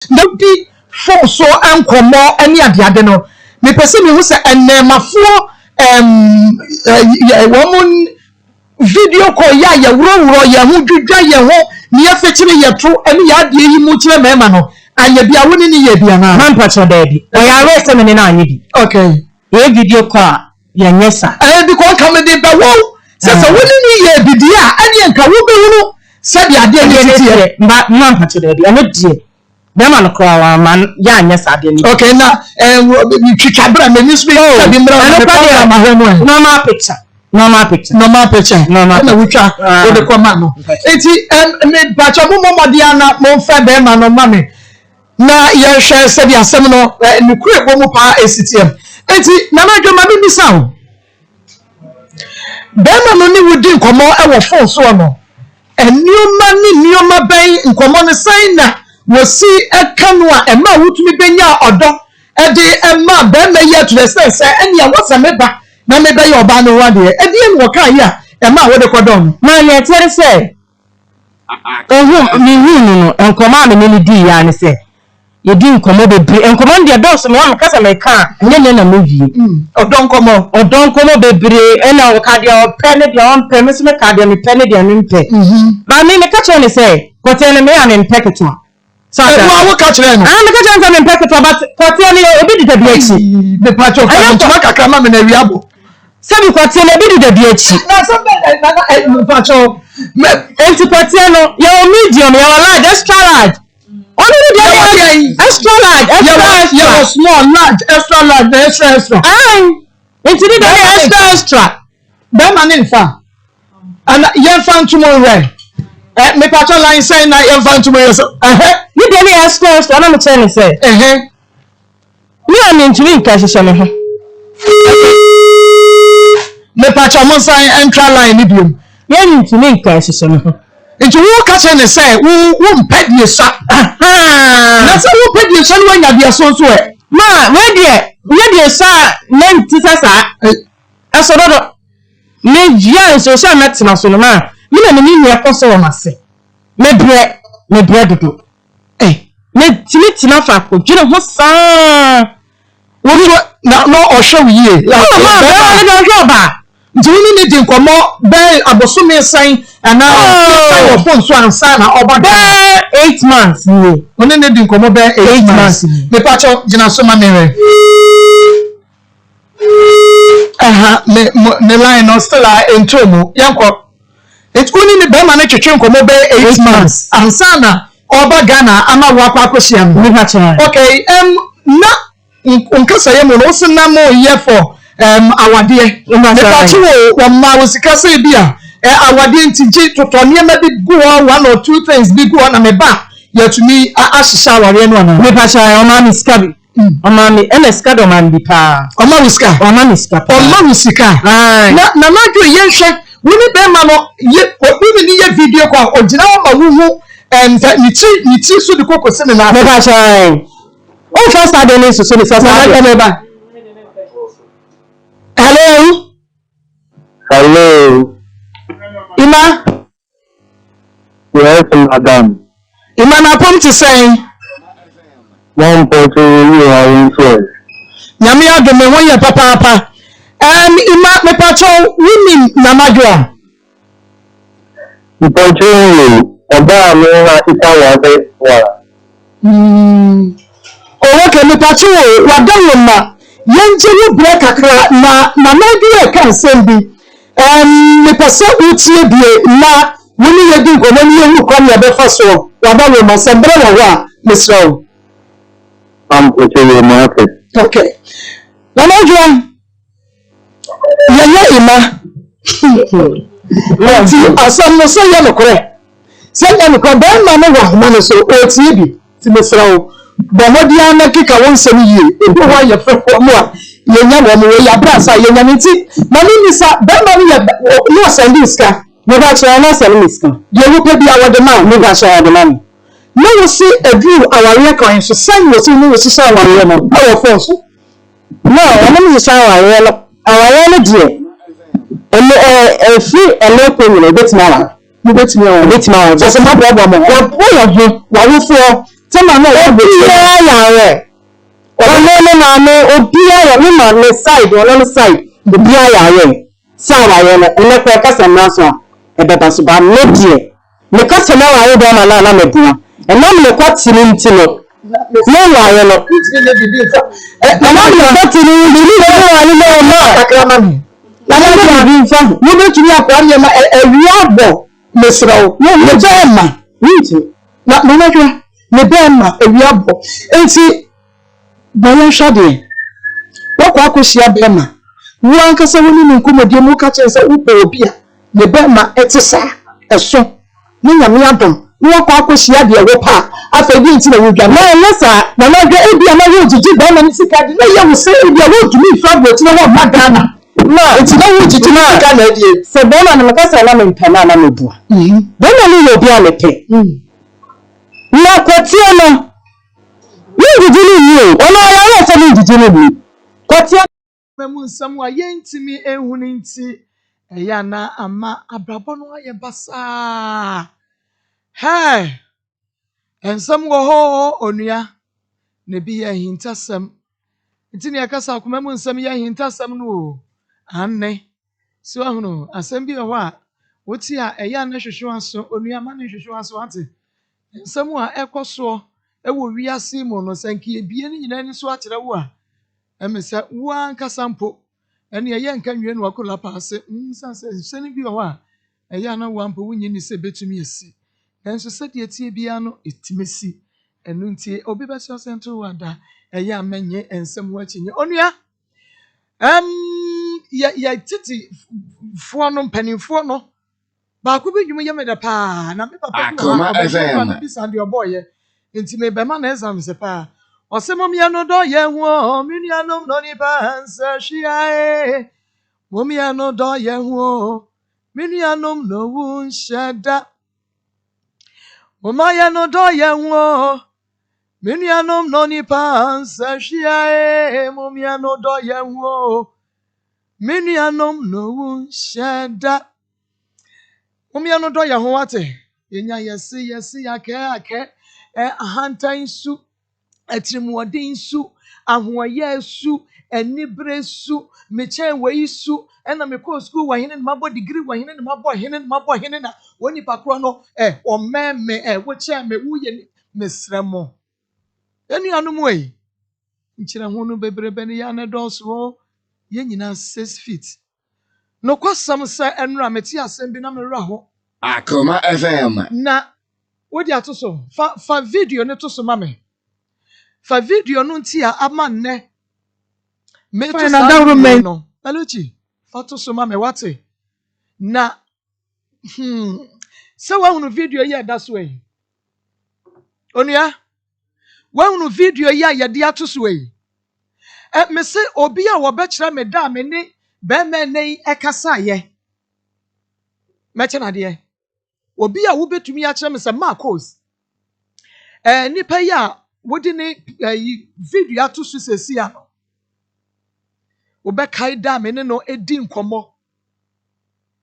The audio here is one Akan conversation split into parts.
Nobody phone so ankomo any ade no. Me pese me hu se enemafo woman video call ya wuro ya hu dwudwa ya ho ne ya fechire ya tro ene ya ade yi mu kire mema no anya bia woni ne ya bia na man pacho daddy o ya arrest me na anye bi okay e video call ya nyesa bi ko come dey ba wo se woni ne ya bidia ane nka wo be hunu se bia ade ne tete man pacho daddy eno die Bema no kwa man ya nyesa de ni. Okay na twitwa bra me ni speak bi mra na normal picture. Na witwa o de koma no. Enti me bacho mo modia na mo fa bema no mame. Na ye hwe se bi asem no ni kure bo mu pa esitiem. Enti na na dwoma bi bisa. Bema no ni wudi nkomo e wo phone so no. Enioma ben nkomo no sign na wosi ekanwa ema wutumi benya odo ede ema be me ye to the sense enya wasa meba na meba ye oba no wade ede en wo kan ya ema wo de kodon na ye tere se ohu mi hunu no enkoma me ni di ya ne se ye di nkomo bebre enkomo de dos me am kasa me ka nye na movie odon komo bebre ena wo ka de o pe ne de on pe me se me ka de me pe ne de me pe ba me ka cho ne se ko tele me ya ne pe ketwa wo catch them. I'm catching some packet about Cotelli a bit of the BH. The patch of Kama and a Riabo. Some Cotelli a bit of the BH. Now, something patch of Anticotiano, your medium, your large, extra large. Only the extra large, you're small, large, extra. Aye, into the extra. Them in far. And you're found tomorrow. Me patch line saying that you're found tomorrow. You didn't ask us, what I'm telling you, say. Me am into me, Cassia. Me patch on sign and try line medium. You're into me, Cassia. Into who catch and say, who pet you, sir? That's who pet you, son, when you're so swear. Ma, where dear, sir, name Tissa, as a lot of me, yes, or some medicine, so man. You know, me, I also must say. Me bread do. Me tina fako jina ho saa wori no o show ye no ba njini ni din komo be abosome san ana o phone so ansa na oba 8 months ni oni ni din komo be 8 months me pacho jina so ma mere me line no still entomo yanko it only ni be ma na twetwe komo be 8 months ansa na Oba Ghana ama wakwa akohia okay na unkasa ye mo no sina mo ye for awade the party wo ma wo sika se bia awade ntiji totone ma bi go 1 or 2 things bi go na me ba yatumi ahihia aware no na me pa sha o ma mi sika bi o ma mi ene sika do man bi pa o ma mi sika na do ye hwe woni be ma no ye obi ni ye video kwa ogina ma wuhu and ni ti so the koko se na never shine o first day so the first day hello Ima yes madam Ima na pom to say one point you are influence nyame adome won ye papa Ima me pacho wini na madwa you Oba mi na ita wa be wa. Owo ke mi pachi wo wa dawo ma. Yenje wo break akra na madu e kan sembi. Mi pese utie bie na woni ye di ko ni ye hu kom ya be faso. Wa dawo ma sembre wo wa misro. Am poche yo ma ke. Okay. Na madwa. Ye Ima. Ti asam no so ye no kore. Send me come down man wa so o ti bi ti mesra o bo modia na kika won sem yie e ho wa ye fefo mo a ye nya wo mo ya brasa ye nya nti mami ni sa be mami ye no send iska mo ba che na send iska ye wo pe bia wo de ma mo ga sha de ma no wo si edu aware kan so send wo si no wo si sha aware no o fo so no o mo si sha aware no die free elope ni betima wa betimi just my problem wo yo ho wa wo fo Tama no Obia yawe. Ono mama obia ya me ma me side, ono side. Obia yawe. Sawa yele, ene kwa kasa naso. Ebeba so ba no die. Me kasa na wa do ma na mebua. Ena me kwa tiri ntino. No wa yele. ntine bibi fa. Mama me kwa tiri bibi wa ni no Akrama mi. Na na bibi fa. Wo betumi akwa ne ma ewiabo mesrawo. Wo je ma. Nti. Na mama hwe. Ne be ma ewiabo. Enti bayan shade. Wo kwa akohia be ma. Wo ankasa woni ni nkomodie mu ka kyense wo pe obi a. Ne be ma etisa. Eso. Ni nyame adom. Wo kwa akohia de wo pa. Afa bi nti na wo dwa. Na nesa na gbe ebi ama wo jiji ba ma ni sika de. Na ye wo se ebi a wo tumi fa bo ti na wo magana. Na nti na wo jiji na sika na die. se bona na makasa na mpana na mebua. Bona ni obi a mepe. Na kwatia no. Ni jiji ni ono ya se ni jiji ni. Kwatia memu nsam a yentimi ehunu nti eya na ama abrabọ no aye basa. Hey, ensam go ho onua ne bi ye hintasam. Nti ne yakasa akoma mu nsam ye hintasam no o. Anne. So ahunu asem bi ho a woti a eya na hwehwe aso onua ma ne hwehwe aso ate. Nsam a ekoso ewo wiase mu no sanki ebie ni nyina ni so akere wo a emesa wan kasampo ene ye nka nwie no akola paase nsanse sene bi ho a eya na wampo wunyi ni se betumi esi enso se de tie bia no etimesi enu ntie obi be so sento wada eya menye ensem ho akinye onua ya titi fo no mpanimfo no ba ko bi dwuma ye meda pa na me papa bi Akoma FM. bi sande oboye enti me be ma na exam se pa Osemomia no do ye ho minianom no ni bansa hia momia no do ye ho minianom no wun shada momaya no do ye ho minianom no ni bansa hia momia no do ye ho minianom no wun shada momia no do ye ho ate yenya yesi ake ahantan su Etrimuodin su, ahoye su, enibre su, mechen we su, ena me ko school wa hinin mabo degree wa hinin mabo hinin na woni pakro no o meme wo che me wuye mesremo. Eni anum we. Nchira ho no bebrebe ne ya na doso ye nyina 6 feet. No kwasam se enra meti asem bi na me ra ho. Akoma FM. Na wodi atoso fa video ne to so mame. Fa video no nti a ama nne me to na government no aluchi fa to so ma me wate na se wa hunu video ya da so yi onua wa hunu video ya de ato so yi me se obi a wo be kire me da me ni be me nei ekasa ye me che na de obi a wo betumi a kire me se Maa Akos nipa ya wodi ne video ato so sesi a no obekai da me ne no edi nkomo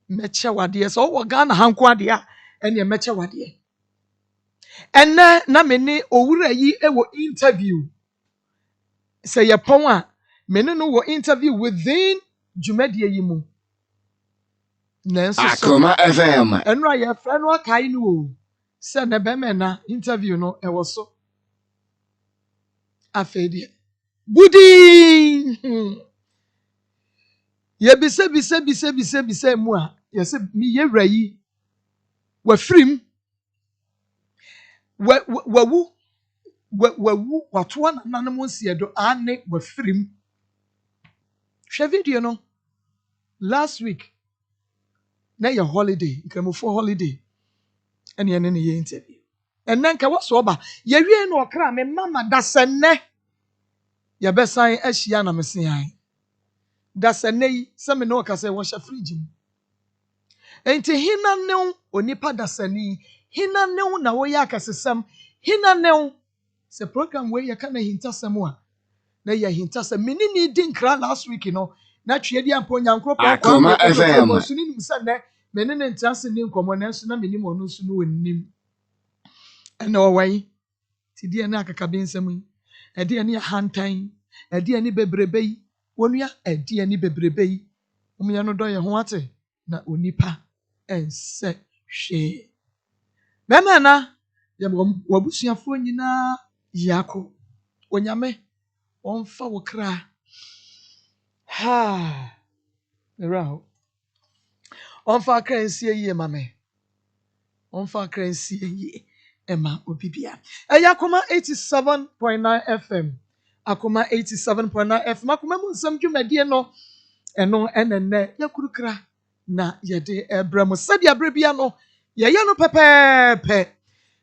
meche wade so wo Ghana hanko ade a ene meche wade enne na me ne owura yi ewo interview say ye pon a me ne no wo interview within dwumadie yi mu nenso so Akoma FM. eno a ye fra no akai no o se ne be me na interview no ewo so afedi budi ye bise mu a ye se mi ye wrayi wa frim wawu watoa nanom nsiedo ane wa frim hwe video no last week na ye holiday nkramofo holiday ene ne ye interview enenka waso oba ye wie no okra me mama dasenne ye besan ahia na mesian dasenne se me no kase wo hye fridge enti hina ne onipa dasenne hina ne na wo ya kasesam hina ne se program we ye kana hintasam a na ye hintasam menini di nkra last week no na twe di ampo nyankro pa Akoma FM. so ni nim se ne menene ntase ni nkomo na so na menim onu so no wonim ene wo wan ti die na akakabensam yi ede ne hantan ede ne bebrebe yi wonua ede ne bebrebe yi omya no do ye ho ate na onipa ense hwe bema na ye wabusuafo nyina yako onyame onfa wo kra ha raho onfa kra nsie yie mame onfa kra nsie yie ema obibia Akoma 87.9 FM Akoma 87.9 FM Akoma mu nsam dwumadie no eno enenne yakurukra na yede ebramo sadi abrebia no ye no pepepe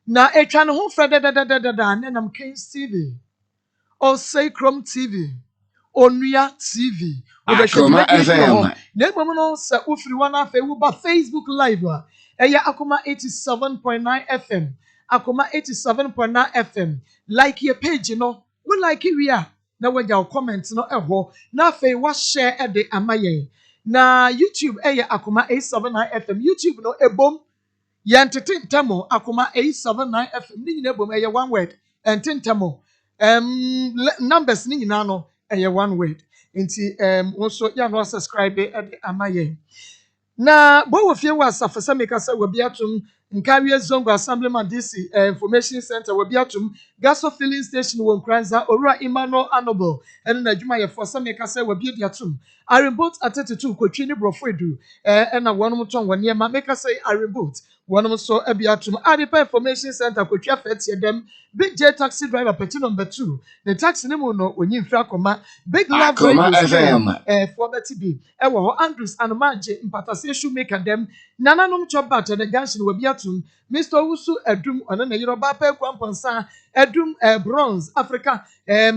na etwa ne ho fra da nenam Kings TV Osei TV Onua TV Akoma FM na emom no se ufiri wana afa wu ba Facebook live a Akoma 87.9 FM Akoma 87.9 FM like your page no we like it we are na wagya comment no eho na afa wa share e de amayen na YouTube Akoma 879 FM YouTube no ebom yantentamo Akoma 879 FM ni nyina ebom one word ententamo numbers ni nyina no one word nti also ya no subscribe e de amayen na bo wo fie wa asafo meka se wabi atum Nkawie Zongo Assemblyman DC Information Center wabi atum Gaso Filling Station wo Nkranza Owura Emmanuel Anoble ene na adwuma ye for meka se wabi di atum Arimbot atetetu kotwi ni brofo edu na wonom ton wone ma meka se Arimbot wonom so abi atum Adepa Information Center kotwi afetie dem Big J taxi driver peti number 2 the taxi ne mu no onyi mfra Akoma Big Love Akoma FM for beti bi wo ho Andrews Anomaje mpatase shoemaker dem nananom chobat the ganshi wabi atum Mr. Owusu Edum ona na Yoruba pa kwamponsa Edum Bronze Africa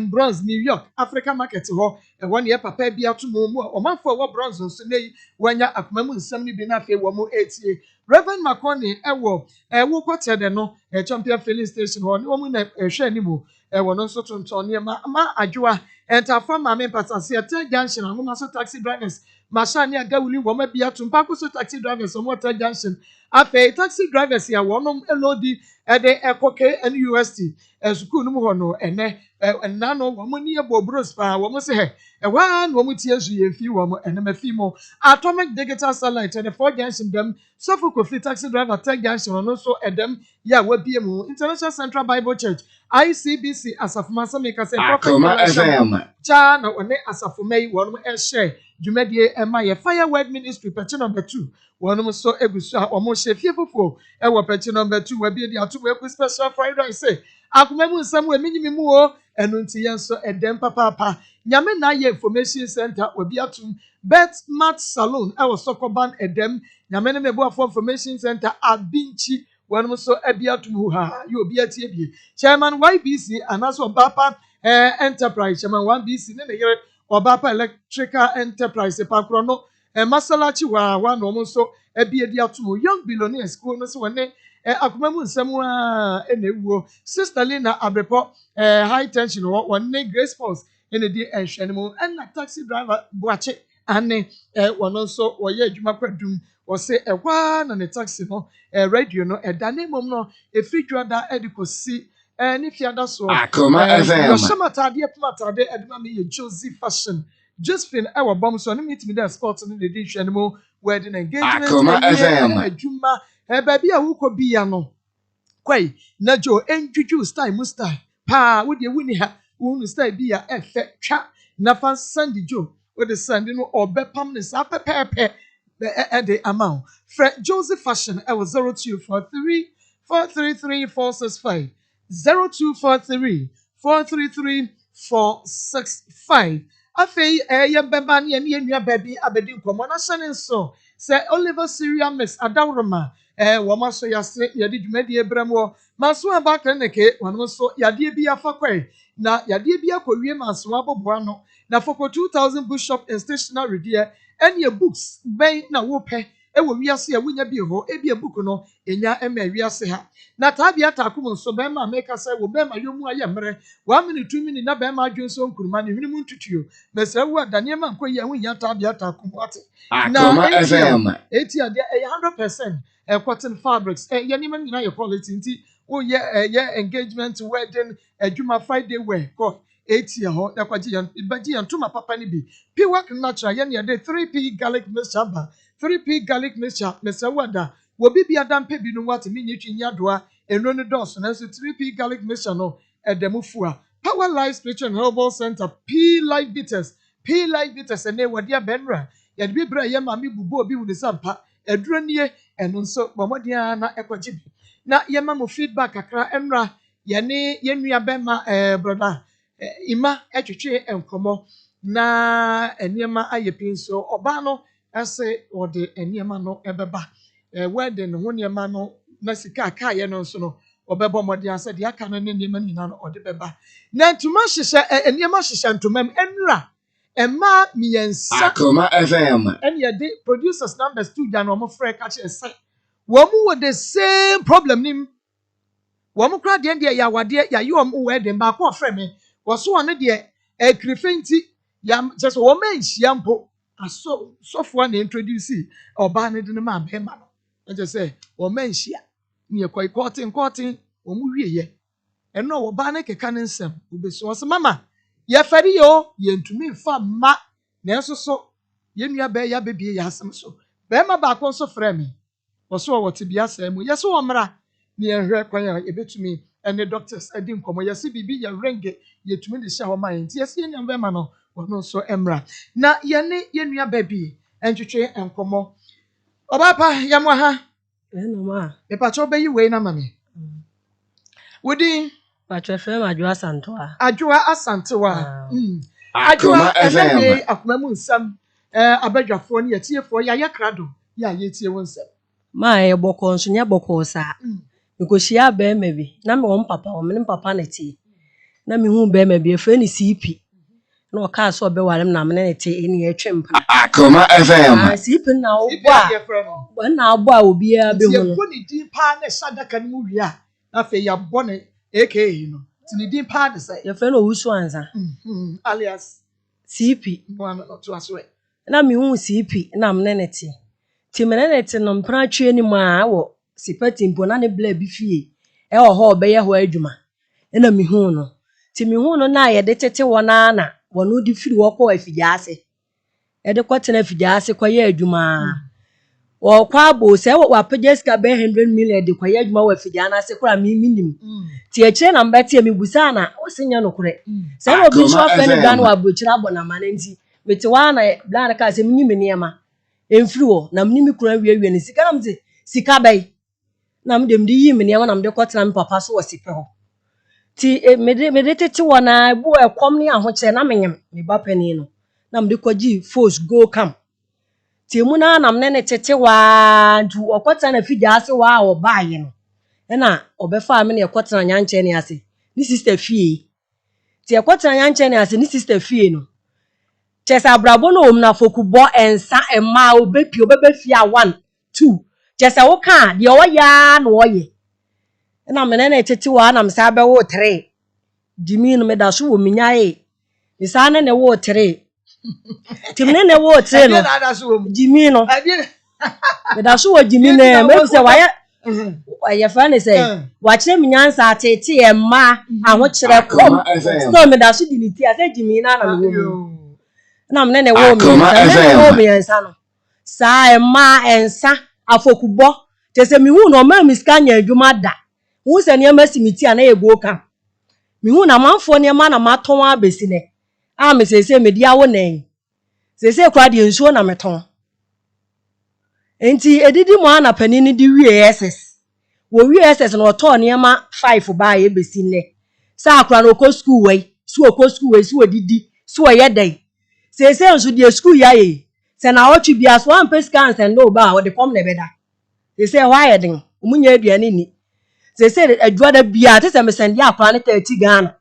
Bronze New York Africa market ho one year papa bi atum mu omanfo wo bronze nso nei wanya Akoma mu nsam ni bi na afi wo mu etie Reverend Makoni wo kwote de no champion filling station ho ni wo mu na hwe animu wo no nso tonton ne ma adwoa entafa ma me patase ete junction anuma so taxi drivers mashani agawuli wo ma bi atum pa so taxi drivers wo ta junction afa taxi drivers ya wonom elodi ede ekoke NUST school num ho no ene nano wo mu ni ebo bros pa wo mu se he wa no mu tie su ye fi wo mu ene ma fi mo atomic digital satellite and 4 junction dem sofu kofi taxi driver tag junction no so edem ya wa bie mu International Central Bible Church ICBC asafuma sameka se Akoma FM cha na one asafumai wonum share dwumadie ema ye Fire Word Ministry page number 2 wonum so egusu a omo hye fiefofo e wo page number 2 wa bie di atum eku special fried rice Akoma mu nsam we minyimi mu o enu nti yenso edem papa nyame na ye information center wa bi atum Bet Mat Salon e wo Sokoban edem nyame ne mebu afo information center abinchi wonum so abi atum hu ha ye obi atie bie chairman YBC anaso papa enterprise chairman YBC ne yere Obapa Electrical Enterprise pakro no masalachi wa no mo so abi edi atum young billionaire school no so wone Akoma mu nsam a enewuo Sister Lina Abrepo high tension wone Grace Force ene di enhwene mu na taxi driver Boache ane wono so woye adwuma kwadum wo se ehwa na ne taxi no radio no edane mom no efidwada edikosi ni fiada so Akoma FM yo shamatade platade edma me ye Josie Fashion Josephine ewa bom so ne meet me there sports no dey hwene mu wedding engagement Akoma FM adwuma baby a wuko bia no kwai na jo enjuju style mu style pa wo de wuni ha wunu style bia efe twa na fan sandi jo wo de sandi no obepam ne sa pepepe the amount Joseph Fashion I was 0243 433 465 0243 433 465 afei yembeba ne ye nua baby abedi nkomo na hyene so se Oliver Syria Miss Adawroma wo maso yase yade dwumadi ebramo maso aba kreneke wono so yade bi afakwai na yade bi akowie maso aboboa no na foko 2000 bookshop and stationery there any books ben na wo pe ewo wiase a wonya bi ho ebi e book no enya ema wiase ha na tabia takum so ben ma make say wo ben ma yomu aye mre 1 minute 2 minute na ben ma adwonso nkuruma ne hwene mu ntutuo mesra wo adane ma nkoyi a wonya tabia takum ate Akoma FM eti ade 100% cotton fabrics ye ni ma nyina ye quality nti Oh yeah engagement wedding adwuma Friday wear ko 8 year ho na kwaji yan ibaji yan tuma papa ni bi P-Work natural yan ye de 3P garlic mixture ba 3P garlic mixture mesa wada wo bi adam pe bi no wat mi nyetwi nyadoa eno ne dos na so 3P garlic mixture no edemufua Power Life Spiritual and Herbal Center P Life Bitters ene wadi abenra ye de bi bra ye ma mi bubu obi wu de sampa eduro nie eno nso bomodia na ekwaji bi na yema mo feedback akra enra yene yenua bema brother ima etwetwe enkomo na eniema ayepin so oba no ase ode eniema no ebeba wedding ho niema no na sika aka ye no nso no obebo mode ase de aka no ne niema nyina no ode beba na ntuma hyehyɛ eniema hyehyɛ ntomam enra ema miyensa Akoma FM. enya de producers numbers 2 ja no mo frɛ ka che ese womu with the same problem nim womu kra de ya wade ya yo mo wedding ba ko frɛ me wo so one de krifenti ya just wo man hia mpo aso sofo na introduce oba ne de ma be ma no just say wo man hia ne kwai cotton wo mu wieye eno wo ba ne keka ne nsem obeso wo se mama ye fari yo ye ntumi fa ma na enso so ye nua be ya bebie ya asem so be ma ba ko so frɛ me so what bia say mu yeso omra ne ehwe kwan ya ebetumi ene doctors edi nkomo yesi bibi ya renge yetumi de sha ho man nti yesi enya be ma no wono so emra na ye ne ye nua ba bi entwetwe enkomo obapa yamo ha no ma e pacho be yi we na mame wodi pacho fem adwa santoa asantewa Akoma FM. akoma mu nsam abadwafo ne yetiefo ya krado ya yetie wonsam ma e boko nso nya boko sa nkohia ba ma bi na me won papa won me papa na tie na me hu ba ma bi efe ni CP na o ka so be ware na me na tie eni etwempa Akoma FM. CP na o bo na abo a obi a be hu no ko ni din pa na sadaka ni mu wi a na fe ya bo ne AKA no ti ni din pa de say ye fe no wusu anza alias CP one to aswe na me hu CP na me na tie ti me na tie no mpra twe ni mu a wo sipati mpo na ne bla bi fie e ho ho be ye ho adwuma na me hu no ti me hu no na ye de tete wona na wono di firi wo ko afigyase e de kwotena afigyase kwa ye adwuma wo kwa bo se wo apageska be 100 million de kwa ye adwuma wa afigyana se kura mi minim ti e kire na mbati mi busa na wo senya no kure se wo bi so afa ne dan wa bochira bona ma na nti meti wa na bla ka se minim niema emfiri wo na minim kura wiawie ne sika na mte sika bai na mdem di yi niema na mde kwotena mi papa so wo sipe ho ti me tete wona bu ekom ne ahoche na menyem me ba pani no na mde kwaji force go come ti mu na nam ne tete wa ntu okota na figya ase wa obaye no na obefa me ne ekota na nyanche ne ase ni sister fie ti ekota na nyanche ne ase ni sister fie no chesa brabo no om na fokubo ensa ema obepi obebe fie a 1 2 chesa wo ka de o ya na oye na me ne tete wa na msa be wo 3 dimi no me da so wo minyae mi sa ne wo 3 timne ne wo 3 no dimi no me da so wo dimi ne me se wa ya fa ne se wa kire minyansa atete e ma aho kire kom so me da so diniti ase dimi na na me wo na me ne wo mi ensa no sa e ma ensa afokubo te se mi hu no ma mi ska nya adwuma da hu se ne ma simiti ana e go ka mi hu na manfo ne ma na maton abesi ne a me se me dia wo nen se kwa de nsuo na meton enti edidi mo ana pani ni di WSS wo WSS no to ne ma 5 ba ye besi ne sa akra no ko school wei so ko school wei so odidi so ye dai se nso di school ya ye se na otu bia so am pescan se no ba wo de kom ne beda se why ye den omunya aduane ni se adwada bia te se me send ya akra ne 30 Ghana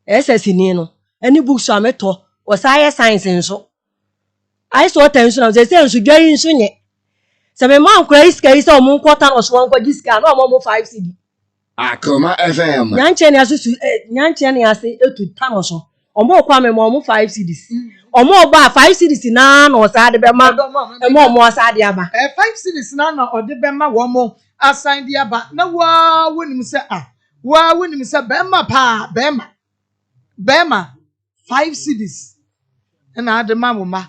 SS ni no any books so ameto o science nso I saw tension of the sense to join sunye. Se me man kura iska isa omun kwota no so nkwa jiska na omo 5 cedi. Akoma FM. Nyanche ne asusu nyanche ne ase etu tano so. Omo kwa me mo 5 cedis. Omo ba 5 cedis na na o sa de be ma. E mo asa de aba. 5 cedis na na o de be ma wo mo assign the aba na wa wonim se wa wonim se bema pa bema 5 cities na ade mamoma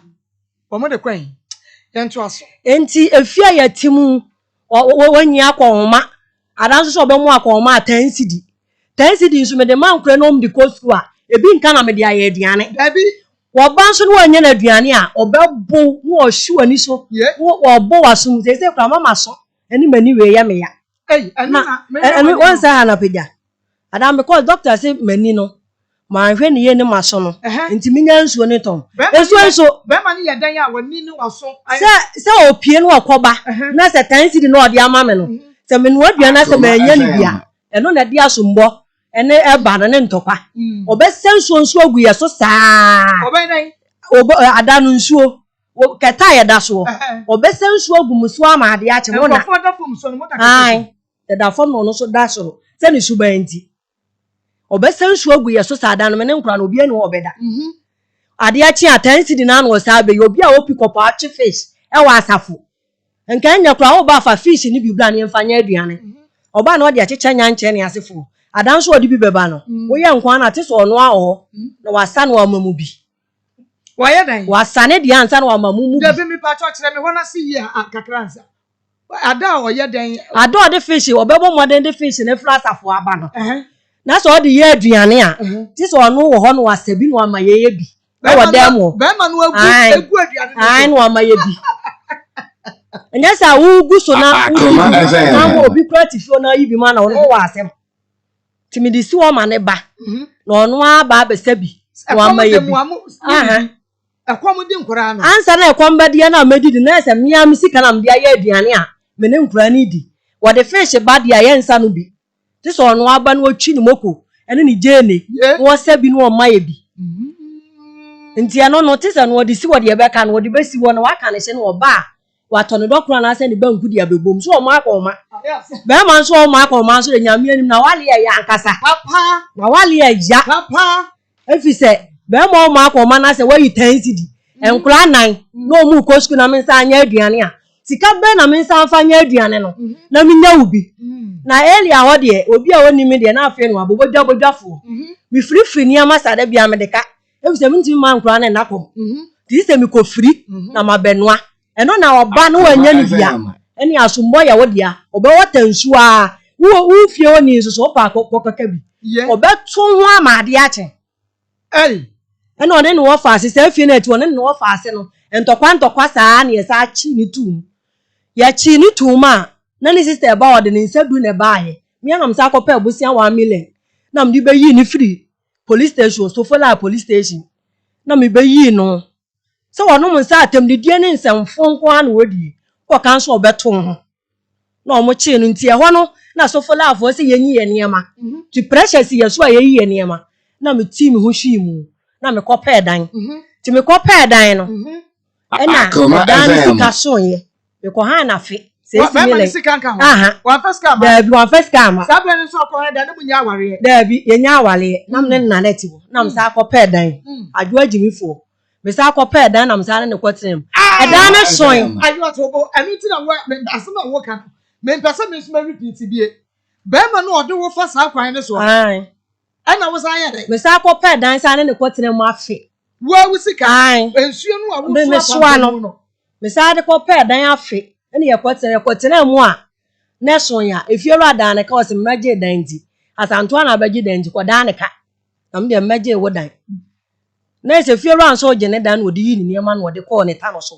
omo de kwen yento aso enti efia ya timu wanyi akonma adanso so be mu akonma 10 cedi 10 cedi nso me de man kure no mdi kosu a ebi nka na me de aye aduane dabi wo banso no wanya na aduane a obebo no ohwu ani so wo bo wasum se kura mama so eni mani we ya me ya eni once ha na peja adam because doctor say mani no ma hwe ne ye ne maso no enti minya nsuo ne ton enso be ma ne ye dan a wani ne waso se opie no akoba na se 10 cedi no ode ama me no se me no aduane se ma anya ne bia eno na de asombo ene eba na ne ntokwa obesensuo nsuo agu ye so saa adanu nsuo keta ye da so obesensuo agu muso ama ade a che mo na ai da fom no so da so se ni suba enti obesensuo agu ye so saa adanu me ne nkura na obi enu obeda ade a chi a 10 cedi na no saa be obi a opi kopa achi fish e wa asafo nka nya kura wo ba fa fish ni bibla ne mfanya aduane oba na ode achecha nya nche ne asefo adanso odi bi beba no wo ye nkwa na te so ono aho na wasa na wamamu bi wo ye dan wasa ne dia ansa na wamamu mu da bi mi pa cho kire me hona si ye kakransa ada wo ye dan ada ode fish obebo modern de fish na fra asafo aba no na so ode ye aduane a te so ono wo ho no wasa bi no amaye ye bi na wo dem wo be ma no egu aduane ai no amaye bi enya sa wo gu so na na obi kreative na yibi ma na ono wo asem timidisi wo ma ne ba na ono aba besabi wo amaye bi akwam di nkura no ansa na ekwam ba dia na medidi na ese mia misika na mdia ye aduane a me ne nkura ni di wo de fish ba dia ye nsa no bi ti so ono aba na otwi ni moko ene ni jene wo sabi no amaye bi nti ano no ti se no wo de si wo de be ka no wo de besi wo no wa ka ne se no wo ba wato no dokura na se ne banku dia bebom so o ma akoma be man so o ma akoma so de nyame anim na wale ya ankasa papa na wale ya papa efi se be ma o ma akoma na se wayi 10 cedi enkura nan no mu kosku na mensa anya aduane a sika be na mensa afanya aduane no na minya ubi na elia ho de obi a woni me de na afi no abobodwafo mi free ni amasa da bia me de ka efi se minti ma nkura na nakom ti se mi ko free na mabenoa eno na oba no wanya ni bia eni asumbo ya wodia oba watansu a wo fie oni so pa kokaka bi obeto ho amade ache eno ne no fa ase se fie na eti one no fa ase no entokwa saa na yesa chi ni tum ya chi ni tum a na ni sister ba ode ni nsa du ne baaye me anam sa akopa abusia 1 million na mdi be yi ni free police station so fola police station na me be yi no so wono mo nsa atem de die ne nsamfo nko an wodi ko kan so obeto ho na omo chi no ntie ho no na so fola afo se yenyi ye niema ti pressure si yeso a yeyi ye niema na me team ho hwi mu na me kopa edan ti me kopa edan no ena dan sika so ye me ko ha na fe se si mele wa first cam da first cam sabe ne so ko edan ne bunya aware da bi yenya awale na me na leti wo na me sa kopa edan adwo agimifo me sa kopa edan na me sa ne kwotem edan ne soin ayo to bo amiti na wo asema wo kan me pesa me so repeat bie be ma no ode wo fa sa kwan ne so ai ana wo sa ya de me sa kopa edan sa ne kwotem mu afi wo wusika ensuo no a wo so no me sa de kopa edan afi ene ye kwotem mu a ne soin ya efiero adan ne ka o se maje dan di asanto na baje dan di ko dan ne ka na me de maje wo dan na se fiero anso je ne dan no de yi ni niam na de ko ne ta no so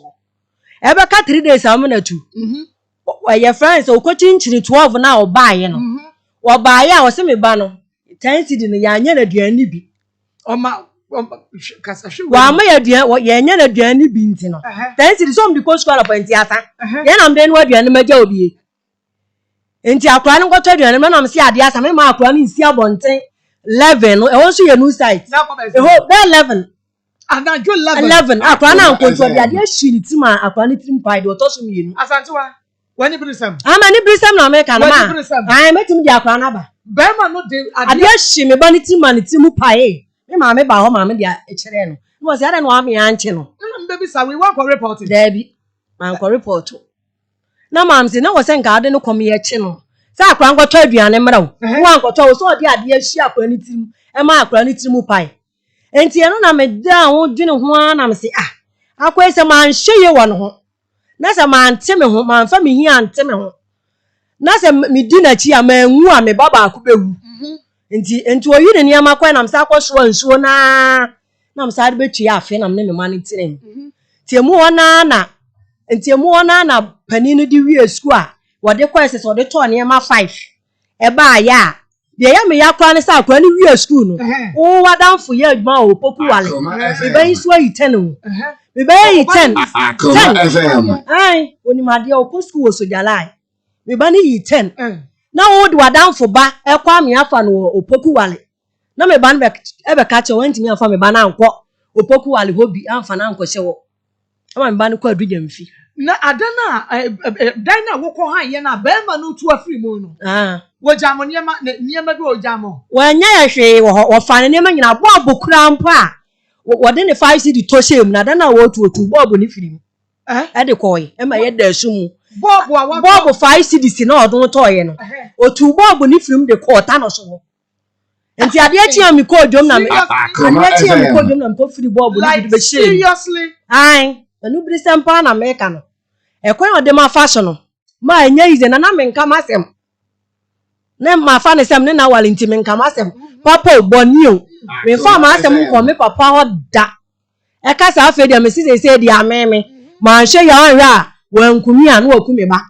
ebe ka 3 days am na tu your friends o ko chinchiri 12 na o baaye no wo baaye a wo se me ba no 10 cedi no ya anya na duane bi o ma kasa hwe wa ma ya duane ya anya na duane bi nti no 10 cedi so m di ko school appointment ata ya na mbe no aduane maja obi enti akwa no goto aduane me na m se ade asa me ma akwa no nsi abonten 11 no e won so ye new site e ho 11 ana jo 11 akwa na nkonto bi ade ahiri ti ma akwa ni trim pie do to so mienu asantewa wani brisam ama ni brisam na me ka na ma ai metim di akwa na ba be ma no de ade ahiri me ba ni ti ma ni ti mu pie me ma me ba ho ma me dia e kire no no se ade no am ya nche no na mbe bi sa we wan ko report da bi man ko report na mam se na wo se nka ade no kom ye chi no sa akra nkotọ aduane mra wo wo nkotọ wo so de ade ahyi akra ni tirim e ma akra ni tirim pai enti eno na me da wo dwene ho na me se akwa se man hye wo no ho na se man te me ho man fa me hi ante me ho na se me di na chi a manwu a me baba akubewu enti oyire ni amakwa na me sa akọso ansuo na me sa de betu ya afi na me ma ni tirim tiemu ona na pani no di wie school a wode kwese so de to ne ma 5 e ba ya de ya me yakwa ne sa akwa ni wie school no wo wadanfo ya adwuma o poku wale be ban so yi 10 o be ban yi 10 Akoma FM. ai oni ma de o school wo so jalai be ban yi 10 na wo de wadanfo ba e kwa me afa no o poku wale na me ban be ka che wanti me afa me ban anko o poku wale hobi amfa na anko hye wo ama me ban ko adugya mfi na adana dana wo ko han ye na be ma no tu afiri mu no wo jamo niema bi wo jamo wanya ya hwe wo fa ne niema nyina bo abokura mpa wo de ne 5 cd to shem na dana wo tu bob ni firi mu e de koy e ma ye da su mu bob 5 cd si na odun to ye no o tu bob ni firi mu de ko ta no so enti ade achi am ko dwom na me ade achi am ko dwom na me ko firi bob ni de be shem seriously ai anu bri sempa na me ka no e ko ode ma fashion no ma enya ize na me nka masem na ma fa ne sem ne na walinti me nka masem papa boni o me fa ma asem ko me papa oda e ka sa afa dia me se dia meme ma hwe ya anwa wankumi anu akumi ba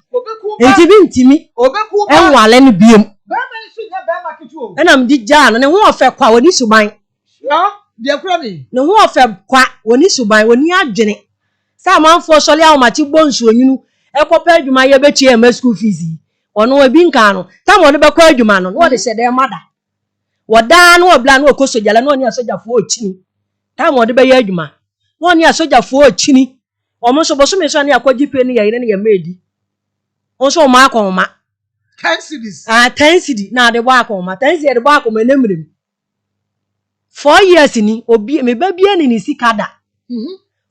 enti bi ntimi obeku e nwale ne biem ba ma nsu nya ba ma kitu o e na mdi ja no ne ho ofe kwa woni suban no de kura mi ne ho ofe kwa woni suban woni adwene sa manfo sole a ma ti bonsu onyunu e kopa adwuma ye bechi e ma school fees ono obi nka no ta mo ne be kwa adwuma no wo de hyede mada woda no obla no okosojala no oni asojafo ochini ta mo de be ye adwuma no oni asojafo ochini omo so boso me so ne akwaji pe ni ye ne ye medi onso o ma akoma 10 cities 10 cedi na de bo akoma 10 cedi de bo akoma nemrem 4 years ni obi me ba bia ni sikada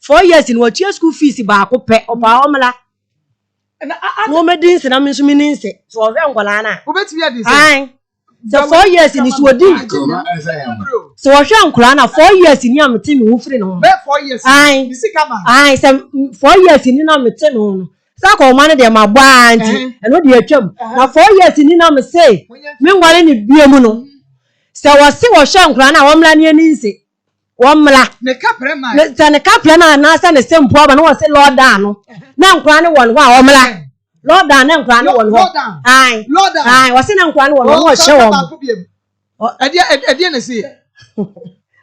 4 years ni wo school fees ba ko pe opa omla no medins na me so meninse so o hwe ngwala na obeti ya dis ai so 4 years ni so di Akoma FM. so o hwe ngwala na 4 years ni amte me wo firi no be 4 years ai bisikama ai so 4 years ni na mete no sa ko ma ne de ma gba anti eno de atwam na 4 years ni na me say me ngwale ni biemu no se wo se wo hwe ngwala na wo mla ne ninse womla ne kapre ma ne kapre na sa ne sempo aba na wo se lord down no na nkwa ne won wa womla lord down na nkwa ne won ho ai wo se na nkwa ne won ho hye wo edi na se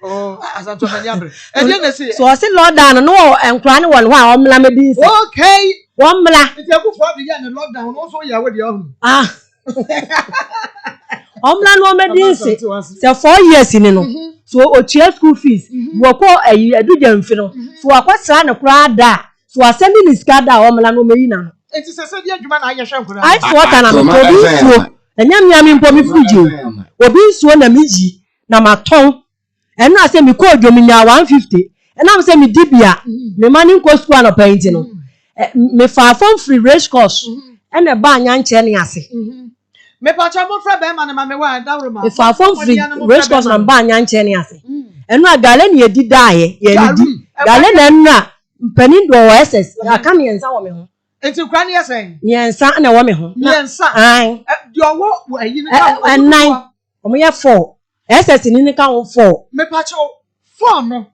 oh asanto na nyabre edi na se so wo se lord down no nkwa ne won ho a womla medin se okay womla eti akufo abi ya ne lord down no so ya we de ohun omla no medin se 4 years ni no so o tia school fees wo ko adugya mfi no so akwasra ne kura da so asemi ni skada omla no meyi na enti se di adwuma na aye hwe nkura ai so wata na no obi suo enya miami mpo mi fuji obi suo na miji na maton eno ase mi ko odwo mi nya 150 ena am se mi dibia me mani ko school na paint no me fa form free race course ena ba anya nche ne ase me pa cha mo fra be ma ne ma me wa dawro ma me fa form free race course na ba anya nche ne ase eno agale ne yedi daaye ye ni di gale na nna mpani do SS aka me nsa wo me ho enti kwa ne yesen nyensa na wo me ho nyensa ai di owo ayi ne ka nine omo ye 4 SS ni ka wo 4 me pa cha 4 no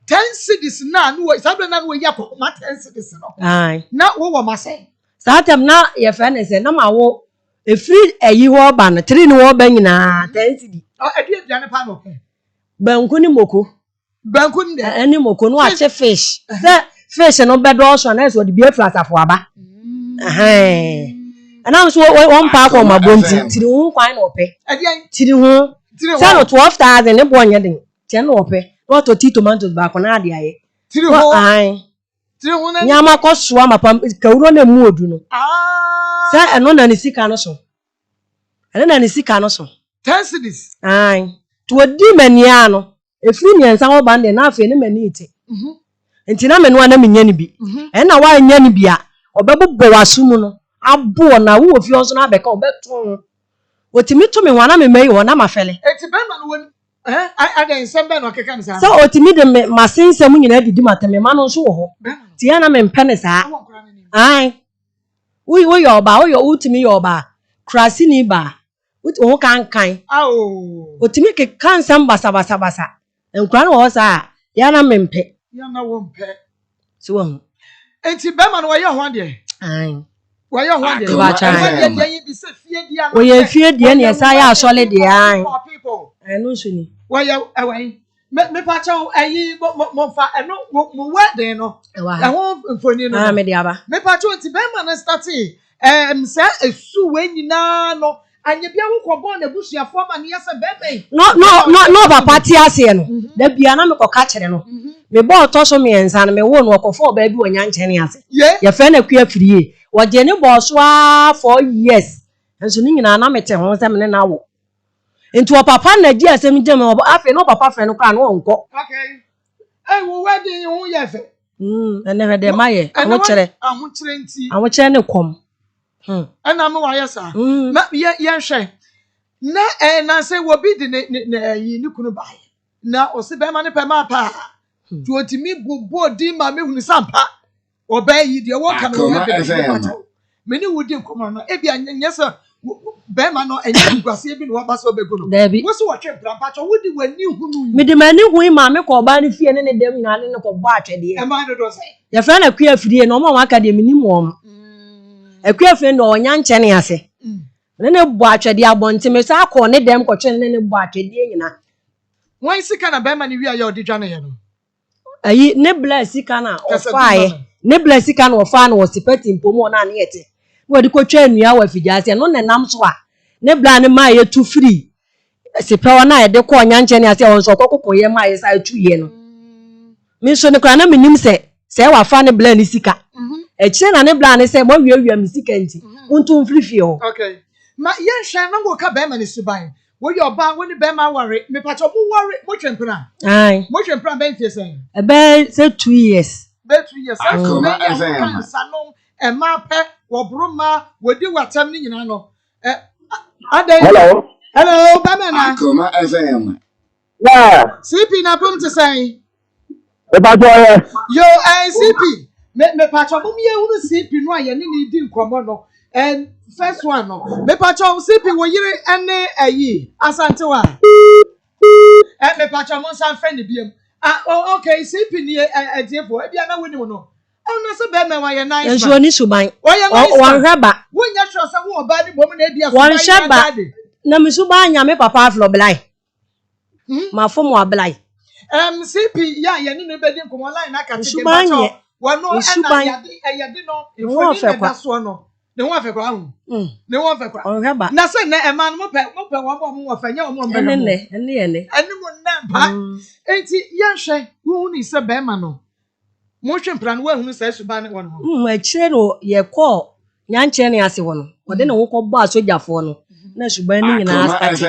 10 cities na no sabe na no ya ko ma 10 cities no ai na wo ma say satem na ye fa ne se na ma wo efri ayi ho ba no 3 ni wo ba nyina 10 cedi edi aduane pa no banku ni moko ni moko no ache fish se fish no bedo so na so de bi afra asafo aba ana so won pa ko ma bonti tiri hu kwan na ope tiri hu se no 12,000 ne bo nya den che na ope no to ti tomatoes ba ko na ade aye tiri hu na nyama ko so ma pam kawuro na mu odu no se eno na ni sika no so 10 cities ai to di mania no efiri nyensa ho bande na afi ne mani ite enti na menu ana menya ni bi na wa nya ni bia obebobbo wasumu no abo na wo fi onso na beka obeto otimi to me wana me mai wona mafele eti be ma no won adan sembe no keka nsa so otimi de me masensem nyina didi matame ma no nso wo ho ti ya na me mpene saa ai wo yo ba wo yo utimi yo ba krasi ni ba wo kan otimi ke kansa basa enkura no wo saa ya na me mpe ya na wo mpe so wo enti be ma no wo ye ho de ai wo ye ho de wa cha ye bi se fie dia wo ye fie die ne sa ya asole de ai enu so ni wo ye awai me pa cha ayi mo fa eno mo wedding no ho mfoni no me de aba me pa cha enti be ma no starting se esu we nyina no anye bia wo kwobo na busuafo ma ne yesa bebe no papa ti ase no da bia na me koka kire no me bo to so me ensa no me wo no okofo ba bi wonya nkyene ase ye fe na kua firie wo je ne bo so 4 years enso ni nyina na mete ho se me na wo enti wo papa na di asem je me afi no papa fe no kra no onko okay wo wedding hu ye fe ene de maye awo kire ne kom ana me wa yesa ma ye hwe na na say wo bi de ne yi ni kunu bae na o se be ma ne pe ma pa tu otimi bubo di ma me hunu sampa oba yi de wo ka no me ni wudi nkomo no e bia nyesa be ma no enye guase bi no wa ba so be go no wo so wo twe brampa cho wudi wani hunu me de mani hu ma me ko ba ne fie ne dem nyina ne ko bo atwede e ma do say ye fa na kua fie no mo aka de mini mo akua fie no onya nkyene ase ne bo atwede abonte me sa akọ ne dem ko twe ne bo atwede nyina wan sika na be ma ne wi aye odi dwane ye no ayi ne bless sika na ofae ne bless sika na ofa na osipeti mpomo na ne yete wo di ko twa nua wa fijase no ne nam so a ne bla ne ma ye tu free sipewa na ye de ko onya nkyene ase won so kokoko ye ma ye sa tu ye no mi so ne kra na minim se wa fa ne bla ne sika kire na ne bla ne se mo wiawia mi sika nti untu mfrifie ho okay ma ye hwe na go ka be ma ne suban wo yo ba wo ni be ma ware me pa cho mo ware mo twempena ai mo twempena be ntie sen e be say 2 years be 2 years Akoma FM sanom e ma pe wo broma wo di watam ni nyina no adai hello ba me na Akoma FM Yeah. CP na bum to say The Bajoy. yo CP me pa cho mo ye hunu CP no aye ni di nkomo no and first one no me pa cho CP wo yire ene ayi asantewa me pa cho mo san friend biem okay CP ni ediefo e bia na woni no na se be me wa ye nice enso ni suban wan hwaba wonya sure se wo oba ni bom na e bia wan hwaba na me suban nya me papa aflo blai ma fo mo ablai CP ya ye ni be di nkomo line na ka te suban ye wano ena ya di no ifo ni da so no ne ho afa kwa hu ne ho afa kwa onhaba na se na ema no mo pe wo mo fanya wo mo mbe ene mo na mpa enti ya hwe wo ni se be ma no mo hwe no wa hu se suba ne wono akire no ye ko nyanche ne ase wono ode ne wo ko bo asojafo no na suba ni nyina start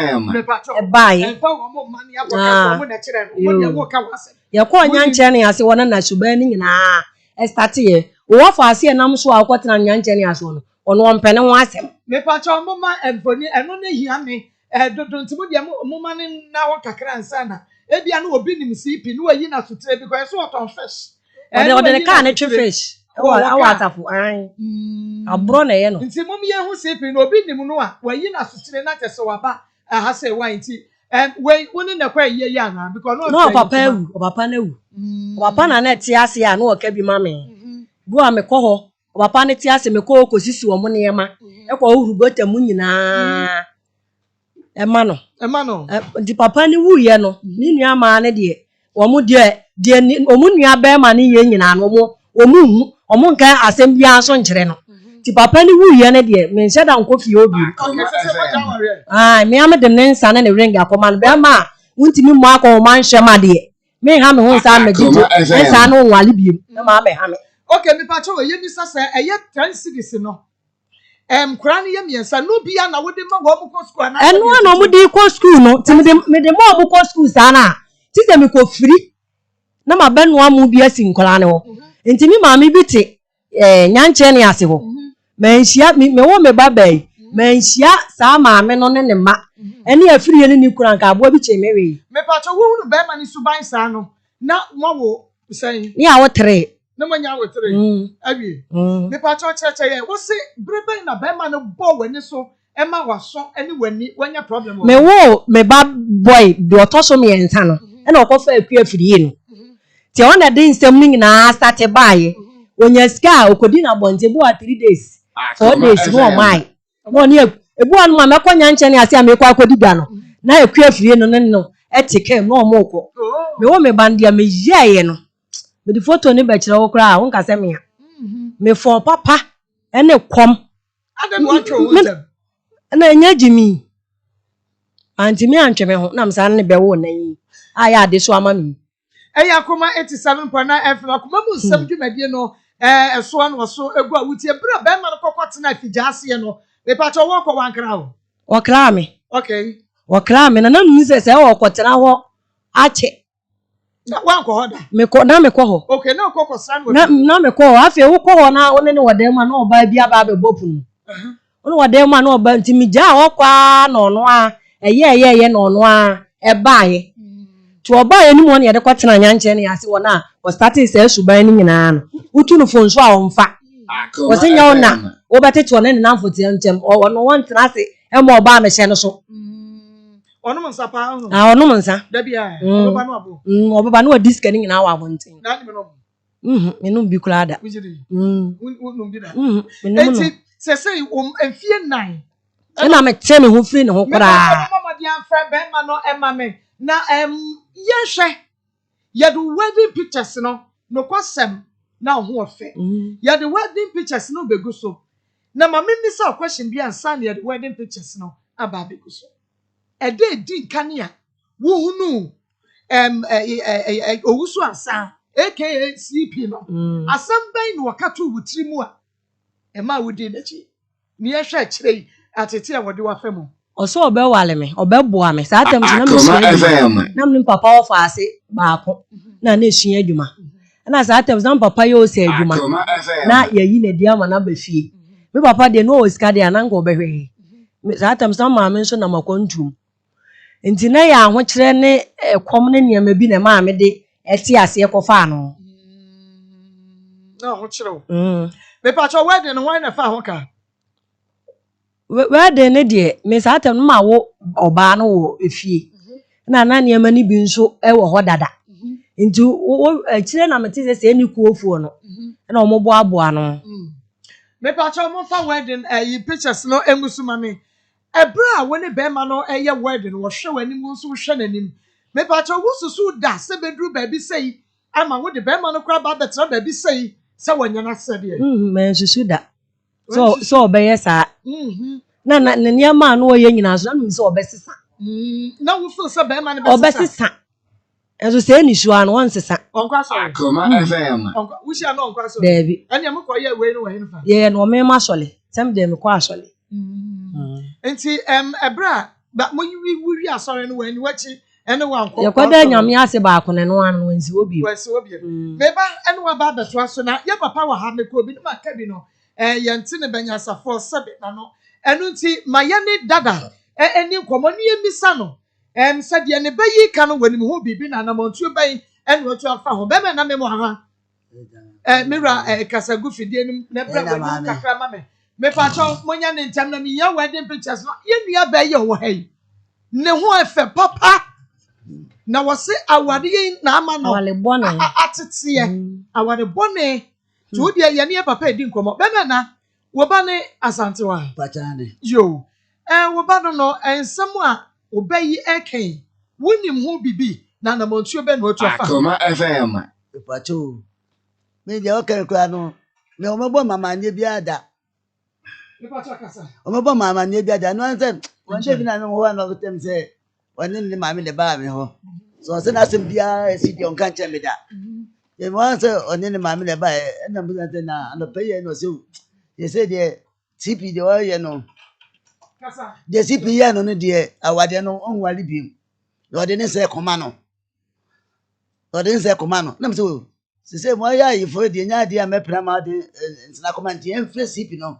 e bai e fa wo mo mani aboka mo na kire no mo de wo ka wase ye ko nyanche ne ase wono na suba ni nyina estati ye wo fa ase nam so akotena nyanche ne ase wono ono ompene ho asem me pa cho mo ma enfoni eno ne hia me dodo ntimo de mo ma ne na wo kakra nsa na e bia no obi nim CP no wayi na sutre because so oton fish ode ne ka ne twe fish awa atafu an abro na ye no nti mom ye hu CP no obi nim no a wayi na sutre na tese waba ha se wan nti we woni na kwa ye ya na because no papa na wu papa na ti ase ya no oka bi ma me bu a me ko ho papa ne ti ase me ko okosisi wo mo ne ma e ko hurugota mu nyina e ma no di papa ne wu ye no ni nua ma ne de wo mo de omu nua ba ma ne ye nyina no omu nka asem bia so nkyere no ti papa ne wu ye ne de me nse da nko fie obi me am dem ne nsa ne ring Akoma no be ma untimi mo Akoma nhwe ma de me ha me ho nsa me gidi nsa no nwale biem ma me ha me okay me pa cho ye ni sasa eye 10 cities no kura ni ye miensa no bia na wo de ma wo mo ko school na eno na mo di ko school no ti me de mo ko school sa na ti se me ko free na ma benu amu bi asi nkola ne ho enti mi ma me bi te nyanche ne ase ho menhia me wo me babai menhia saa maame no ne ma ene afiri ne ni kura nka abo bi chemewe me pacho wo no be ma ni suban sa no na wo say ni a wo tre na manya wo tre abi me pacho cheche ye wo se brebe na be ma no bo wani so e ma waso ene wani wanya problem me wo me ba boy do otoso me ensa no ene okofa akua afiri no ti on na din nsem ni na start baaye onya ska okodi na bonte bo 3 days 4 days no mai mo ni ebu anu ma mekonya nche ni ase amekwa akodi gba no na akua afiri no no etike no omoko me wo me bandia me yeye no me di photo ni be kire wo kra won ka se me ya me fon papa ene kom adam wa twa wo dem na nya jimi anti me antwe me ho na msa ne be wo na yi aya ade so ama mi eya Akoma 87.9 FM Akoma mu nsam dwumadie no eso an so egu a wutie bra be ma no kokoti na fijase no me pacho wo ko wankra ho okra me okay okra me na nu se wo kotena ho ache na wanko ho da me ko ho okay na kokko san wo na me ko ho afi wo ko ho na one ne wode ma na oba bia ba be bopunu one wode ma na oba ntimi ja wo kwa no no a eye no no a e baaye to oba ye ni mo ne ye de kwatena nyanche ne ase wona o starting say suban ni nyina no utu no fon so a wonfa o se nya ona wo bete to ne na mfoti ntem o no won tena ase e mo oba me hye no so ono mo sapa ho ono mo nsa da bia oba no abo oba no disk ni nyina wa abonten na ni no menum bi kula da wujiri num bi da menum no se enfie 9 na me teme ho firi ne ho kra mama dia fa be ma no ema me na yehwe ye do wedding pictures no kwasem na ho ofe ye the wedding pictures no begu so na mama mi say question bi ansa na ye the wedding pictures no aba begu so e dey din kania wo hunu owusu ansa aka CP no asam ban no wakato wutiri mu a e ma wudi na chi ni yehwe kire atete a wode wa fam oso obewale me obeboa me saa tem na me na me papa ofa ase baako na na esua adwuma na saa tem na papa ye osi adwuma na yayi na dia ma na ba fie me papa de no osika de ananga obehwe saa tem na ma me nso na makontum enti na ya ho kire ne kom ne niam bi na ma me de eti ase ekofa no na ho kire o me pa cho wedding no wan na fa ho ka wedding ne de me saa tem ma wo oba no wo efie na na niam ni bi nso e wo ho dada enti wo kire na me ti se ni kuofuo no na omobo aboa no me pa cho mo fa wedding yi pictures no emusuma me ebra woni be ma no eye wedding wo hwe wani mu nso hwe nanim me pa cho wo susu da se bedru ba bi sei ama wo de be ma no kra ba betra ba bi sei se wanya na se de me susu da so obeye sa na niam no ye nyina so na so obesesa na wo feel se be ma no obesesa enso se ni sua no won sesa onkwa so Akoma FM onkwa wo sia no onkwa so David anya me kwa ye we no we no fa ye no me ma sole sem de me kwa asole enti ebra ba mo wi asore no we ni wachi ene wa nko ye kwada nyame ase ba ko ne no an no nsi obi wese obi me ba ene wa ba beto aso na ye papa wa ha me ko bi ma ka bi no ye nti ne banya safo sebe na no enu nti ma ye ne dada eni nkomo ne ye misa no sade ne bayi ka no wani me ho bibi na na montu bayi ene otu afa ho be na me mo ha mira kasagu fidie ni na bra ba kakra ma me pa cho monya ne ntam na me ya wedding pictures no ye nua ba ye ho hai ne ho efe papa na wose awade na ama no wale bone atete awade bone to de ye ne papa edi nkomo be na wo ba ne asantewa Pachane yo wo ba no ensem a obayi eken wonim ho bibi na na montuo be na otu afa Akoma FM Pacho. Me de okay kwa no. Me o mebo mama nye biada. me pa cho kasa O mebo mama nye biada. No ansem. One day bi na no ho na tem say. One ni mama le ba me ho. So se na sem bia esi di onka nche me da. Ye mo say oni ni mama le ba e na mbi say na no pay ye no say. Ye say de TP de o ye no. kasa De TP ye no no de awade no onwale biem. De o de ne say koma no. O de ne say koma no. Na me say se mo ya yifo de nya de a mepra ma de nsina koma nti emfre CP no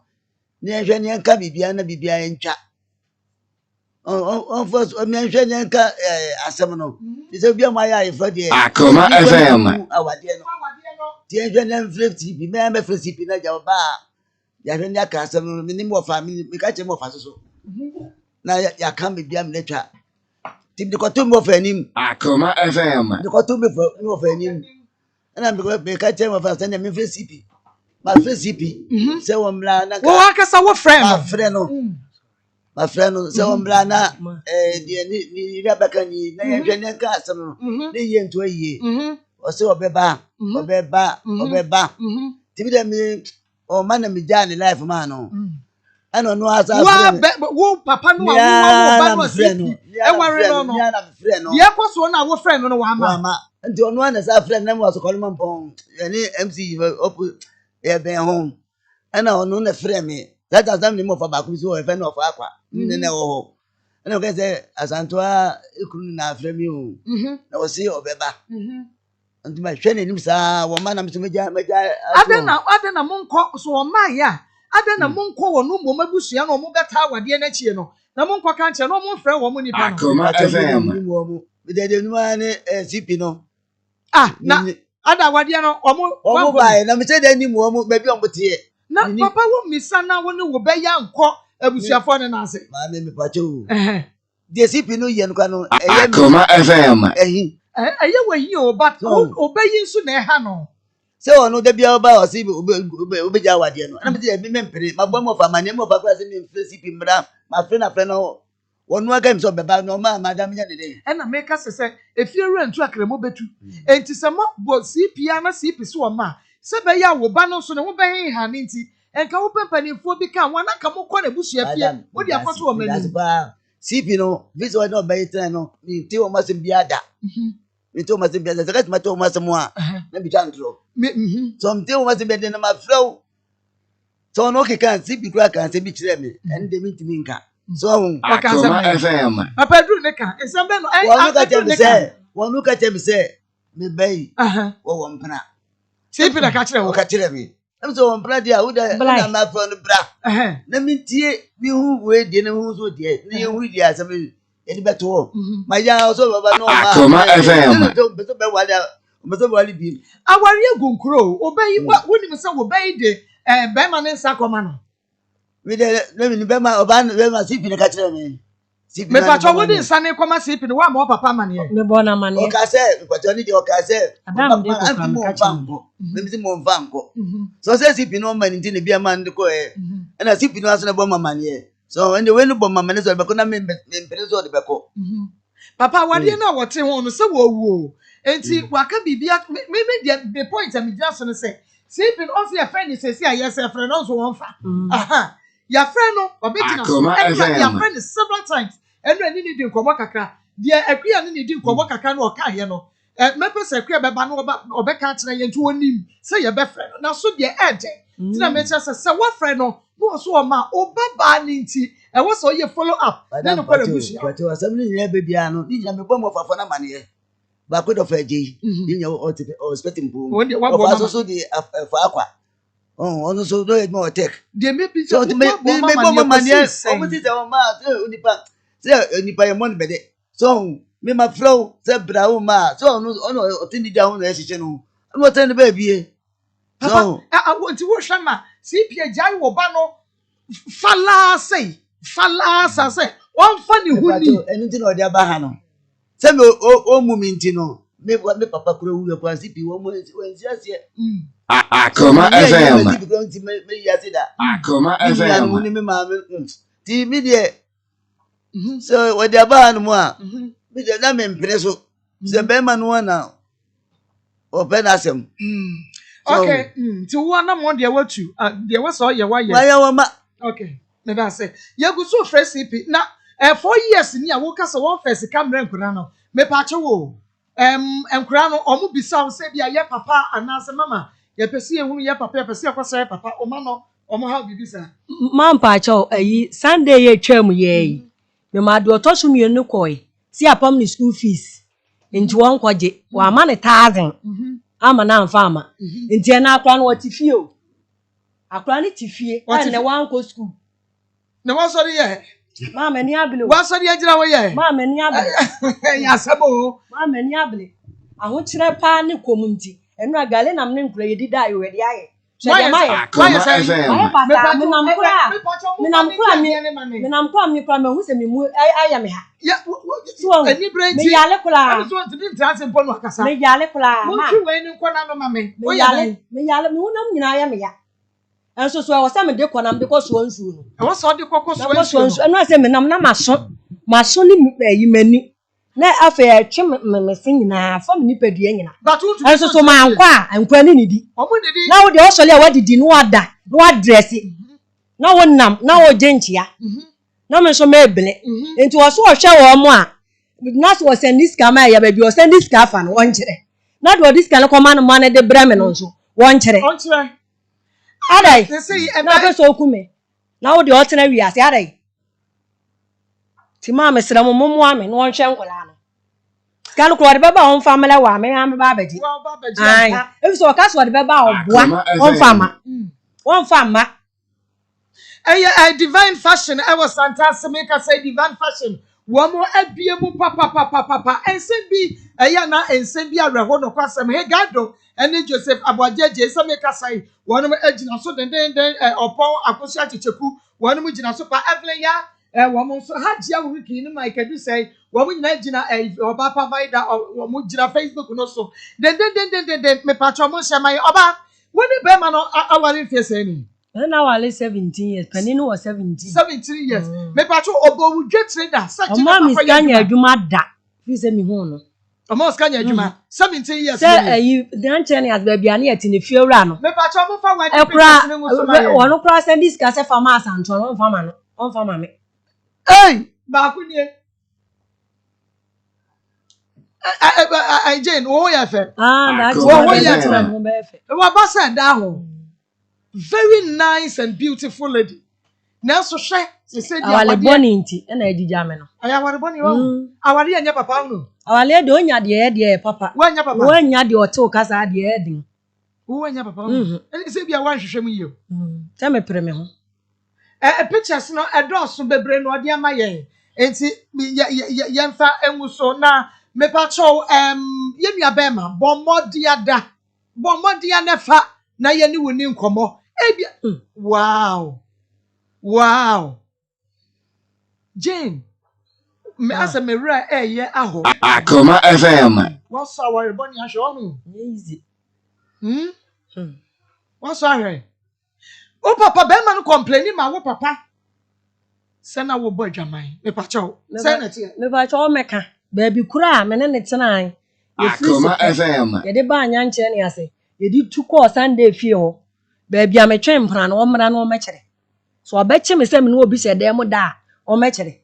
ne hwe ne nka bibia na bibia ntwa on first o me hwe ne nka asem no se bia ma ya ifo de Akoma FM awade no tie hwe ne 50 bi me 50 na ja ba ya hwe ne aka asem no ni mo family me ka che mo fa so na ya kan bibia me twa tim de ko to mo fa nim Akoma FM de ko to mo fa nim na me ka che mo fa se ne me 50 ma fresipi se wo mla na wo akasa wo friend ma friend no se wo mla na ni rabaka ni na ye hwe ne ka asem no ne ye nto aye o se obeba tibi de mi o man na mi jani life man no ana no asa wo papa no wo ba no asipi e ware no no ya na friend no ye kwaso na wo friend no wa ma nti ono ana sa friend na mo so kolman pon yani MC ben home ana onu na frɛ me that time ni mo fa ba ku so e fe na ofa akwa ni na wo ana ko se asanto a ekunu na frɛ me o na wo se obeba nti ma hwɛ ne nim saa wo ma na me so meja adena monko so wo ma ya adena monko wo no mo mabusua no mo beta awade na chie no na monko ka nche no mo frɛ wo mo nipa no Akoma FM me de nu ane CP no na ada awade no omo bae na me se de nim wo mo ba bi omo tie na papa wo misa na wo ne wo be ya nkɔ abusuafo ne na ase ma me pacho de CP no ye no kwa no Akoma FM eye wayi o but obeyi nso na ha no se ono de bia oba o si obeja awade no na me se me mpere ma bo mo fa mane mo fa kwa se me mfre CP mra ma fre na fre no wonu aga mi so beba no ma madam nya dede na make us say efiere ntu akremo betu enti se mo bo CP na CP so ma se be ya wo ba no so ne wo be ha ne nti enka wo pempanifo bi ka wana ka mo kɔ na busua fie wo di akoto wo mani CP no visa no be ten no mi ti o ma se bia da mi ti o ma se bia da se ka ti ma ti o ma se mo a na bi tantro so mi ti o ma se bia de na ma flow so no ke kan CP kura kan se bi kire mi en de mi ti mi nka so Akoma FM papa dru ne ka esambe no wonu ka che mi se me bai wo mpana CP na ka kire wo ka kire mi am so mpana dia wo da na ma fo no bra na mi tie mi hu we die na hu so die ni hu die asem eni beto ma ya so baba no ma Akoma FM so be wale bi awari egunkuro obayi woni mi se wo bayi de be ma ne nsa koma no we de na mi be ma oba be ma CP na ka kire mi me pacho wo de nsa ne koma CP no wa ma papa ma ne me bona ma ne o ka se me pacho ni de o ka se adam de ko kan ka chi me bi mo mfa nko so se CP no ma ni ti ne bia ma ndi ko na CP no aso na bo mama ne so ende we no bo mama ne so be ko na me mpere so de be ko papa wade na wote ho no se wo wu enti waka bibia me the point am just no say CP no also your friend is say yes your friend also won fa your friend no obetina so your friend is several times enu ani ni di nkomo kakra de akua ni di nkomo kakra no oka ye no me pese akua beba no obeka kire ye ntu onim say your be friend na so de ede tina me kire say what friend no so o ma obaba ni nti e wo so ye follow up na no kwara bushia but o asem ni be bia no ni nya me bom ofafo na mane ba ko do fa ji ni nya o expecting bu o so di fa akwa ono so do it more tech de me bi so me bom mane o mo ti se o ma onipa ye mon bede so me ma flow se bra o ma so ono o ti ni da ho na e hye no no ten be bie so I want to wash ma CP jai wo ba no falasa say one funny huni enu ti no de aba ha no se me o mu mi nti no me papa kura wu kwa CP wo mo nsi ase Akoma FM me ya se da Akoma FM ni me ma ti mi de so wo de aba ha no mu a me de na me mpere so se be ma no na o pe na asem okay ti wo na mo de watu de wo so ye wa ye wa ma okay me da say ye go so fresh CP na 4 years ni a wo ka so one first camera nkura no me pa che wo nkura no omu bisa wo se bia ye papa anase mama ye pese ye hunu ye papa ye pese akwasa ye papa o ma no omo ha bibisa ma pa che ayi Sunday ye twam ye me ma do to so mienu koi si apam ni school fees nti won kwaje wa ma ne 1000 ama na mfa ama nti na akwa no wati fie o akura ni tifie na wan ko school na wa so ye ma mani abele wa so ye gira wo ye ma mani abele ya sabo ma mani abele aho kire pa ne komunti enu agale nam ne nkura yedi dai we de aye Akoma FM. Minam kura mi kura me hu se mi mu aya me ha ya ani brain me yale kula so ntini transe mpo no akasa me yale kula ma mo twi ni nkwa na no ma me me yale me hu nam nyina aya me ya enso so wo se me de kona me ko so nsu no e wo so de kokko so nsu enu ase me nam na maso ni yi mani na afa ya twe me se nyina fa me nipadua nyina enso so ma ankwa ni nidi na wo de o so le wa didi no ada no address na wo nam na wo genchia na me so me ebele enti wo so hwe wo mo a na so send this car ma ya ba bi o send this car fa no won kire na do this car no come man man de bra me no so won kire adai na be so okume na wo de o tena wi ase adai ti ma me sira mo ame no won hwe nkola no kan ko de baba on family wa me am ba baji ai e so ka so de baba oboa on fama a divine fashion I was fantastic make us say divine fashion one more abie mu papa ensembi na ensembi areho no kwasem he gado ene Joseph Aboajeje se make us say one more agina so den opon akosia checheku one more gina so pa Evelyn ya one more so hajia wiki ni Mike do say one more na gina oba provider one more gina Facebook no so den me patro mo share my oba when the be man awari face any na wale 17 years paninu was 17 years me patro obo wudwe trader such a mama skanya adwuma da fi se mi hu no mama skanya adwuma 17 years say you dan chene as baby ani ati ne fiewra no me patro mo fa wan pictures ne mo so ma wono kra send this ka se farmer santo no farmer no on farmer me ba ku nie Jane wo ya fe that's wo ya tira mo be fe wa ba sa da ho very nice and beautiful lady. Now so she said awale boni nti na ejija me no. Aya awale boni wo. Awale anya papa no. Awale de onya de papa. Wo anya papa. Wo anya de ote okasa de edin. Wo anya papa no. Eni se bia wan hwehwem yiyo. Ta me pere me ho. Pictures no edoso bebre no ode ama yen. Enti yemfa enwuso na me pa chow yemia bema bommodia nefa na ye ni woni nkomo ebia wow Jane me asa me ra ye aho Akoma FM what's our boni ahwe onu easy what's our o papa be man complain ma wo papa se na wo bo dwaman me pa chow se na tie me pa chow meka ba bi kura me ne tenan Akoma FM ye de ba anya nche ne ase yedi tuko Sunday fie ho ba bia me twen mpra na o mra na o mekere so obeche me se me no obi se dem da o mekere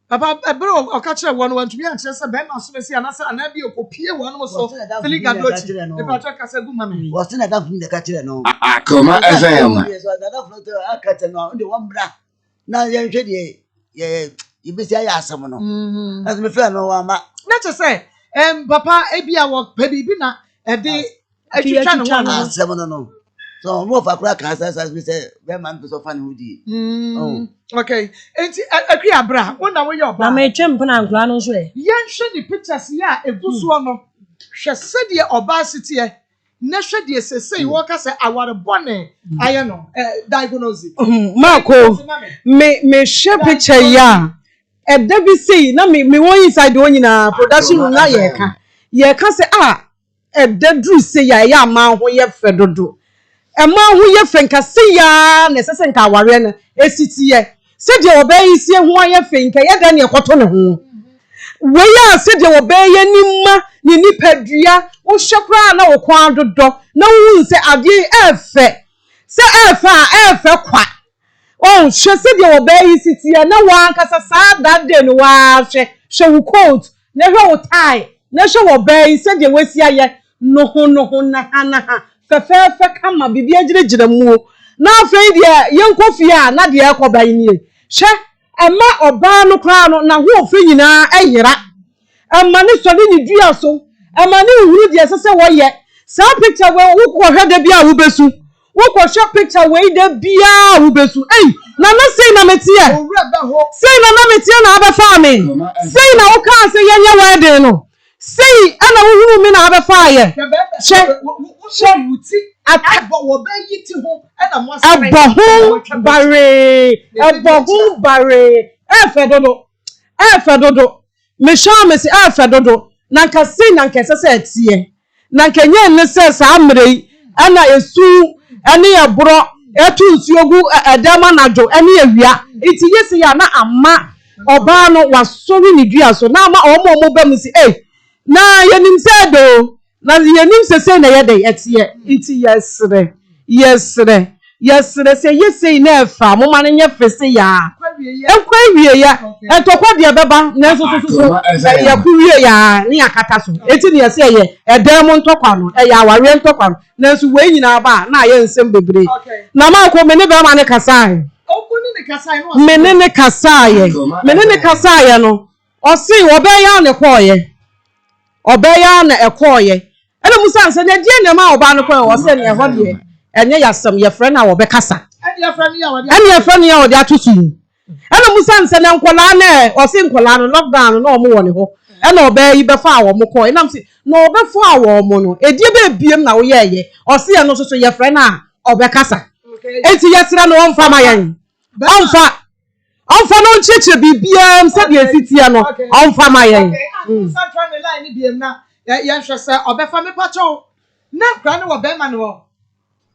papa ebro o ka kire won wan tumi an kire se be ma so me si anasa anabi okopie won mo so filiga dochi e pa tra kase gu mame wo se na da fun de ka kire no Akoma FM so da fun de akata no de wo mra na ye hwe de ye ibisi aya asem no as me fe no wa ma na che se papa ebia wo pa bibi na e de atwitwa no ho asem no so mo fa kura ka as me say be man be so fan hudi okay enti akri abra wona wo ye oba na me twem pona nkura no so e ye hwe ni pictures ya eguso no hwe se de oba sitie na hwe de sesei wo ka se aware bone aye no diagnose Marco me hwe picture ya e da bi sei na me won inside won nyina production na ye ka se e da dru sei ya ma ho ye fe dodo ema ho ye fe nka sei ya na sese nka aware na esitiye se de obayi sie ho ye fe nka ye da ne ekoto ne ho we ya se de obayi nimma ni nipadua wo hwekra na wo kwan dodo na wo nse ade efe se efe kwa hwe se de obayi sitiye na wa nkasa sa that day no wa hwe wo coat na hwe wo tie na hwe wo bayi se de wesi aye no ho na ha fefe kama bibi agire mu na afei de yenkofie a na de ekoban nie hwe ema oba no kra no na ho ofe nyina ehira ema ne so ne dua so ema ne huru de sese wo ye sa picture we wo ko hwe de bia wo besu Woko shop picture we de bia wo besu. Hey, na say na metie. Say na metie na abefa me. Say na wo kan say yenye wedding no. Say ana wo hunu me na abefa ye. She wuti abo wo be yiti ho ana mo say. Abo hu bare. Fedodo. Me sha me say fedodo. Nanka say nanka sese etie. Nanka nye ne se sa amrei ana esu ene ebro etu nsuogu edama najo ene awia iti yesi ya na ama oba no wasori ni dua so na ama omo ba mu si na yenim se do na yenim se na yede etie iti yesre se yesi na efa mo ma nye fese ya ekwa wie ya etokwa de beba na so ya kuwie ya ni akata so eti ne yesi ye edem ntokwa no ya aware ntokwa no na so we nyina ba na ye nsem bebre na ma ko me ne be ma ne kasai menene kasai no o si obeya ne koye na ekoye ene musa nse ne die ne ma oba no koye o se ne ho de enye yasam ye frɛ na wo be kasa ene ye frɛ ya wo de atutu ene musa nse ne nkola na o si nkola no lockdown no mo woni ho ene oba yi be fa wo mo koye nam si no oba fa wo mo no edie be biem na wo ye o si ye no so ye frɛ na obe kasa enti yesra no onfa ma yan onfa no ncheche bibia mse de esitia no onfa ma yan central line ni biem na ye hwese obefa me pacho na kra ne wo be ma no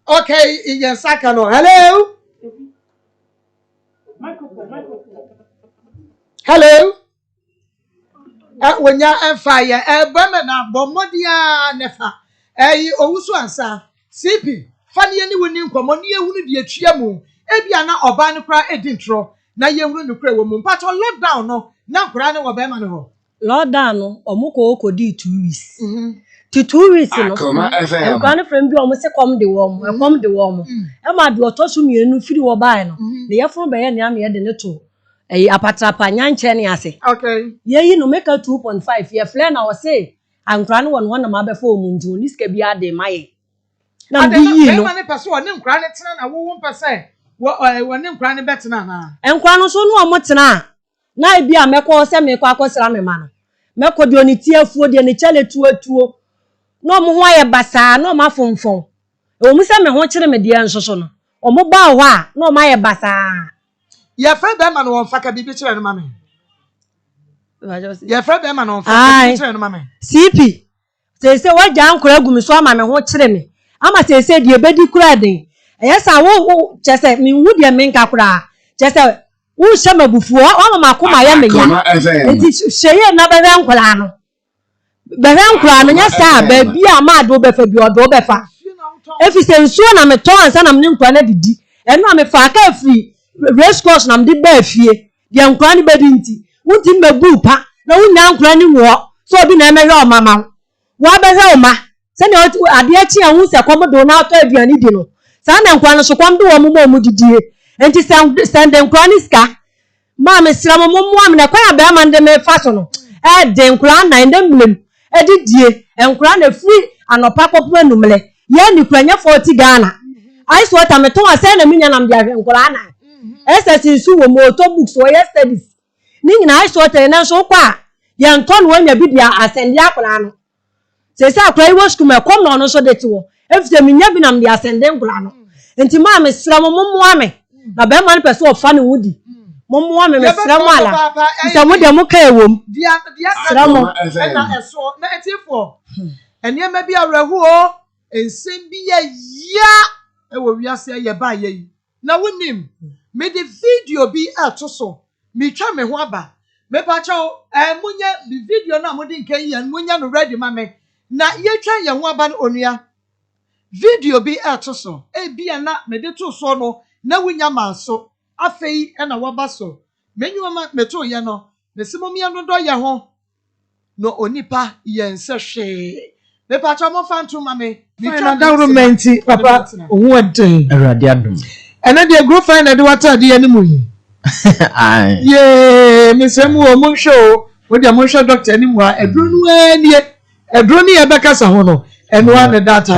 okay in saka no hello wonya enfa ye be me na bomodia nefa owusu ansa CP fani ye ni woni nkomo ne ehunu de atwia mu ebia na oba no kra edintro na ye hunu no kra wo mu pacho lockdown no na kra ne wo be ma no ho lockdown no omukọ okodi 2 weeks to 2 weeks no kan friend bi omo se kom de wo mo e ma de otoso mienu firi wo bai no ne ye fon be ye ne am ye de ne to apatrapa nyanche ne ase okay ye yi no make 2.5 ye flare na wo se ankra ne won na ma be fa omunju ni sika bi ade maye na bi yi no ma ne pese wo ne nkra ne tena na wo pese wo ne nkra ne betena na enkra no so no omo tena na bi a mekọ se mekọ akosra me ma no mekọ de oni tiafuo de ne chale tuo no mo ho aye basa no ma fonfon o mu se me ho kire me de ensoso no o mo ba ho a no ma aye basa ye fa be ma no won faka bibi kire no ma me ye fa be ma no won faka bibi kire no ma me CP se waja ankora gumi so ama me ho kire me ama se de ebedi kura den eyesa wo chese mi hu de me nka kura chese wo shama bufuo o ma Akoma ya me ya enti sheye na be nkola no nya sa ba bi ama do be fa bi odo be fa efi se nsuo na me ton ansa na me nkwa na didi eno a me fa ka fi race course na me di ba fie de nkwa ni bedi nti wunti mbebu pa na wunya nkwa ni wo so obi na emehwe o mama wa be hwe o ma se ne ade achi anwu se komodo na ato aduani di no sa na nkwa no so kwamdo wo mo mo didie enti send nkwa ni ska ma me sira mo am na kwa ya be amande me fa so no de nkwa na inde mlem edidie nkwa na free anopa kopo enumle ye ni kwanya 40 Ghana ice water me ton ase na minya nam dia nkwa na SS nsu wo moto books wo yesterdays ni nyina ice water na so kwa ye nton wo nya bidia asende akwa no se se akwa iwo school me kom no so de ti wo efite minya bi nam dia asende nkwa no enti ma me sira mo ame na be man pese ofa ne wudi mo ame me sira mo ala nta mo de mo ka ewom dia sira mo na eso na etifo ene ma bi awrahu o ensem bi ya ewo wiase ye ba ye na wonim me de video bi atoso me twa me ho aba me pa chawo munya the video na mo de nkan yan munya no ready ma me na ye twa ye ho aba no onua video bi atoso bia na me de to so no na wonya manso afei na waba so menwuma meto ye no me simom ye no do ye ho no onipa ye nse hwe me pa chawo mo fanto ma me na government papa ohu eden Awurade adom ene de grow fine na de wata de ani mu yi ai ye me semu o mo hwe o wo de mo hwe doctor ani mu a edro nu anie edro ni ye bekasa ho no and one data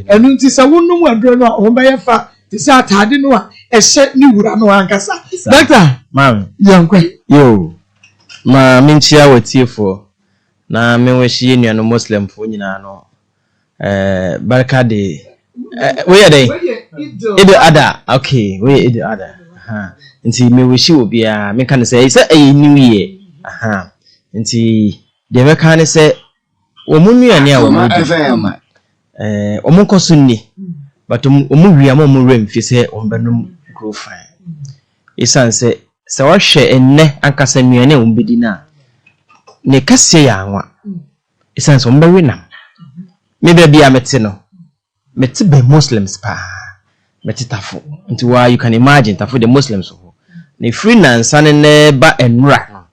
and until someone no one don't know on by a fa this atade no a set new no ankasa doctor ma'am yankwe yo ma minchia wetie for na me weshi nuano muslim fo nyina no barka de we are dey Ido ada okay we Ido ada nti me weshi obi a me kan say new year nti de me kan say omunuane a omunkoso ni but omuwia mo rem fi say ombenum grow fine isan say se wa hwe enne ankasa nuane ombedi na ne kase ya anwa isan so ombewe nam me be bia mete no mete be muslims pa mete tafo nti wa you can imagine tafo the muslims ho ne free nansa ne ba enra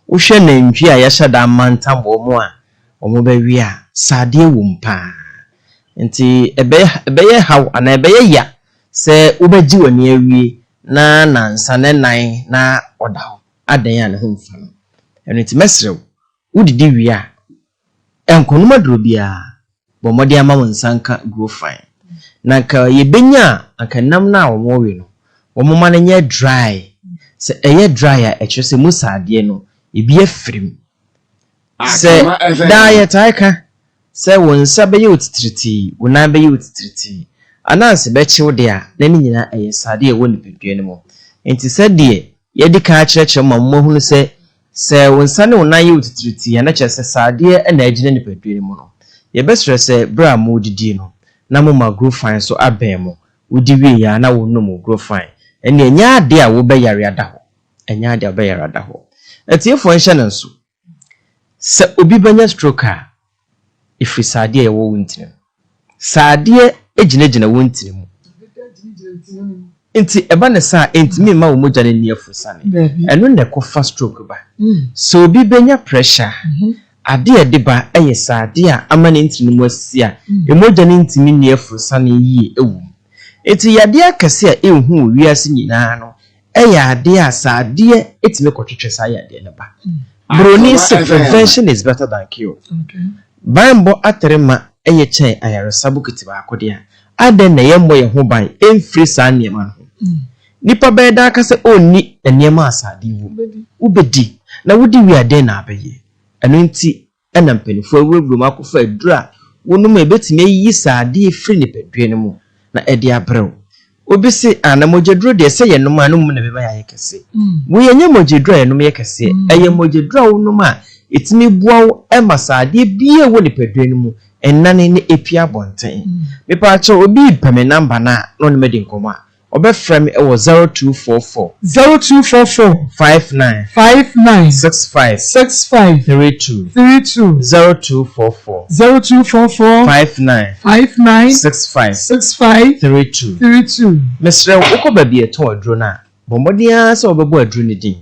wo hwe na ntwi a ya hyada mantambo mo a omo be wi a sade wumpa nti ebe haw ana ebe ya se wo beji wani awie na nansa ne nan na odaw adan ya ne ho mfa no nti mesrew udidi wi a enkonuma drobia bo modi ama wonsanka grow fine nanka yebenya anka nam na wo wi no wo mo man nya dry se eye dry a ekye se musade no ebi afrim se diet aka se wonsa be yutitriti wona be yutitriti ananse be chiw de a na ni nyina eye sade e woni pedue ne mo enti se de ye di ka kyerɛkyerɛ mammo hunu se wonsa ne wona yutitriti ya na kyerɛ se sade e na agine ne pedue ne mo no ye be sere se bra mo didi no na mo ma grow fine so aben mo wodi wi ya na wo no mo grow fine ene nya ade a wo be yare ada ho enya ade a be yare ada ho etiefo nhye ne nso se obi banya stroke a ifri sade e wo wuntim sade ejinejina wuntim mu enti eba ne sa entimi ma wo moja ne niafu sane eno ne kofa stroke ba so obi banya pressure ade e de ba eye sade a amane ntimi mu asia emoja ne ntimi niafu sane yi ewu enti yade akase a enhu wiase nyina no eye ade a sade etimi kotwetwe sa yade ne ba broni say prevention is better than cure Bambo atrema eye chen ayaresa bukitiba akode a aden na yemmo ye ho ban emfiri sa niema ho nipa beda aka se onni niema asade wu ubedi na wudi wi aden na abaye eno nti ena mpanifo awuwuru makofa adura wonum ebetime yi sade efiri ne padue ne mu na ede abrew obi se anamogeduro de se yenom anum na beba ya yekese wo yenye mogeduro yenom yekese eye mogeduro wonum a etimi buawo emasade bie wo ne padue ne mu enane ne epia bonten me pa acho obi peme number na no ne medi nkoma obefra me e wo 0244 59 65 32 0244 59 65 32 mesre wo ko ba bie to adro na bomodia se obebo adro ne din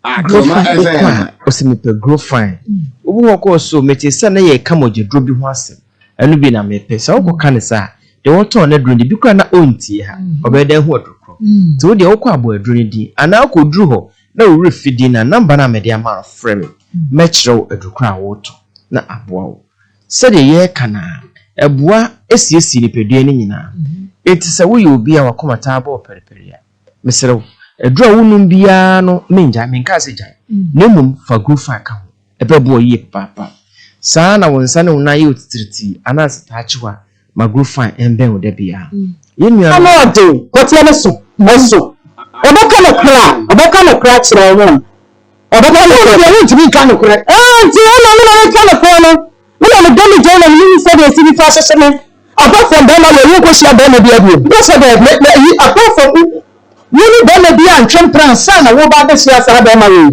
Akoma FM osimipe grow fine obu woko so metisa na ye kamoje dro bi ho asem anu bi na mepe se woko kan sa de woto na dro ni bi kwa na ontie ha obede hu odrokro ti wo de woko abo adro ni di ana akodru ho na wo refidi na number na me de ama frame mechro adrokro a woto na aboa wo se de ye kana ebua esiesi ni pedue ni nyina etise wo ye obi a wakomata aba opereperia mesero edro wunum bia no menja menka se jan nemum fa grofa ka ho ebebo yi papa saa na wonsa ne wona ye otitriti anase taachiwa ma grofa emben oda bia yenu amode kotie ne so moso oboka no kra chira won oboka no kra won timi ka no kra ti ona no ka no kra no wona no demi jona ni se de sibi fa sese me apart from them na you go share them bia bia because apart from you don't be an champion son of what about the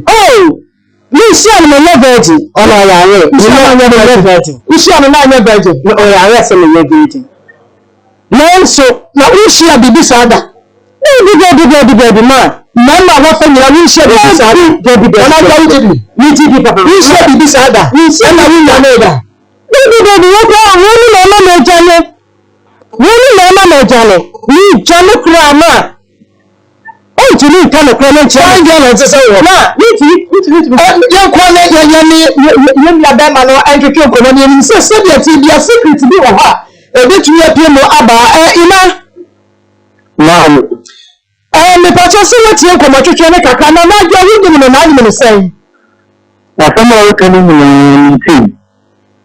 oh, you see, I'm a virgin. Oh, no, virgin. You see, I'm not a virgin. Oh, I rest in the virgin. No, so now you see a baby sada. No, man. Mama, what for you share this sada? You see, papa. You share this sada. You see, I'm a neighbor. You Johnny Crama. Oh, to me kind of comment trying to say na you call you la be ma no antwetwe komoni ni say be dia secret bi wo ha e be tu ya pie mo aba ina Naam. me pa cho se wetie komotwetwe ne kaka na na gya hu ni na ni say Akoma wo kan ni ti.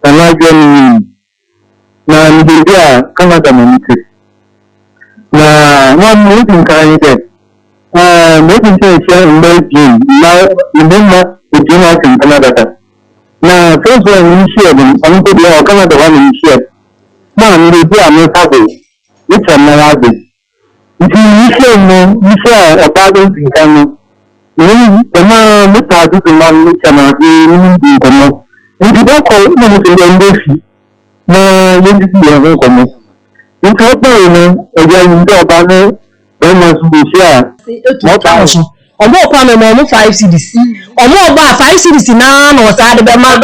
Na gya ni na ni dia Canada ni ti. Na one meeting kan ide. Meeting say share in the gym. Na imema ujina kan Canada. Na first one ni share ni on ko dia Canada one ni share. Na ni dia me sabe. Ni chama ya de. Ni share no, ni share about the kan. Ni kama mutadu kuma ni chama ni komo. Ni dia ko ni mo se ndesi. Na yendi ya komo. Nǹkan bẹ́ẹ̀ ni ẹ̀jẹ̀ ìjọ ọba ní ẹ̀mọ ṣùgbọ́n mọ́ta ọ̀sùn. Ọmọ ọkọ àmì ọmọ 5 cedis. Ọmọ ọba 5 cedis náà na ọ̀sá adé bẹ́ẹ̀ máa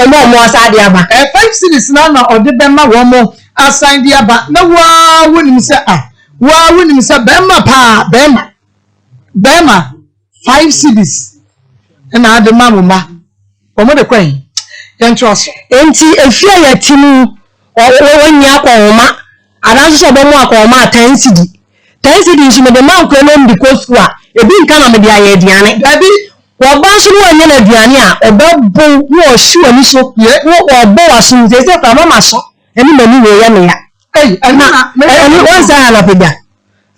ọmọ ọ̀sá adé àbá. 5 cedis náà na ọ̀dẹ́ bẹ́ẹ̀ máa wọ́n mọ́ asan di àbá. Na wàá wọ́n ní sẹ́ bẹ́ẹ̀ máa paa bẹ́ẹ̀ máa 5 cedis. Ẹ̀na adé máa mọ̀ ma. Ọmọ de kọ́ yìí. Yẹn tí wọ́n sọ. Enti efi ẹ̀yẹ tí mu wọ́n nyà kọ̀ ọ̀ma. Adanso so bomo akoma 10 cedi. 10 cedi nso me de man ko no ndi ko school a ebi nka na me de aye aduane. Dabi wo ba so no anya na aduane a obebo no ohyi wani so wo obo waso nze se fa mama so eni mani we ya me ya. Eni onza ala pega.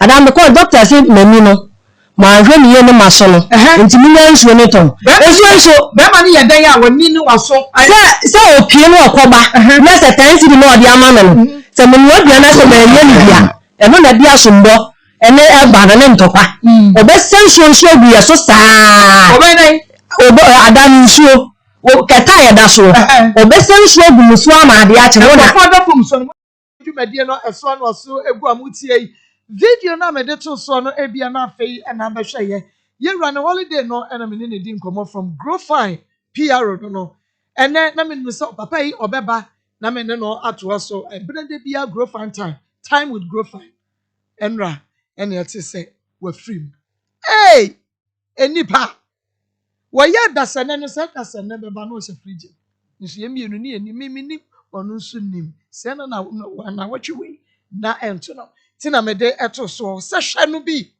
Adam me ko doctor say mani no ma hwe mi ye no maso no. Enti mi nya nsuo ne ton. Nsuo Be ma ni ye dan ya wani ni waso. Se opie no okoba. Na se 10 cedi no odi ama no. Se me no bia na se me ye ni bia e no na bia sombo ene e ba na ne ntokwa obe sensuo nsuo gu ye so saa Obe nai obe adam nsuo keta ye da so obe sensuo gu muso ama ade a che no na father from so dwumadie no eso no so egu amutie video na me de to so no ebia na afei na behwe ye run holiday no na me ne di nkomo from grow fine PR no ene na me no so papa yi obeba na me no ato so brede bia grow fine time with grow fine enra ene yete say we free hey enipa we ya dasane no say dasane beba no se free nso ye mienu ni eni mimi onu nso nim se na watwe na ento no ti na me de eto so se hwa no bi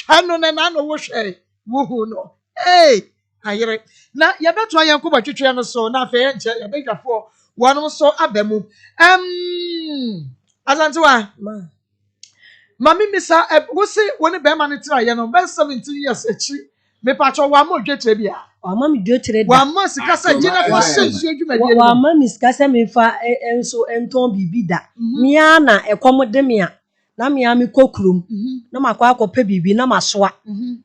hwa no na no wo hwe wo hu no hey ayere na ye beto ayen ko batwetwe no so na afa ye nche ye begafo wanu so abemu azantiwa mami misa wo se woni be ma ne tira ye no ben 17 years echi me pacho wa mo dwetre bia wa ma mi dwetre wa ma sika sa gina fo sensu adwumadie wa ma mi sika sa me fa enso enton bibi da mia na ekom de mia na mia mi kokrum na makwa akopa bibi na masoa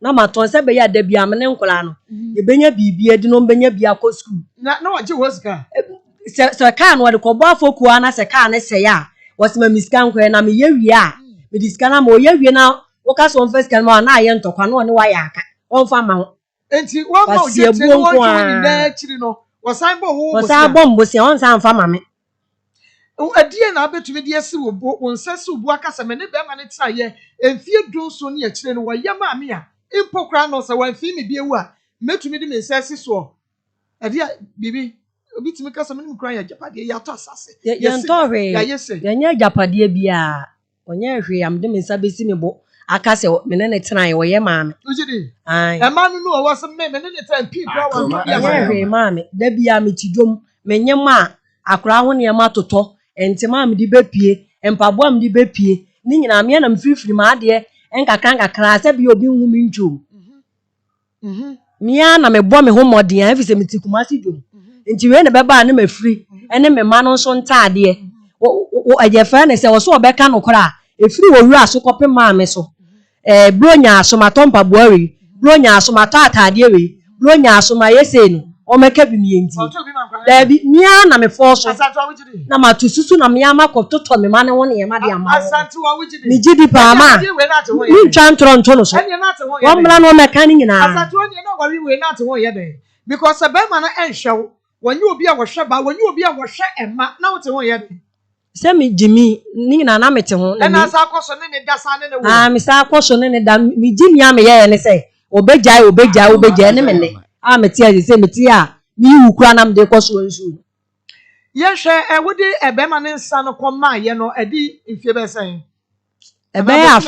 na maton se be ya da bia me ne nkola no ye benya bibi adi no benya bia ko school na waje wosika se kan wo de ko bo afoku ana se kan ne se ya wasima miska nkwe na me ye wie a me diska na mo ye wie na wo ka so first kan ma na aye ntokwa no ne wa ya aka on fa ma enti wa ma ojetre no wo ni na chiri no wasan bo wo wasan bo mbosi on san fa ma me adie na abetumi de esi wo bo wonsase obu akasa me ne be ma ne tira ye emfie dunso ne achire no wa ye ma me a impokra no se wan fi me bi ewu a metumi de me nsase so adie bibi obi timi kasa me nkran ya japade ya to asase ye ntohwe ya yese ya nya japade bia onye hwe am de me nsa besi me bo akase me ne tira ye wo ye ma me ojidi ai e ma no no wo se me ne tira pi bra wa ya hwe ma me da bia me tidwom me nyema akra ho ne ma toto entima am di bepie empabo am di bepie ni nyina me na mfirifiri ma ade enkakra se bia obi hu mi ntwom mia na me bo me ho modin a efise metikuma si dwom nti we ne beba na mafiri ene me ma no so ntaade wo ajefa ne se wo so obeka no kora efiri wo wi aso kope ma me so bronya aso matompa boari bronya aso matataade we bronya aso ma yese no o meka bi mi enti da bi mia na me fo so na matususu na mia makototo me ma ne won ye ma de ama mi gidi pa ma mi twan tronto no so wo mra no meka ni nyina asanto ni na wari we na te won ye den because be ma na enhwe wonye obi a wo hwe ba wonye obi a wo hwe ema na wo te won ye den Semi Jimmy, Nina Namete home. And as I caution in the Dasan in the Ah, Miss Akos and then me Jimmy Ame and say, Obeja, enemy. I'm a tear, the same tear. You cranam de Coswell. Yes, I would a beman son of Coma, Eddie, if you're saying. A bear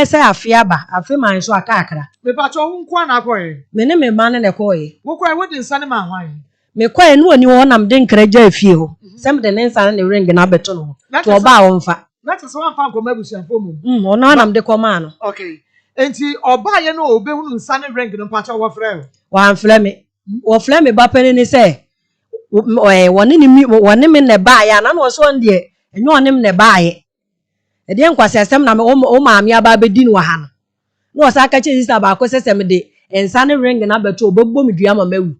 say a fiaba, a fee mine so a cacra. Me patron Quana Coy. Me name a man and a coy. What I would in Sanima wine. Me quite no one I'm didn't create a few. Some of the names are in the ring and Abeton. To a bow on fat. That is one found Comebus for me. Or none of the command. Okay. And see, or buy an old Bill Sunny rank and patch our friend. One flame. Or flame bapping say. One in the buy, and I was 1 year, and you want him the buy. A young was a sem, mammy about Bedin Wahan. No, I catch this about Cossemedy, and Sunny ring and Abeto, Boom, Diama Mew.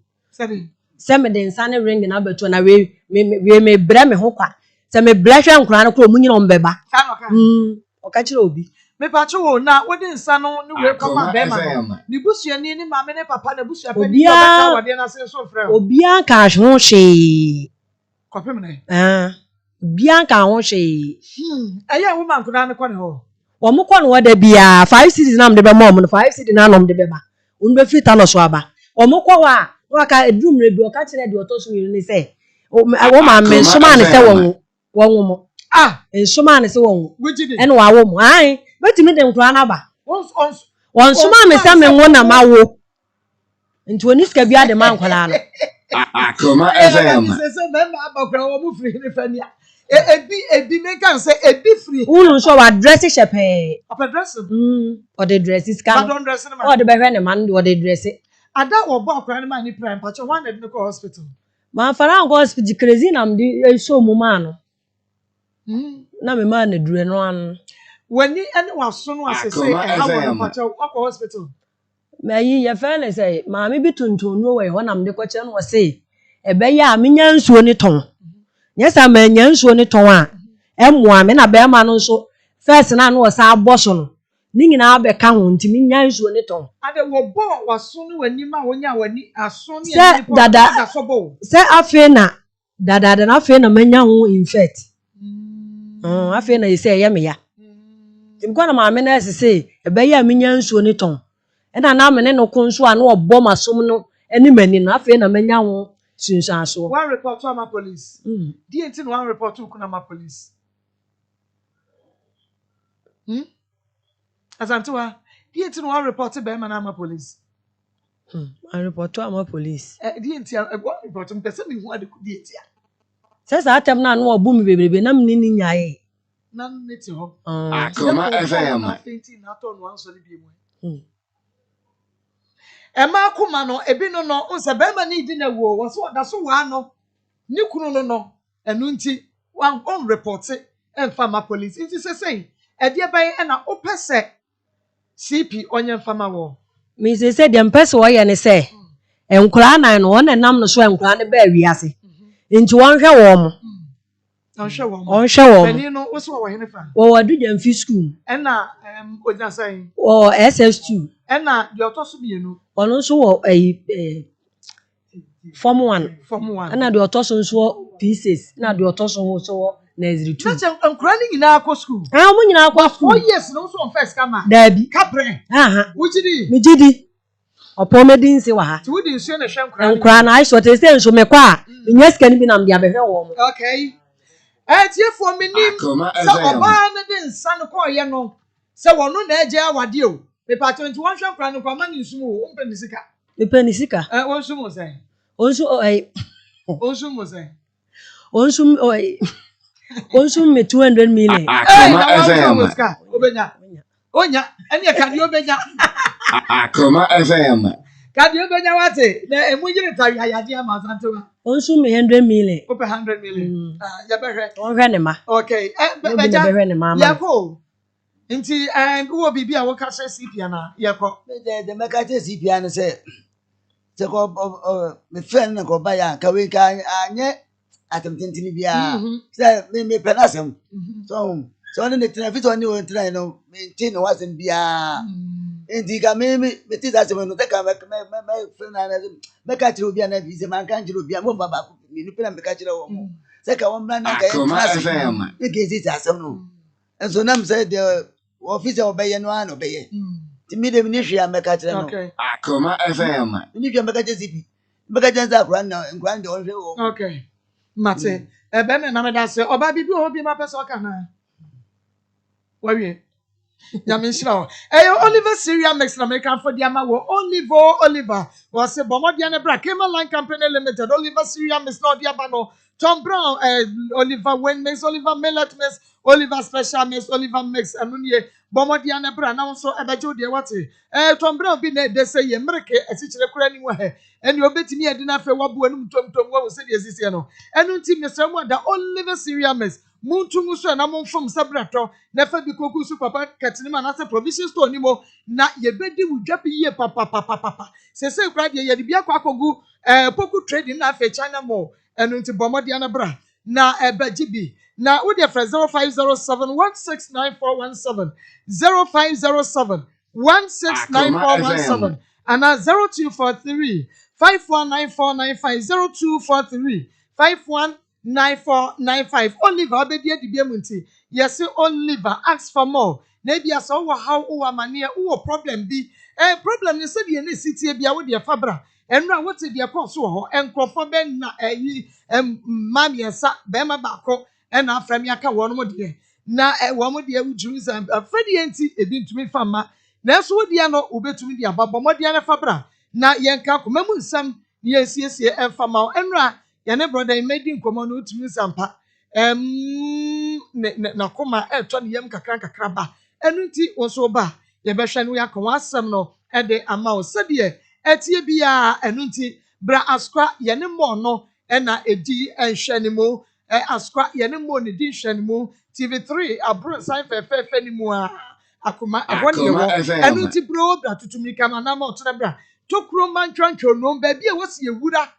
Some of the Sunny ring and Abeto, and I we may breme hoka. Some may blush and chronicle Munion on Beba. Or catch it obi. Me patcho now, what in San on the way come on Bema. The bush and any mamma papa, the bush, Obia cash won't she? Copimene. Bianca won't she? A young woman could not corner hole. One more corner where there be 5 cities number the moment, 5 cities now on the Beba. Unbefit on a swabber. Or Mokowa, work a doom rebu, catching a daughter's will say. Oh, a woman, man, so man is a woman. Ah, and so man is a woman. And a woman, aye, but to meet them cranaba. Once so man is some one a mawo. Into a niska bia the man colana. Akoma A be can say a be free. Who so what dresses a pay? Up a dress. Or the dresses come. Don't dress Or the better man or the dress it. And that will balk around my prime, but you wanted to go hospital. My father was the crazy, I'm the so mumano. Now, my man, the drain one. When you anyone soon was to say, how much hospital. May ye fairly say, Mammy between to no way when I'm the question was say, a bear, minion swinny tongue. Yes, I mean, young swinny tongue. M1 and a bear man also. First, and I was our bosom. Ning and I be count to me, young swinny tongue. And the war was soon when you ma when you are soon. Dada, say, I fear not. Dada, then I fear a man young in fact. I fear you say, Yamia. I'm going to my manners say, a bear minion swinny tongue. And I am an no conso and no bomb as some any man in Afin a man since I saw. One report to my police. Dear, one report to Kunama police. As Antua, dear, one report to Bemanama police. I report to my police. Dear, what report to person who had a good says I tell now no boom baby, I'm ninning yae. None knit you. Akoma FM. Not on one solid. Maa Akoma no ebi no unse be ma ni di na wo wo so da so wa no ni kunu no enu nti wan on report emfa ma police nti say e de ban e na opese CP onye mfa ma wo me say dem pese wo ye ne say enkura nan no won nam no so enkura ne ba wiase nti won hwe wo mo on hwe wo mo ani no wo so wo he ne fa wo wadu dem fi school e na oja say o SS2 e na de otoso bienu ono so wo form 1 ana de otoso so pieces na de otoso so nursery 2 na enkura ni nyina akọ school mo nyina akọ school 4 years no so on first kama dabi kapre wujidi mi jidi opo medin se wa ha ti wudi nsuo na hwe enkura na iso te se nso me kwa nya sika ni bi na me abehwe wo mo okay tie for me nim so oba na de nsa no ko ye no se wono na eje awade o me pa 21 hwe kra no kwa ma ni nsumo o mpe ni sika me pe ni sika onsumo say onsu onsumo say onsu me 200 million Akoma FM. Obenya onya ene ka di obenya Akoma FM. ka di obenya wate na emujire ta yade ama santewa onsu me 100 million ope 100 million ya behwe onhwe ne ma okay beja behwe ne ma yako nti wo bibi a wo ka se CP na yako de meka te CP an se ko me friend na ko ba ya ka we ka anye atemtentini bia se me penasem so ne tena fit oni won tena no maintain wasem bia enti ka me ti da se no te ka me friend na me ka tire obi na bi se man kan jiro obi mo baba ku ni pe na me ka tire wo mo Say ka won brand na ka Akoma class. FM. E ke sit asem no. And so nam say the officer obeye no an obeye. Ti mi dem ni hwia meka kire no. Okay. Akoma FM. Ni hwia meka kire CP. Meka kire za akran na nkran de on hwe wo. Okay. Mate. Ebe me na me da se oba bibi o bi ma pese o kana. Wawie. Yamisha. Oliver Syria mix na American for diama wo Oliver was a Bomodia Nebra Kema Line Company Limited. Oliver Syria mix no diabano. Tom Brown, Oliver Wayne mix, Oliver Millet mix, Oliver Special mix, Oliver mix, and Munye Bomodia Nebra now so abajo de wati. Tom Brown be they say ye merke a teacher anywhere. And you bet me a dinner for wabu and tom what was said yes, no. And until Mr. Wanda Oliver Syria mix. Muntu muso na monfom sabrato na fa bi koku su papa katinima na se provision store ni mo na ye bedi wudwape ye papa se kra de ye de bia kwa kogu poku trading na fa China mo enu nti bomode na bra na bagibi na wo de 0507169417 0507169417 ana 0243 519495 0243 519495 Oliver obedi adibia munti yes Oliver ask for more na bia so wo how wo amane wo problem bi problem ni se de na sitie bia wo de fabra enra wo te de course wo enkrofo ben na mamiesa be ma bako na aframi aka wono mo de na wo mo de wu Jerusalem afredi enti ebi ntumi fama na so wo de no obetumi de ababo mo de na fabra na yenka komamu nsam yesiesie enfama enra yane brother made nkomo no utumi sampa na koma eto ne yam kakra ba enu nti wo so ba ye behwe no yakon asem no de ama o sede etie bia enu nti bra askwa yane mo no na edi enhwe ne mu askwa yane mo ne di hwe ne mu TV3 abro sign fe ne mu akoma ehone wo enu nti bro bra tutumi kama na ma otena bra tokuro mantwancho no ba bia wosi ewura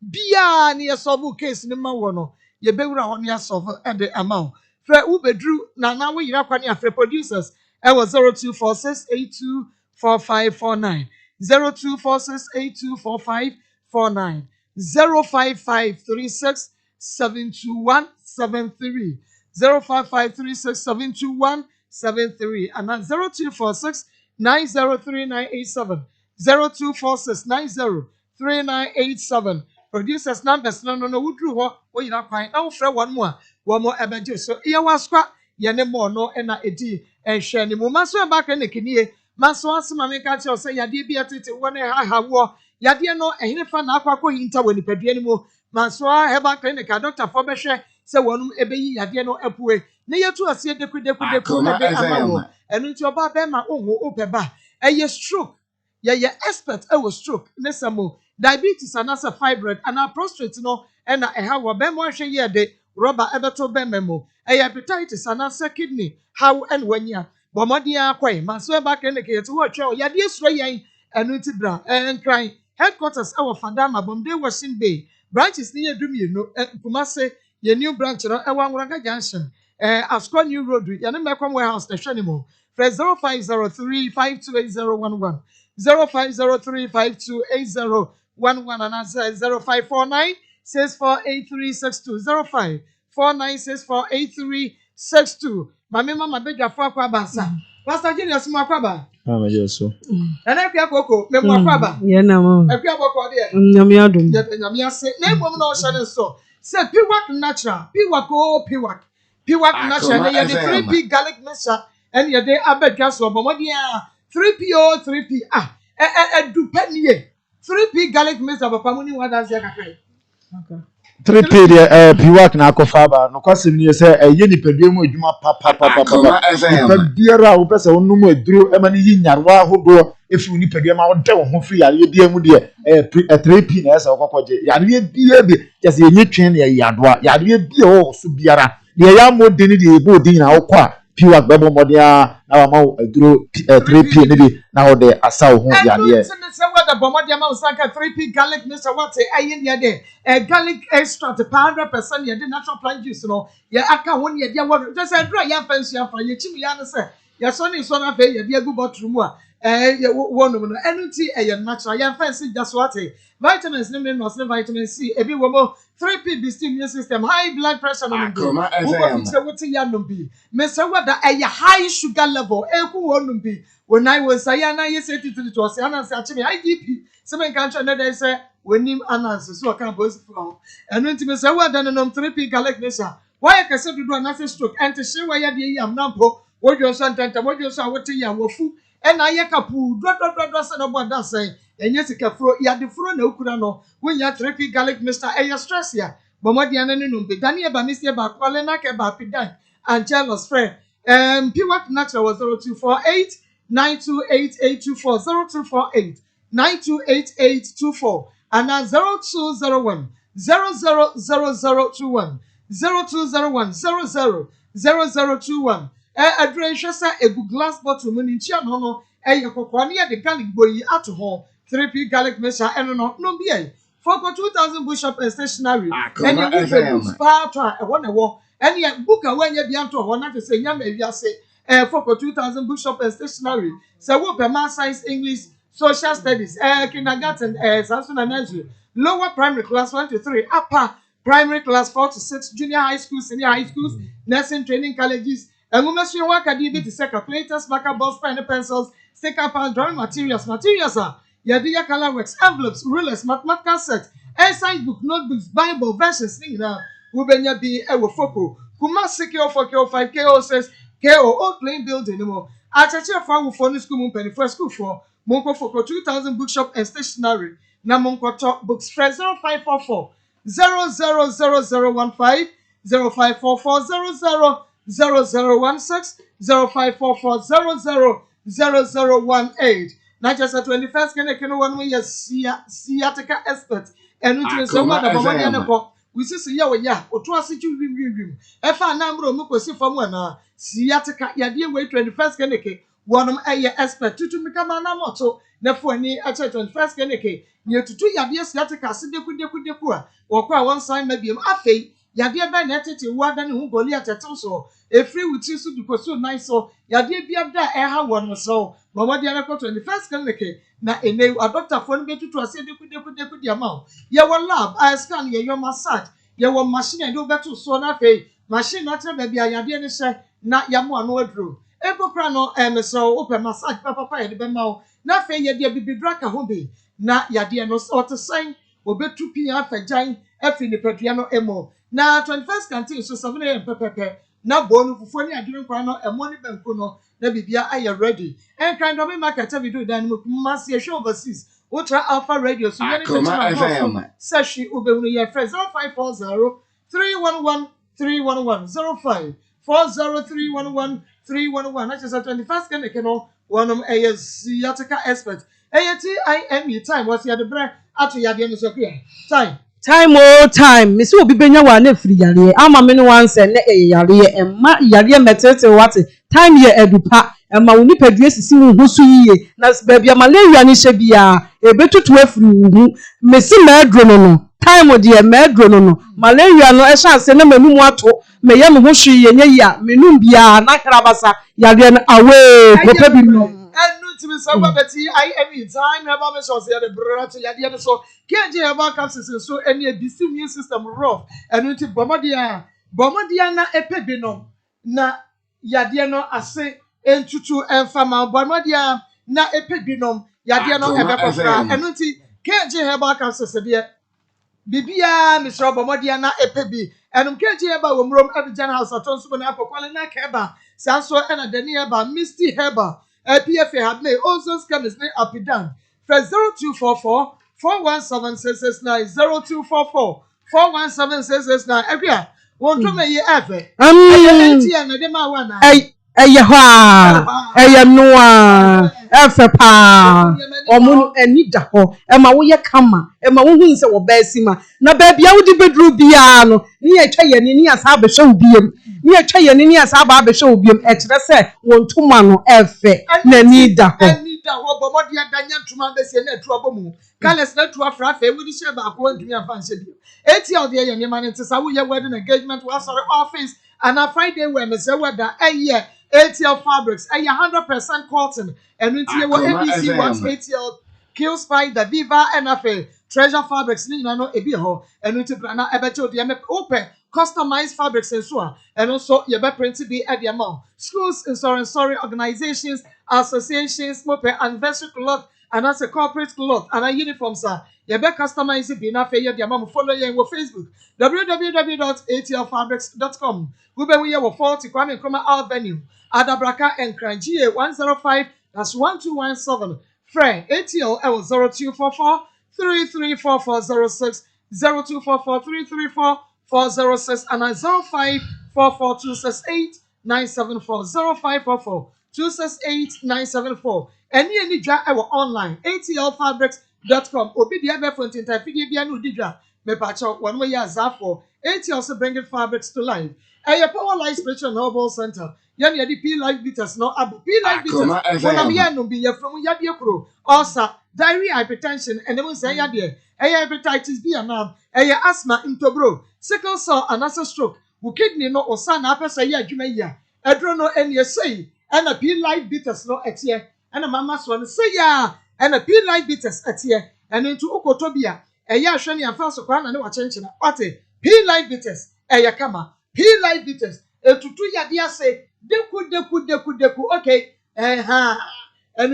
bia ni solve case ni ma wo no ye bewura ho ni solve and the amount fra u bedru na wo yira kwani afre producers was 0246824549 0246824549 0553672173 0553672173 and 0246903987 0246903987 producers numbers no wudru ho wo yina kwan na wo frɛ wɔn mu a wo mo ebeje so ye waskwa ye ne mo no na edi ehwe ne mu maso e ba ka ne kinie maso asema me ka che o se yade bi atete wo ne ha wo yade no ehine fa na akwa hinta wɔ nipadua ne mu maso a ba ka ne ka doctor fo behwɛ se wonum ebeyi yade no apue ne yetu asie deku ebe amawo enu nti oba be ma ohu opeba eye stroke ye expert e wo stroke ne samo diabetes and as a fibroid and a prostate no and how we be mo hwe ye de rubber ebeto be memo hepatitis and as kidney how and when ya bomodi akwai maso e ba clinic ye to watch ya de esuro yen enu ti bra cry headquarters our Fadama Bomde Washington Bay branches ni edumi no Kumase ye new branch no e wanwuraga junction Ascot New Road ya ne mekom warehouse na hwe ne mo 0503528011 0503528011 and 0549 648362 0549648362 mama bedwa fo akwa basa Pastor Julius mo akwa ba yeso na kwa koko me mo akwa ba ye na mo akwa boko de nyame adum nyame ase na ebom na o hye ne so say piwak natural piwak natural na ye the 3P garlic mixture and ye dey abedwa so bomodi a 3P dupenie 3P garlic mixture papa muni wada se kakrai 3P de piwak na akofaba no kwasem ni se ye nipadua mu adwuma papa biara wo pese wonum aduro ema ni yinyarwa hodo efi nipadua ma wode wo ho firi yare bia mu de 3P na ese okokoje yare bia bi kese yenye twen na yadoa yare bia wo so biara de ya modeni de ebo din na wokwa piwak bebo modia na ma aduro 3P ne bi na wo de asaw ho yare the bombardier Saka 3P garlic Mr. What ayin yade garlic extract 100% yade natural plant juice no ya aka won yade what just dry ya fancy ya fan ye chimi ya no say ya so ni so na fe yade agu bottle mu a one no energy natural yan fancy just what vitamins no minerals no vitamin C ebi wo mo 3P boost immune system high blood pressure no Akoma wo FM. what ya no bi me say wada high sugar level eku wo no bi when I was say na yes to say ana say achi me IGP say me kan try na dey say wenim anansi so kan boss from enu nti me say wada no 3P garlic nation why ka say do na say stroke ente she why ya dey am nampo wo jo so ntenta wo jo so what ya wofu ena ye kapu do se no boda say enye sikafro ya de fro na okura no wonya 3P garlic mister eya stress ya bomodi ana ne no be dani e ba misie ba kwale na ke ba pidan angelos friend Piwak natural was 0248 928824 0248 928824 and now 0201 000021 0201 000021 address sa egu glass bottle muni chia no no kokwa na de garlic boyi ato ho 3P garlic mixture eno no bi for 2000 bishop stationery and you book part e won e wo and ye book a when ye bi anto ho na te say nya ma wiase for 2000 bishop stationery say wo per math science english social studies kindergarten Samson and nursery lower primary class 1 to 3 upper primary class 4 to 6 junior high school senior high schools nursing training colleges and we must work at the calculators marker box pen and pencils sticker pad drawing materials are Yadia color works envelopes rulers mathematical sets science book notebooks bible verses now Ubenya be a foco Kuma secure for KO5 KO6 KO old plain building no more Achachi for phone school penny first school for Monko for 2000 bookshop and stationery na Monko top books 0544 000015 0544 000016 0544 000018 not just at 21st can one way sciatica expert and which so much about we see ya oto asiju wim efa na mbro mu kosi fam na sciatica ya de way 21st keneke wonom eye expert tutu mikama na moto na fo ani a 21st keneke ni tutu ya de sciatica se deku a wokwa one sign mabiem afei ya de ba na tete wada ne hu goli atetew so efri wuti so dukoso nice so ya de bia da e ha wonom so mama dia na 21st keneke na ene a doctor fo no betutu ase deku dia ma ya wa lab I scan ye your massage ye wa machine do betu so na fe machine na tell baby ayade ne hye na ya mo ano aduro ekokra no so open massage papa ye de be ma na fe ye de bibidra ka ho be na yade no so to sign obetu pia afajan afi ne padua no emo na 21st canteen so 7 am pepepe na bonu fufu ni adwene kwa no emo ni banku no na bibia aye ready en kind of market video dan mo mass ye show overseas ultra alpha radio so yani sashi ubewunu ye free 0540 311 311 0540 311 that is 21st can they no one of a sciatica expert time was ya the bread at ya the so time Miss Obi benya wa na free yare ama me no wan se na yare emma yare metete what time ye edupa emma woni padue sisi hu so yiye na bia malaria ni hye bia ebetutu afri hu mesi medro no time de medro no malaria no e chance na manum ato me ye me ho hwe ye ya menum bia na krabasa yare na awe papa bi no to be so beti I time about me so say the brother to yade so KJ about capsules so any immune system rough and until bomodia na epebinom na yade no ase entutu enfama bomodia na epebinom yade no ebekofra and until KJ about capsules de bibia Mr. bomodia na epebi enum KJ about womrom Abidjan house atonso na apokwale na keba sanso na dani eba misty heba PFA had made also scammers name Apidan. Press 0244 417 0244 417 every year. Won't do me ever. Noa efepa omu enida ho ema wo ye kama ema wo hu nse wo basima na ba bia wo di bedru bia no ni atwa ye ni asa ba hwe obiem ni atwa ye ni asa ba hwe obiem e kire se wontuma no efe na nida ho bomodi adanya ntuma be se na atu abomu kales na atu afra afa emu di she ba ko ntumi afa nse bi eti of the ye man ntisa wo ye wedding engagement wa sorry office and a Friday when me say whether ATL fabrics. 100% cotton. And into your ABC Wax ATL, Kill Spider, Viva, NFA, Treasure Fabrics, Nino, Ebiho, and into Brana, Ebeto, the open, customized fabrics and so on. And also, your back print to be at the amount. Schools, insurance, organizations, associations, mope, anniversary cloth, and as a corporate cloth, and a uniform, sir. Your back customize it, be enough for your amount. Follow you on Facebook, www.atlfabrics.com. We be we have 40 Kwame Nkrumah Avenue, Adabraka and Kranjie 105, that's 1217. Frank, ATL, 0244 334406, 0244 334406, and 0544268974, 0544 268974. Any dra our online, atlfabrics.com. Obi the ever front in Tafidi Bianu Didra, me pacho, one way as for ATL also bringing fabrics to life. A power light spiritual noble center. Yan yadi P life bitters, no abu P life bitters. One of Yanu be from Yadiakro, also diarrhea, hypertension, and then say Yadia, a hepatitis B and now, a asthma into bro, sickle cell and also stroke, who kidney no or son after say ya Jumaya, a drono and ye say, and a P life bitters no at here, and a mama's one say ya, and a P life bitters at here, and into Okotobia, a ya shani and false crown and no attention, Ote, P life bitters, a yakama, P life bitters, a tutu ya dia say, deku, okay, and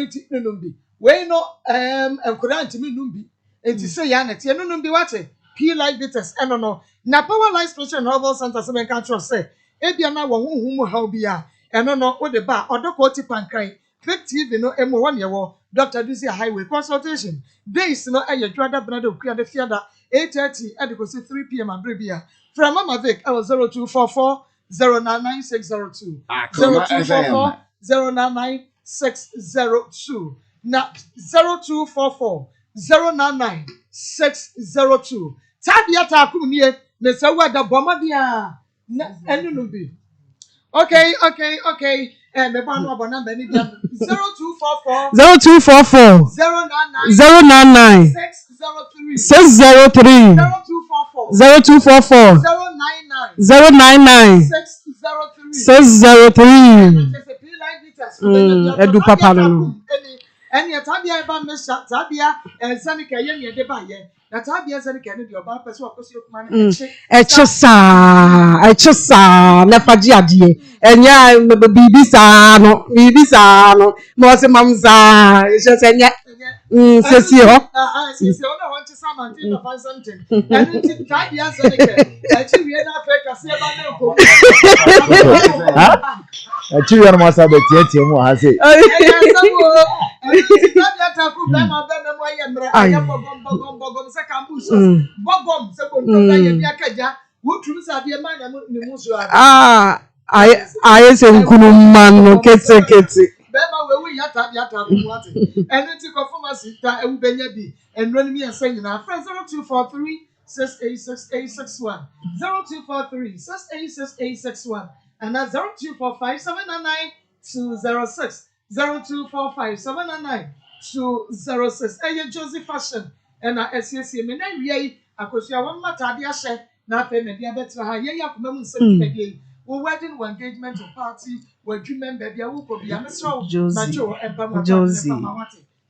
it numbi. We no and Quran to me numbi. And to say Yanet, you know numbi what P like bitters, and no. Na power life special novel Santa Seven Control say, Ebiana won't how be ya, and no, what the bar or the quality pancake. Click TV no M1 year Dr. Dusia Highway consultation. Days no a drada brother of the theater 8:30 at 3 p.m. and Bribia. From Mama Vic, 0244 099602. 0244 099602. Now 0244 099602. Tabia Takunie, Mr. Wada Bomadia. Okay. And the one number 0244 0244 099 603 0244 099 603. Edu papa no. And yet Tabia ba me Tabia and Sanika ye de ba ye. Na Tabia Sanika no de oba person akosi okuma na echesa na faji adie. Enya bibi sa no mo se mamza echesa enya sesi ho sesi ho na want to samantin na fansantin. And Tabia Sanika achi we na Africa se ba na ko. Achi we na masa be tie mu ha se. I say man kete. Bema we yata kumwate. And it's conformity that we be and run me and say na friend 0243 6868661 0243 6868661 and that's 0245 799 206 0245 799 206. Hey, Josie Fashion and SCC. Me na wie akosia one matade ahye na fe me dia betra ha ye yakoma mu nsem pedie. We wedding, we engagement, or party, we dream member, be a whoop of Yamisro,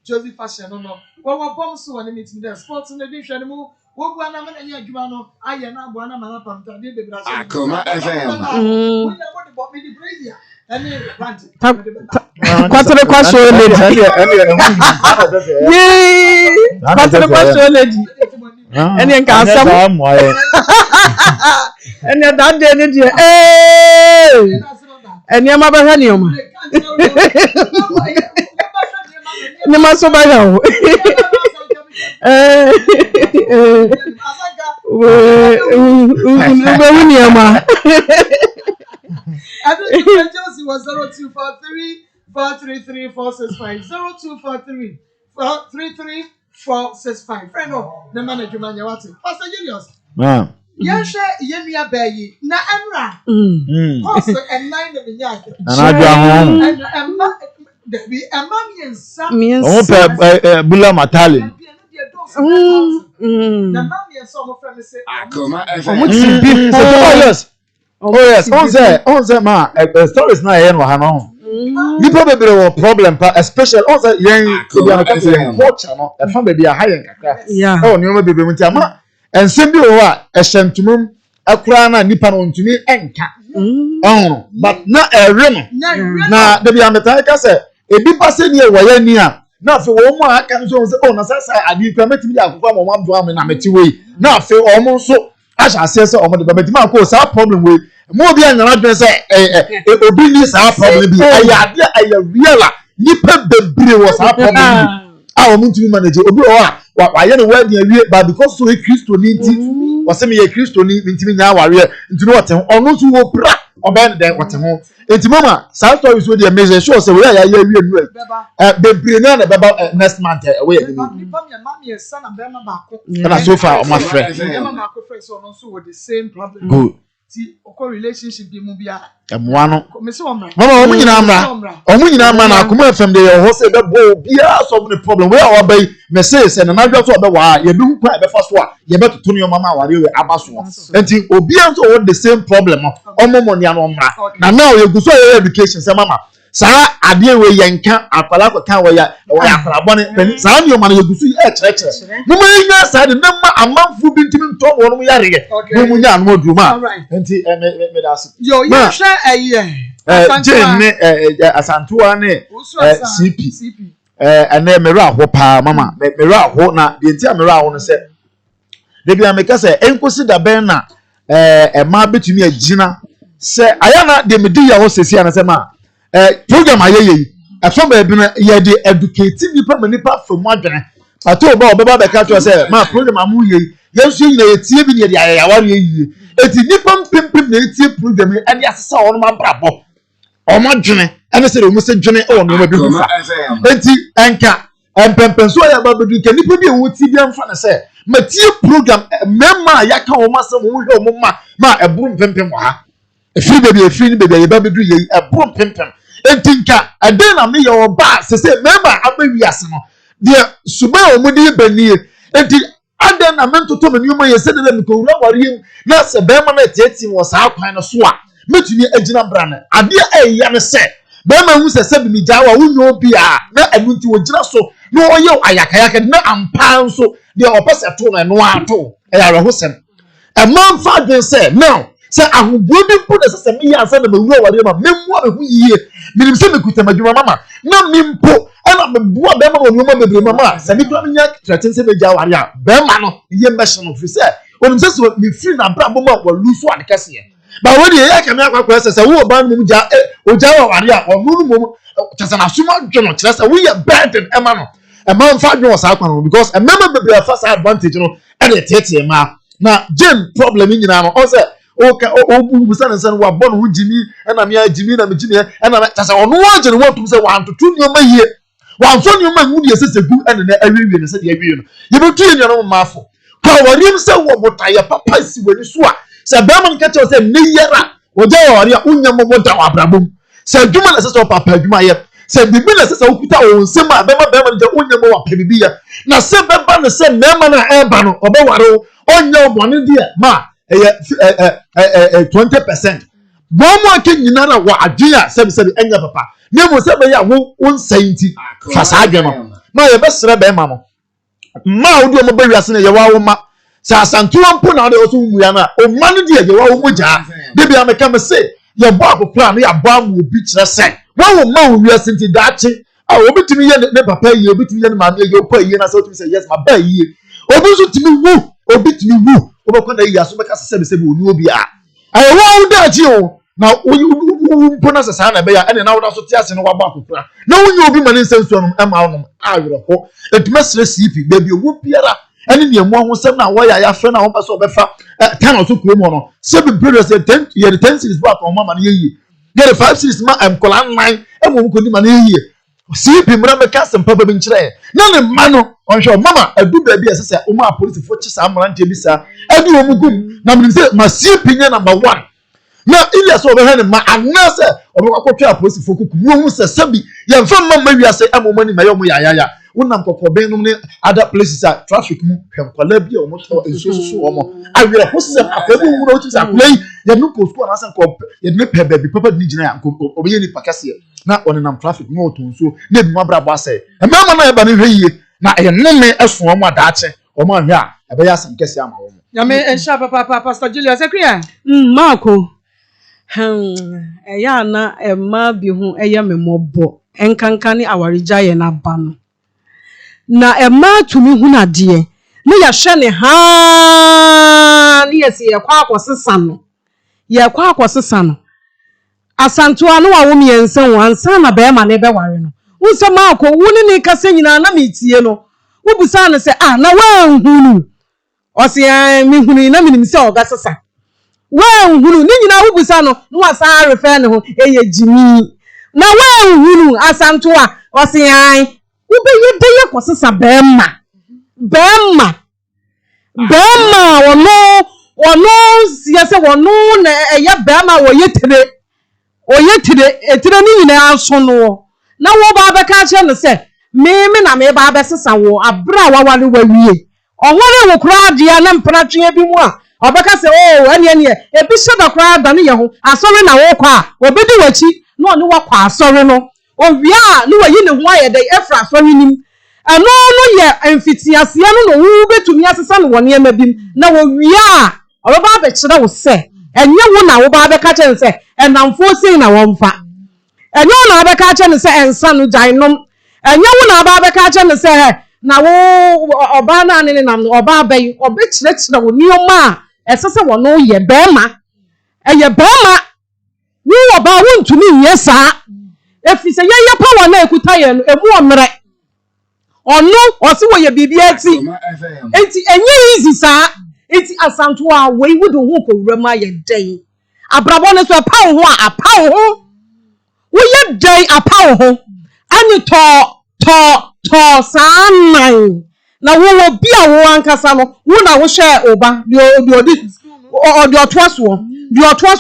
Josie Fashion, no. What were bombs so and meeting there, sports in the dish animal, what one and a Jumano, I am not one of my pump, I did the Akoma FM. What me the brazier? And then, Quanto the question, lady. Yay! Quanto the question, lady. And then can some. And that day, and your mother had you. You must survive. Josie was 0243 433 465 0243 433 465. Friend of the manager, man, you're Pastor Julius. Yes, Yemia Bayi, na Emra. Also, and 9 of the yard. And I go home. And Mammy and Sam. Bula Matali. The Mammy and some of them say, Akoma FM. Yes. Oh yes, on say ma stories na yen wa ha no. Nipa bebre wo problem pa especially on say yen culture no e fa bebre ha yen kakra. Oh ni o bebre muti ama ensem bi wo a ehyantumum akura na nipa no ntumi enka. Oh but na ere no. Na de bi ameta ka say ebi pase ni e wo ya ni a na afi wo mu aka nso say oh na say adi kwa metimi ya akwa mo mabdo am na meti we na afi o mo nso asha say o mo de metimi akwa sa problem we mo bi anyana dwen say obi ni sa problem bi aya real a nipa bebre wo sa problem bi a o mo ntumi manage obi o a wa ye no wa dia wie but because so Kristo ni nti wo se me ye Kristo ni ntimi nya aware nti no wote ono so wo bra oba den wote ho enti mama sa story so dey measure sure say we ya wie nu bebre na beba next month we ya ni nipa me ma me son na bema ba ko na so far my friend bema ma ko friend so no so with the same problem good ti okọ relationship bi mu bia emwa no me se omra mama omu nyina amra na Akoma FM dey ho say be bo bia solve the problem we our bay me say na nadwa so be wa ye bi hu kwa be fa so a ye be tutu ne mama ware we abaso enti obi an so what the same problem omomo ne ano mra na now ye guso ye education say mama sa ade we yenka akwala ko kan we ya akwala bone sa ne o ma ye guso e chere mo ma nya sa de na ma amanfu bi ntimi nto wo no yare ye mo nya no du ma enti me da so yo ye hwe Jane asantua ne CP ene mera ho pa mama mera ho na de ntia mera ho no se de bia meka se enkosi da ben na ma betumi agina se aya na de medi ya ho sesi na se ma program ayeye afa ba bi na ye de educate nipa manipa from adwene ato ba obeba be ka to se ma program amu ye yensu nyina ye tie bi ne de ayayaware ye eti nipa mpempem na etie program ene asesa won ma brabo omadwene ene se mu se dwene o no ma bi hu fa enti enka empempen so ya ba bedu ke nipa bi e wo ti bi amfa na se ma tie program mema ya ka o ma se mo hwe o mo ma eburu mpempem wa ha efiri bebi ye ba bedu ye eburu mpempem enti nka aden na me ye o ba se mema abawi ase no de suba o mu di banie enti aden na mentoto me nyoma ye se de me ko wura wariem na se be ma na tieti wo sa kwan no so a metumi agina brana ade eya ne se be ma hu se bi mi jawa wunyo bi a na anu nti wo gina so na oye ayakayaka na ampa nso de opese to na no ato eya rehosem e man fa den se now se ahugbo bi pu de se me ya se na mewura ware ma memmu a hu yiye minim se mekuta madwuma mama na mimpo ana mebua be ma wonyo ma bebre mama se mi kura nya threaten se be jaware a be ma no ye mesh no fi se onim se so mi free na bra bo ma wa lusu ade kase ye ba wo de ye ka me akwa se wo ba no mu ja o ja ware a onu no mu tese na suma dwono kire se wo ye burden e ma no e ma mfa dwono sa akwa no because e mema bebre fa sa advantage no e de tete ma na Jane problem nyina no o se o bu sa na se wa bon hu jimi e na me jimi na me jimi e na tese onu wo jene wo tum se wa antoto ni o ma yie wa so ni o ma hu de se gu e na awiwi ne se de awiwi no ye be tu ye no mafo kwa warim se wo botaye papa si wani so a se be man ka che se ne yera wo ja wari a unya mo boda wa brabom se dwuma na se so papa dwuma ye se bibi na se so okuta wo nsem a be ma ja unya mo wa pebibi ya na se be ba na se mema na e ba no obe ware onya obone de ma 20% bomo ake nyina na wa adwea se enya papa ne mo se be ya wo nsainti fa sa adwe no ma ye be sere be ma no ma wo de mo be wiase na ye wa wo ma sa santuwa mpo na de oso mu ya na o ma no de ye wa wo mo ja de bia me ka me se ye bo akopra na ya ba mu obi kire se wa wo ma wo wiase nti dachi a obi timi ye ne papa ye obi timi ye ne ma me ye opa ye na so timi se yes ma ba ye obi so timi wu obi timi wu obi ko na ye aso be ka se oni obi a ayo wa wo dachi o na mpo na sasa na be ya ene na wo da so tiase no wa ba akopra na wo obi ma ne nsensu no ma wo no awere ho etuma sere CP baby owu biara ene ne mu ho sem na wo ya fe na wo pa so obefa tan o so kuo mo no se be brothers 10 year 10 series back on mama na ye get 5 series ma am kola 9 e mo ko ni ma na ye CP mra me ka sem papa bi nkire na ne ma no on hwe mama adu ba bi esese o ma police fo chi sa mra nte bi sa adu o mu gum na me se ma CP nya number 1 na Elias obehane ma anase obekakotwa apolisi fokuku wo se sabi ye mfa mama wiase amomani ma ye mo yaya wonam kokoben no ne other places a traffic mu hwemkwala bi o mo enso omo awere hosem apabu wo no ti sakulai ye no post ko anasan ko ye ne pe baby papa ni gina ya ko obiye ni pakase na on nam traffic no otonso na bi mabra bo ase e mama na ye ba ne hweye na ye nome eso mo adaache o ma hwe a e be ya sam kese ama wo Yame ensha papa Pastor Julius Ekria. Mako. Eya na ema bi hu eya memobo. Enkanka ni awarija ye na ba no. Na ema tumi hu na de. Ne ya hwe ne ha ne yesi ye kwa akosesa no. Ye kwa akosesa no. Asanto anu wa wo miensen wo ansa na be ma ne be ware no. Unse Mako wuni ni kase nyina na metie no. Wo busa ne se na wa nhunu. Osi mi hunu na minim se ogasesa. Wa hunu ni nyina wo busa no no asa refer ne ho eye jimi. Na wa hunu asanto a osi wo beye kosesa bema. Bema wono siase wono na eye bema wo yetire. Etire ni nyina aso no. Na wo ba beka che no se me na me ba besesa wo abra wawale wawie. Onwere wo kura dia na mpratwe bi mu a obeka se ene ebi sheba kura da ne ye ho asori na wo kwa obedi wachi na oni wakwa asori no owia ne wayi ne ho aye de efra asori nim eno no ye emfitiase no wo betumi asesa no woni emabim na wo wia obeba be kire wo se enye wo na wo ba be ka che se enamfo sin na wo mfa enye wo na be ka che ne se ensa no jainom enye wo na ba be ka che ne se na wo oba na ne nam oba abai obekire wo nioma esese wo no ye bema eye bema wo oba wo ntumi yesa efise ye power na ekuta ye no emu omre onu osi wo ye bibia ti enti enye easy sa enti asanto a we wudu hu ko wurama ye den abrabo ne so apawo ho a apawo ho wo ye den apawo ho ani to sanai na wo bi a wo ankasa no wo na wo hwe oba di otwaso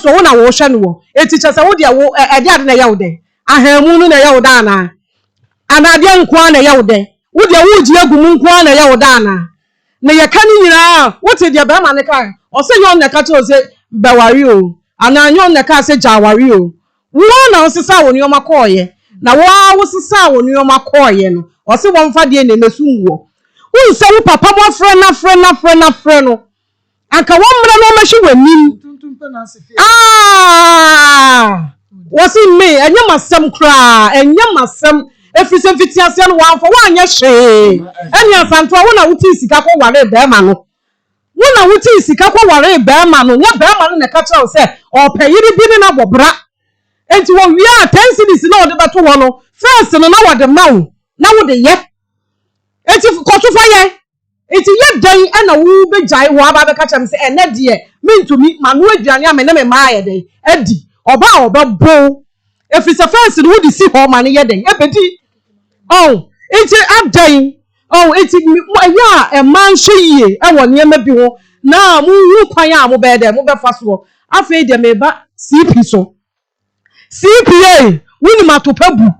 wo na wo hwe no wo eticha se wo dia wo ade ade na ya wo den ahamu no na ya wo da na anade nko na ya wo den wo dia wo ji agumu nko na ya wo da na ye ka ni nyina wo te dia ba ma ne ka o se yon na ka che o se bewari o ana yon na ka se jawari o wo na o se sa wo ni o makoye na wo sisa wo nioma koye no o se wo mfa de na mesu wo unse wo papa mo frɛ no anka wo mra no ma hwe wanim wo si me enye masem kra enye masem efise fitiase no wanfo wo anya hwe enye asanto wo na wuti sika ko ware be ma no wo na wuti sika ko ware be ma no nya be ma no na ka cha wo se o payiri bi ni na bobra enti wo wia 10 cities na ode bato wo no first no na wode mawo na wode ye enti koto fa ye enti ye dan na wo bejai wo aba be ka cham se ene de mintumi manu aduane ame na me ma ye den adi oba bo efisa first no wode si ho ma ne ye den ebedi enti adan enti ya e man so yie e wo ne ma bi ho na mu hu kwan a mo be de mo be fa so afei de me ba CP so CPA winim atopabu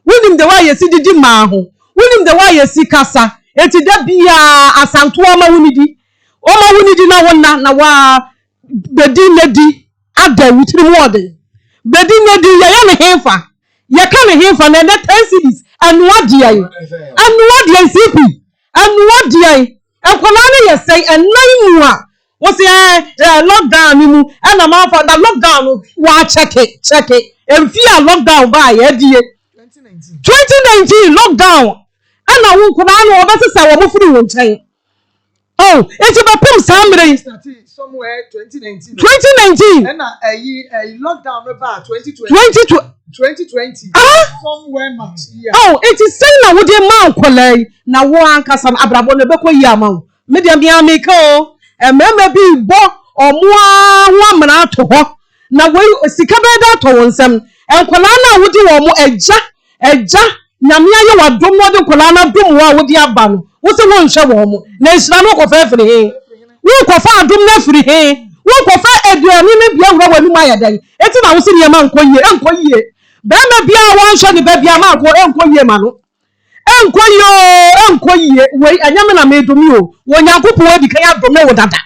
winim de wa yesi didi ma ho winim de wa yesi kasa eti da bia asanto ma wunidi o ma wunidi na wonna na wa bedi nedi ada wutiri mu ode bedi nedi ya ne hefa ya ka ne hefa na 10 cities anu ade CP anu ade ekola ne yesai enan mu a wo se lockdown ni mu ana ma fa da lockdown wa check it Enfia lockdown ba ye die 2019 lockdown ana wo kuna no obesesa wo mufuri wo nchen eti ba pum samre somewhere 2019 ana lockdown ba 2020 somewhere March eti say na wo de man kolai na wo ankasa abrabo no be koyi ama media bia meka emema bi bo omoa ho amana to ho na we sika be da to wonsem enkola na wodi wo mo eja nyame aye wadom no de kola na dom wo a wodi aba no wo se wo nhwe wo mo na nsira no ko fa firi he wo ko fa adom na firi he wo ko fa aduani ne bia wura wani ma ya dan eti na wo se ne ma enkoyie be ma bia wo nhwe ne ba bia ma ko enkoyie ma no enkoyie we anyame na me domi o wo nyankopon odi kan adom na wo dada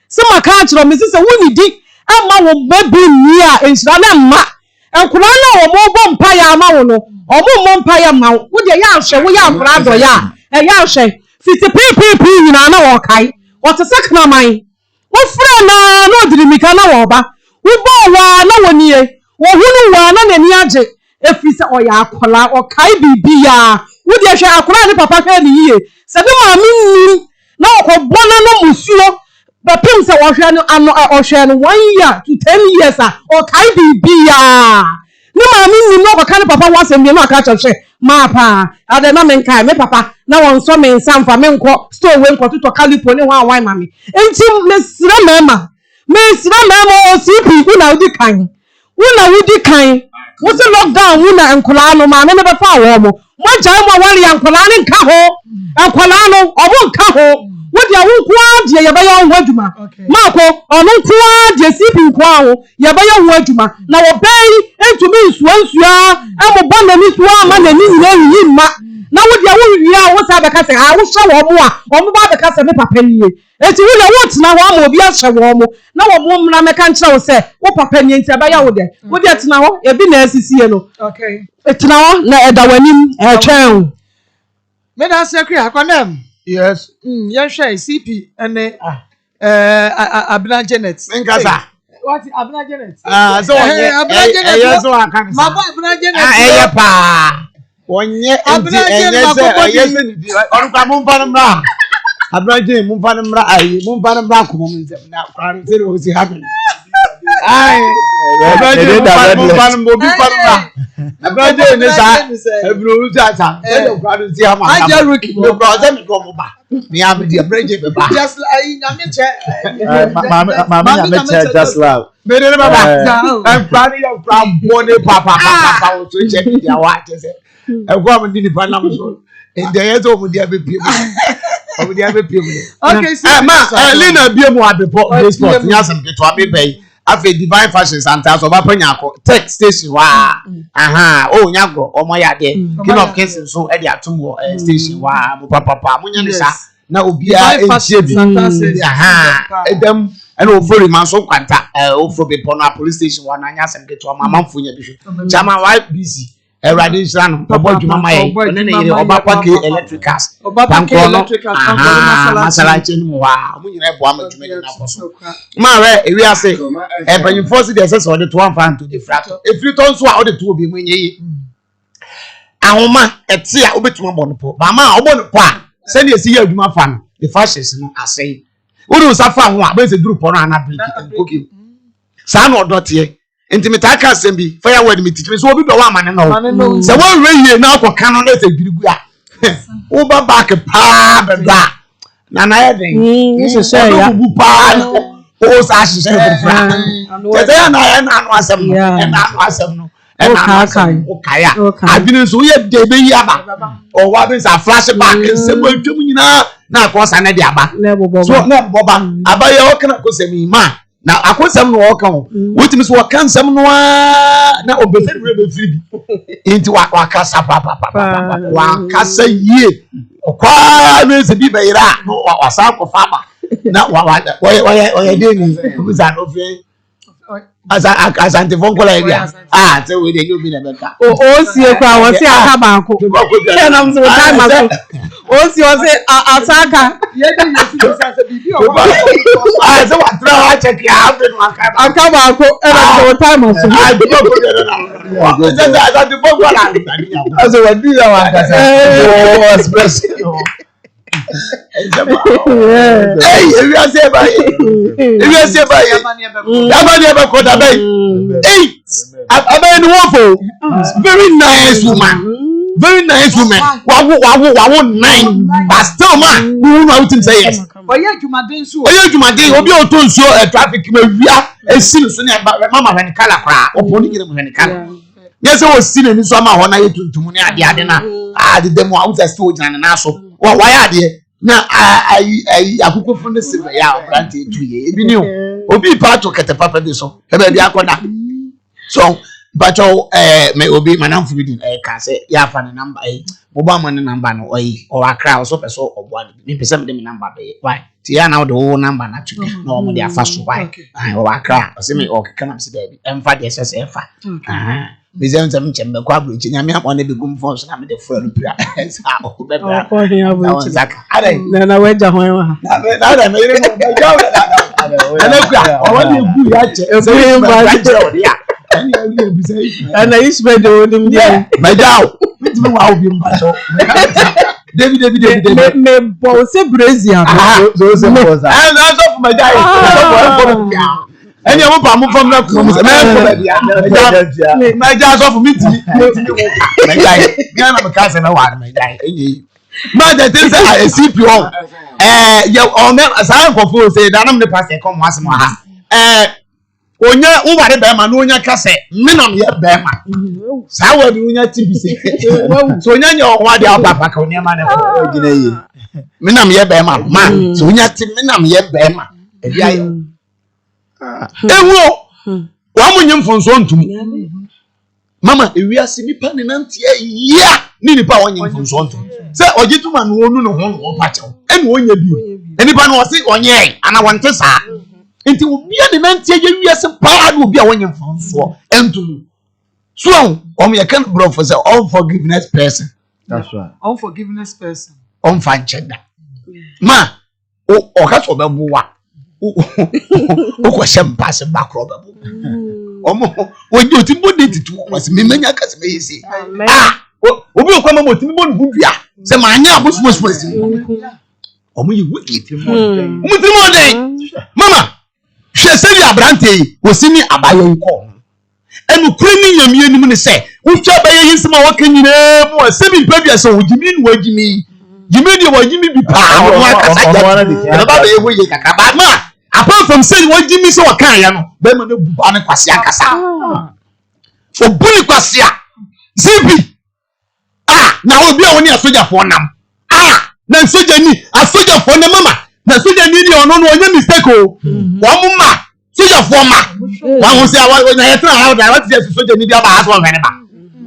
se maka akiro me se woni di ama wo baby ni a ensira na ma enkura na wo mo bo mpa ya ama wo no omo mpa ya ma wo de ya hwe wo ya nkura do ya ya hwe fiti pipi nyina na wo kai wo te sekna man wo fra na no dirimika na wo ba wo bo wa na wo nie wo hunu wa na nani age efisa o ya akola o kai bibi ya wo de hwe akola ne papa hwe ni yie se de ma mi na wo ko bona no musuo ba pim se wo hwe no ano o hwe no 1 year to 10 years o kai bibi ya ni ma mi no ko kan papa wa se mi no aka hwe ma pa ade na men kai me papa na won so men samfa men ko store we ko to kalipo ni wa wan mami enti mesira mema o CP una udi kan wo se lockdown una enkola no ma me be fa wo mo jai mo wale enkola ni nka ho enkola no obo nka ho wo dia wo kwa die ye be yo ho adwuma ma ko onu kwa die CP kwa ho ye be yo ho adwuma na wo bei entumi nsuansua emo bona ni suwa ma na ni nyina yi ma na wo dia wo wia wo sa be ka se ha wo hwe wo mo a wo ba be ka se me papa ni ye eti wo le wo tena ho ma obi a hwe wo mo na wo mo mna me ka nkyere wo se wo papa ni enti aba ya wo de wo dia tena ho e bi na asisi no okay tena ho na eda wanim e twen me da secretary akwanem yes yan hwe CP ene Abna Janet nkasa what Abna Janet so Abna Janet yes so akan ma boy Abna Janet eye pa wonye enti yes ni orukwa mo mfa mra Abna Janet mo mfa mra ayi mo mfa mra ko mo nsem na kwaro se o si happen ai Abna Janet mo mfa mo bi fa mra Abna Janet ne sa ebru uta e kwaro si ama aja ruki mo bro se mi ko mo ba mi abdi Abna Janet ba just like nyame che mama nyame che just love me ne baba and planning your plan bone papa o so che bi dia wa che se e ko am di ni pa na so e de yeso mu dia be pie mu dia be pie mu okay so ma Lena bie mu abepo sport nya sam ke to abe bai afi divine fashion center so ba panya ko tech station wa o nya go o mo ya de king of kings so e de atum wo station wa mo papa mo nya ne sa na obia entie bi edam and ofori man so kwanta ofori be na police station wa na nya sem ke to mamamfo nya bi hwe chama wa busy erade nsra no obo dwuma maye one ne yire oba kwake electricals masala cheni mu wa mu nyina ebo amadwuma ni na boso ma we ewi ase banyin force de ese so de to amfa to the fracto efiri to nso a o de to obi mu nyeye ahoma ete a obetuma bonopo ba ma obonopo a se ne esi ye adwuma fa no the fashions no asai uru safa ho a be se duru po no anablik koki sa no odote enti metaka sembi fire word me teach me so obi do wa amane no se won reye na akoka no na se gbirigu a wo ba back pa beba na na yeden so say ya bu pa o sa hye for fra te say na anu asem no o kaya adwene so ye de be yi aba o wa be sa flashback nsem atwam nyina na akosa na de aba so na boba aba ye o kana kosemi ma na akosem no o kan wotimi so kan sem no na obefere be firi bi enti wa kasa papa wa kasa yie okwa me se bi be ira no wa sa ko faba na wa de ni buza no fe asante fonkola area se we de you be na beka o sie kwa wo se aka ba ko ke na mzo time aso o si o se asaka ye de yesu se bibi o se wa tra wa check ya afi no aka ba ko e na mzo time aso do ko de na se asante fonkola aso wa di ya wa kasa o express hey if you say by yamani ebe ko da bay hey abe ni wofo very nice woman wa nine but still man who know what to say yes oye jumaden obi o to nsuo traffic ma wia esi so ne mama when kala kra oponi gire when kala yes o si ne nso ama ho na ye tuntum ne ade na ade dem wa uta sto jina na so wa ya ade na ai akukofo ne se ya obrante etuye ebi ni obi pa to kete papa bi so e ba bi akoda so but may obi manam forbidden can say ya fan number mobile money number no or a crowd so person or one percent them number why tia now the whole number not to no more their fast why or a crowd or semi or can see baby and fat yes Bizem some chamber quabru nyame on the gum for so na the friend pia na weja ho na me ire mo jaw na kwa o wani gu ya che so ba che ya ana isbe de odim dia majaw mitimi wa obi mbacho David me bo se brazil so se bo sa and so for majaw ẹni ọmọ pa mú fọmù náà kúrò mú sẹ mẹjá sọ fún mi tì mẹjá yìí bí wọn náà ká sẹ náà wà ní mẹjá yìí ẹyẹ yìí máa jẹ tí ń sẹ àìsí pì ọ yẹ ọmọ sáà nkọfọ ṣe ìdáná mi pàṣẹ kọ mọ àṣẹ mọ ha onye nwari bẹẹma ní onye kásẹ mínàm yẹ bẹẹma sáà wọ ni onye ti bì sẹ so onye nyẹ ọhún adé àwọn pàpà kà onye máa nẹ fọ ọ gyina yìí mínàm yẹ bẹẹma máa so onye ti mínàm yẹ bẹẹma ẹbí ayẹ. Ewo wa munye mfonso ntum mama ewiase nipa ne nantie ya ni nipa wonye mfonso ntum se ogituma no onu no ho no pachew ene onye bi nipa no osi onye ana wonte sa enti obi ne nantie ya wiase pa na obi a wonye mfonso entum so ye can bro for say unforgiveness person. That's right. Unforgiveness person unfanchenda ma o ka so be buwa o champagne backrobe omo ojo ti body titu wasi me menya kase me yesi obi o kwa mama ti me bonu budua se ma anya abosumosum asi omo yi wicked omo ti mo den mama hwe se ya brante osini abaye nko enu kure ni nyame anim ne se wo hwa baye yinsima waka nyina mu asebi pabia se wogimi nu wagimi jimi di wagimi bi pa wo akasa ja ba ba ewo ye kakaba ma apart from saying what Jimmy so kan ya no be ma na buba ne kwase akasa for buni kwase a zibi na obi a woni asoja fo nam na soja ni asoja fo ne mama na soja ni ono no onye mistake o wo mu ma soja fo ma wa ho se awa na yetra ha da wa ti soja ni bia ba ha so ngene ba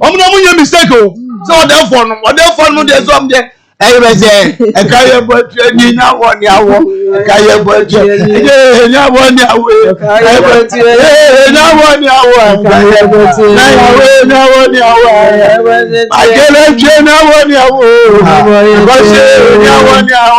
o mu no mu nye mistake o so de fo no de so am de Everything, a carrier boat training now on your walk, a carrier boat training now on your way, now on your way, now on your way. I get a chain now on your way, now on your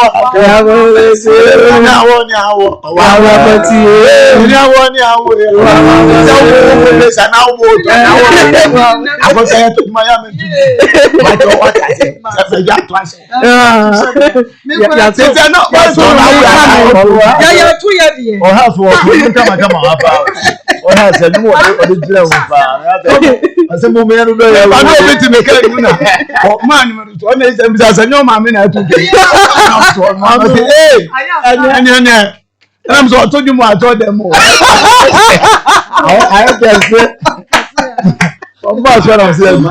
I'm so told you more. I told them more. I can say. Of course, what I'm saying. I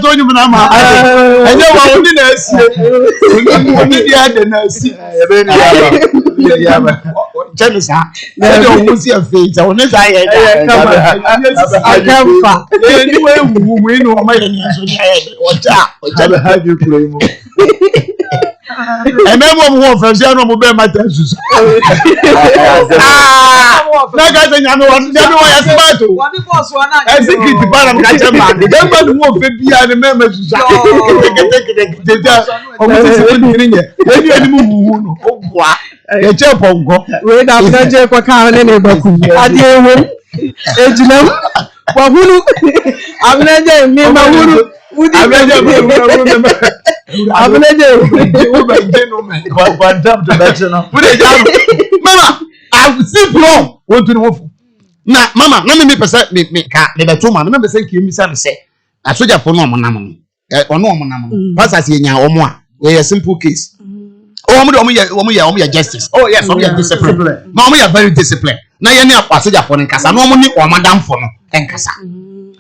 told you, Mama. I know I only only the other nurse. Jennifer, I don't see a face. I want to say, I can't. Anyway, we know my what have you claim? And then one from General Mobile Matters. Like I said, I know I have to. I think it's the bottom of the man. The government won't be the members. I still blow. Want to know? Na mama, na me pesa me beto ma, me pesa ki mi say. Asoja for no omonam. Ono omonam. Pass as yenya omo a, we simple case. Oh, omo ya justice. Oh yes, omo ya discipline. Na omo ya very disciplined. Na ye ni asoja for nkasa, na omo ni omadam for no nkasa.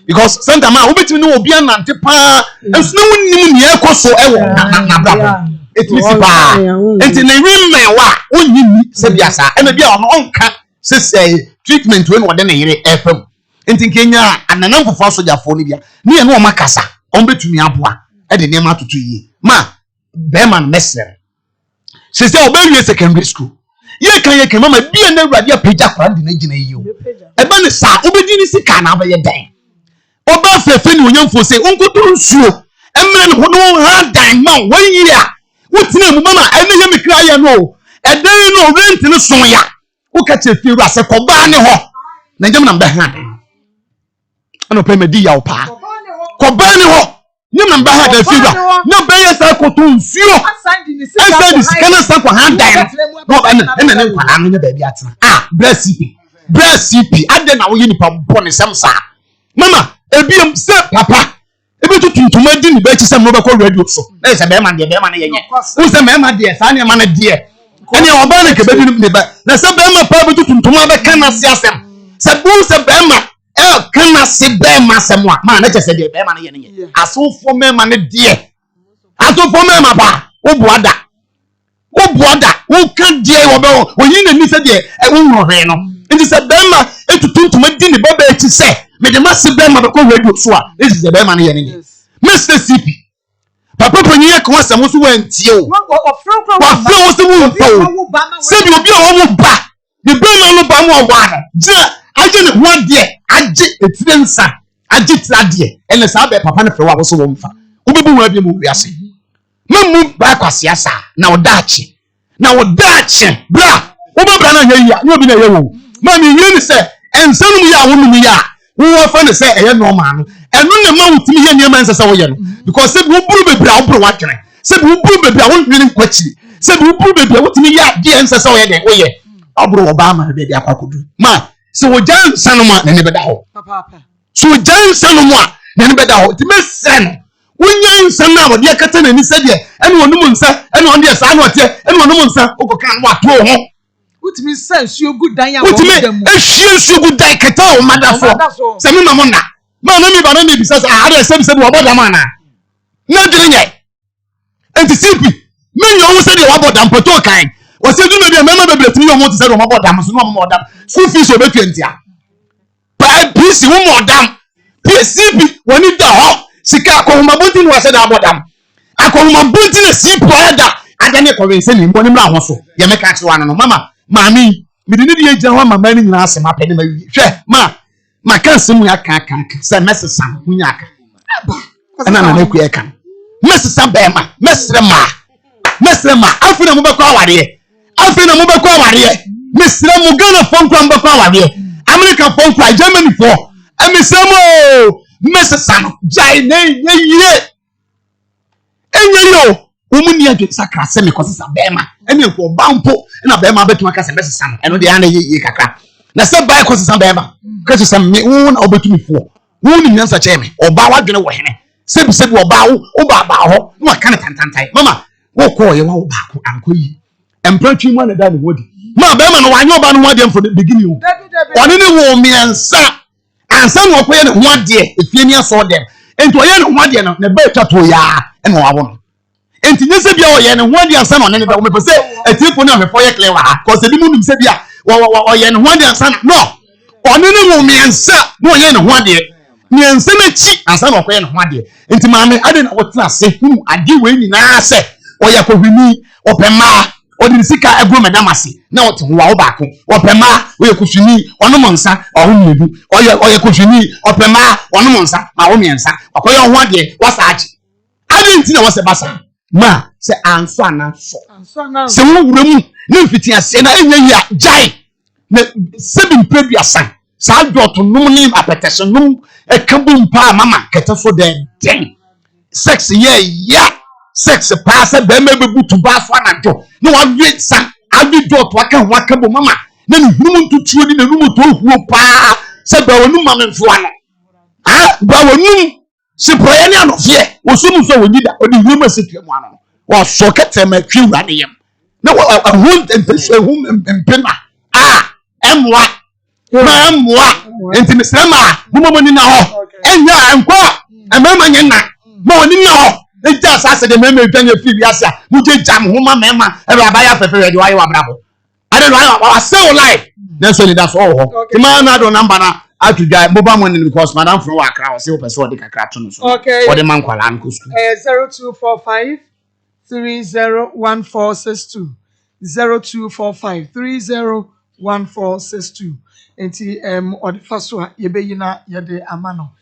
Because Santa ma obetimi no obi anante pa, enso na wonnim ne ekoso ewo na brabo. Etimi pa. Enti na women wa onyini se biasa. E na bia ono onka se say treatment when wade na yere efam enti kenya ananam fofo sojafo ni bia ne ye no makasa on betumi aboa e de nema atutu yi ma be man messer se se obewie secondary school ye kan mama bia na awurade apagya kwande na gina yi o e ba ne sa obedi ni sika na ba ye dan oba fefe ni onyamfo se onkoto nsuo emre ne ho no ha dan ma won yi a wotina mu mama ene ye mekra ye no e dan no rent ne so ya wo ka che firu ase koba ne ho na nyam na mba ha ano pe medi ya opa koba ne ho nyam na mba ha da firu na be ye sa koto nsuo asandi sikana sa ko ha dan no ene ne kwala no nya ba bi atena breast ade na wo yi nipa bone sem sa mama ebiem se papa ebetu tuntuma di ni be chi se mo be ko radio so na se be ma de be ma na yenye wo se me ma de sa ne ma na de ene oba na ke be di ni ba na se be ma pa betu tuntuma be kana se asem se bu se be ma kana se be ma se mo ma na che se de be ma na yenye asofo me ma ne de asofo me ma ba wo boada wo kan de wo be wo yin na ni se de wo nwohwe no nti se be ma etu tuntuma di ni ba be chi se me de massive be ma be ko radio so a this is the be ma na yenye Mr. CP papa panyi ye ko asem so wantie o wa fro so mu mpo se bi obi o mu ba the be ma no ba mu o wa na gina aje ne ho ade aje etire nsa aje trade ene sa be papa ne fre wa so wo mfa wo be bu wa bi mu wiase memu ba kwase asa na odachi bra wo ba bra na ye ya ni obi na ye wo ma mi yiri se ensanum ya wo num ya wo fa ne se eye normal no enu ne ma wutimi ye niam ansa se wo ye no because se bu buru bebra wo buru wa twene se bu buru bebra wo nwene kwachi se bu buru bebra wutimi ya de ansa se wo ye de wo ye oburu wo ba ma be de akwakodu ma se wo jan sanum a ne be da ho papa so jan sanum a ne be da ho ti mesen wonyan san na wo de kata na ni se de enu onum nsa enu on de sa na ote enu onum nsa okokan wa to ho utimi sense you good dan ya wo dem ehie su good dan keta o madafo se mi mamo na ma na mi ba na mi bisa sa are se bi wo boda ma na dire nye enti sipi menyo wo se de wo boda mpato kan wo se du me de mema bebre timi yo mo te se do mo boda mo so no mo boda school fees obetu entia pa pisi wo mo dam pisipi woni da ho sika ko ma bonti no se da boda akoma bonti na sipo ada adane ko we se ni mboni mra ho so ye meka chi wa no mama Mami, me didn't ye jam my man in us, my penny. Ma can't see me. I can't say, Messer Sam, Munyaka. And I'm a queer can. Messer Sam Bema, Messer Ma, I feel a mobile here. I feel a mobile here. Mr. Mugana phone crumble here. American phone cry Germany for. And Miss Samo, Messer Sam, Jai, ye. And you. Woman near get sacra semi causes a bema, and you for bampo, and a bema bet to make us a best son, and the other ye cacra. Now, some by causes some bema, because some wound over to me for wounding answer chamber, or bow out in a way. Sib said, or bow, or bow, no kind of tantai. Mamma, walk all your old back, uncle, and plenty one of that wood. Ma bema, no, I know about one them for the beginning. One in the war, me and sir, and some were playing 1 day if you saw them, and to a young 1 year, the better to ya, and I won't. Enti nyese bia o ye ne ho ade ansa na ne be me pese atifo na me for ye clear wa cause ebi mu nim se bia o ye ne ho ade ansa no one ne mu miensa no ye ne ho ade miensa na chi ansa na o ye ne ho ade enti ma me ade na wo tena se hu ade we nyina se o ye ko hwini o pema o di sika egro medamase na o te ho wa wo ba ko o pema o ye ko hwini ono monsa o ho miedu o ye ko hwini o pema ono monsa ma wo miensa akoye ho ade wasaachi ade nti na wo se basa ma se anso ananso se wo wuramu ne mfiti ase na enya ya jai na sebin preduasan sa dot num ni apetition num e kabum pa mama kete so den sex ya sex pa se be me bebutu ba so anajo na wa wi san adi dot wa kan wa kabo mama na ni hunu ntutuo ni na num to huo pa se ba wonu mama mfo ano ba wonu si proye ni anofie wo so mu so woni da odi huma setua mu ano wo so kete ma twi wura ne yam na ahun empese hum empena emwa ma emwa enti misrama huma ni na ho enya enko emema nyena ma oni na ho eja asase de mema twa nya fi wiase mu je jam huma mema e ba ya fefe we de wa brabo ade no wa say life That's only that's all. The man had a number to drive mobile money because Madame from Accra was able to sort the carton. Okay. Or the man called Uncle. 0245 301462. 0245 301462. Enti or the first one yebeyina yede amano.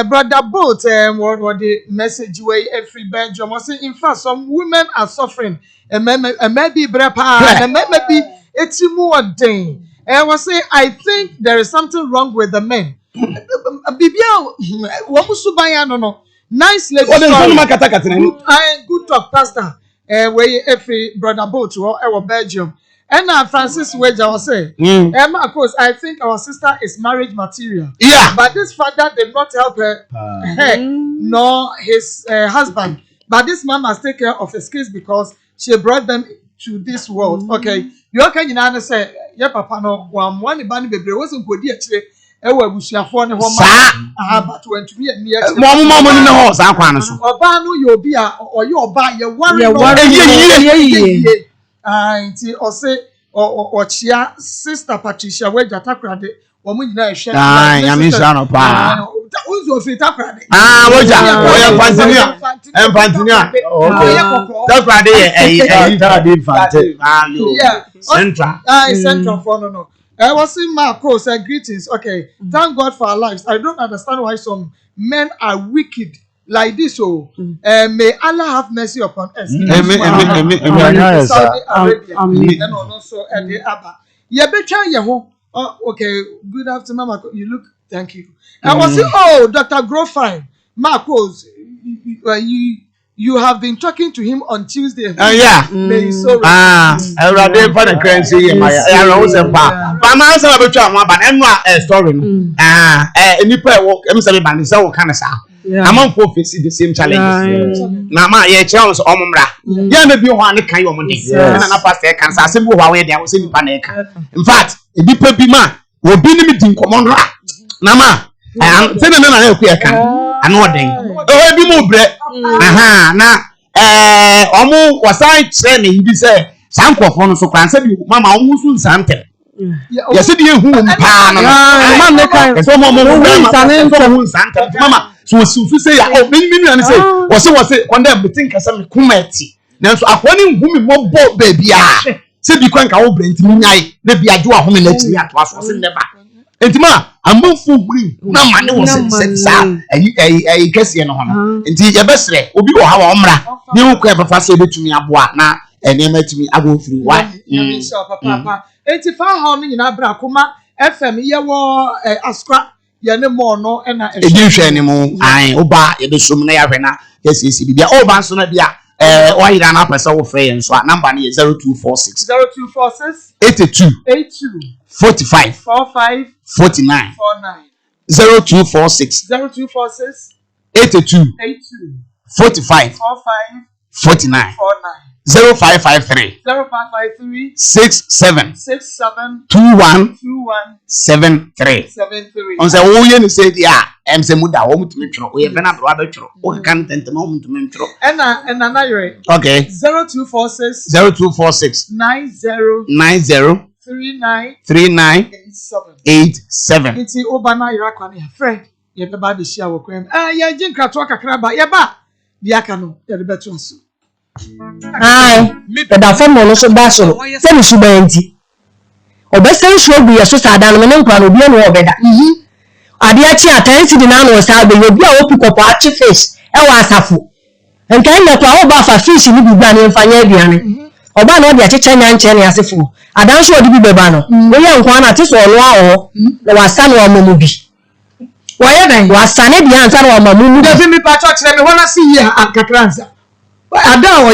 Brother Bolt what the message way every Belgium was in fact some women are suffering and maybe brepa and maybe it's more thing. I was saying I think there is something wrong with the men. Bibia wamusubaya no nice lady good talk pastor where every brother Bolt or Belgium. And Francis Wager was saying, Maa Akos, I think our sister is marriage material. Yeah. But this father did not help her, nor his husband. But this man must take care of his kids because she brought them to this world. Okay. You can say, yeah, papa, no, one bunny baby wasn't good yet. But when to be near Mamma in the horse, I can't. Obano, you'll be or you'll buy your worry. Or say or chia sister Patricia where Jatakrade or Muna share. I miss Anapa. Also, Fitakrade. Central for no. I was in Maa Akos greetings. Okay, thank God for our lives. I don't understand why some men are wicked like this. So, may Allah have mercy upon us. Amen. Saudi Arabia. And also at the Abba. Okay, good afternoon, Mama. You look, thank you. I was saying, Dr. Grofine, Maa Akos, you have been talking to him on Tuesday. Yeah. May he so I rather for the currency. My was a bar. But my answer about one, but I'm not a story. Any prayer walk, I'm sorry, but it's all kind of sound. I'm on for facing the same challenges. Now, my chance omra. Yeah, maybe one kind of money. And I passed a cancer symbol while there was in panic. In fact, a deep man will be limiting commander. Nama, I'm telling you, I know what day. Oh, be more bread. Now, was I saying, he said, some perform so can say, Mamma almost something. Yes, you who Mamma. So say, oh, maybe and say, was it one day we think as some committee. Now, so I want him more boat baby. Say, be quite our brain to me. Maybe I do a home election at was never. And I'm more full green. No money was said, sir. A Cassie and honor. Indeed, your best way will be our Omra. You can facilitate to me a boat now and name it to me. I go through what? Papa. 85 honey in Akoma FM. You were a scrap. Yane more no and I anymore. I oba it is so many arena. Yes, yes, be all bands on a dia. Why you don't have a soul friend? So number is 0246 0246 82 45 49 0246 82 45 49 0553 67 21 73. On the Oyen said, yeah, I'm the Muda home to metro. We have been up rather true. We can't enter the moment to metro. And another okay 0246 90 39 87. It's the Obama Irakani friend. You have about the share of crime. Yeah, Jim Kratwaka Kraba, Yaba, Diakano, you're the better one. Aye, but that from one so basso. Tell me, Subanti. Obeston should be a sister than an uncle will be no better. Adiachi attends to the man was how they will be a pick up archie face. Safu. And kind of our buffer fish in the Bani and Fayabian. Obano, the China and China as a fool. I don't show the Bibano. We young one at this or wow, there was son or Mumubi. Why was Sandy the answer or Mamu doesn't be patch and I want to see you at Catranza. I don't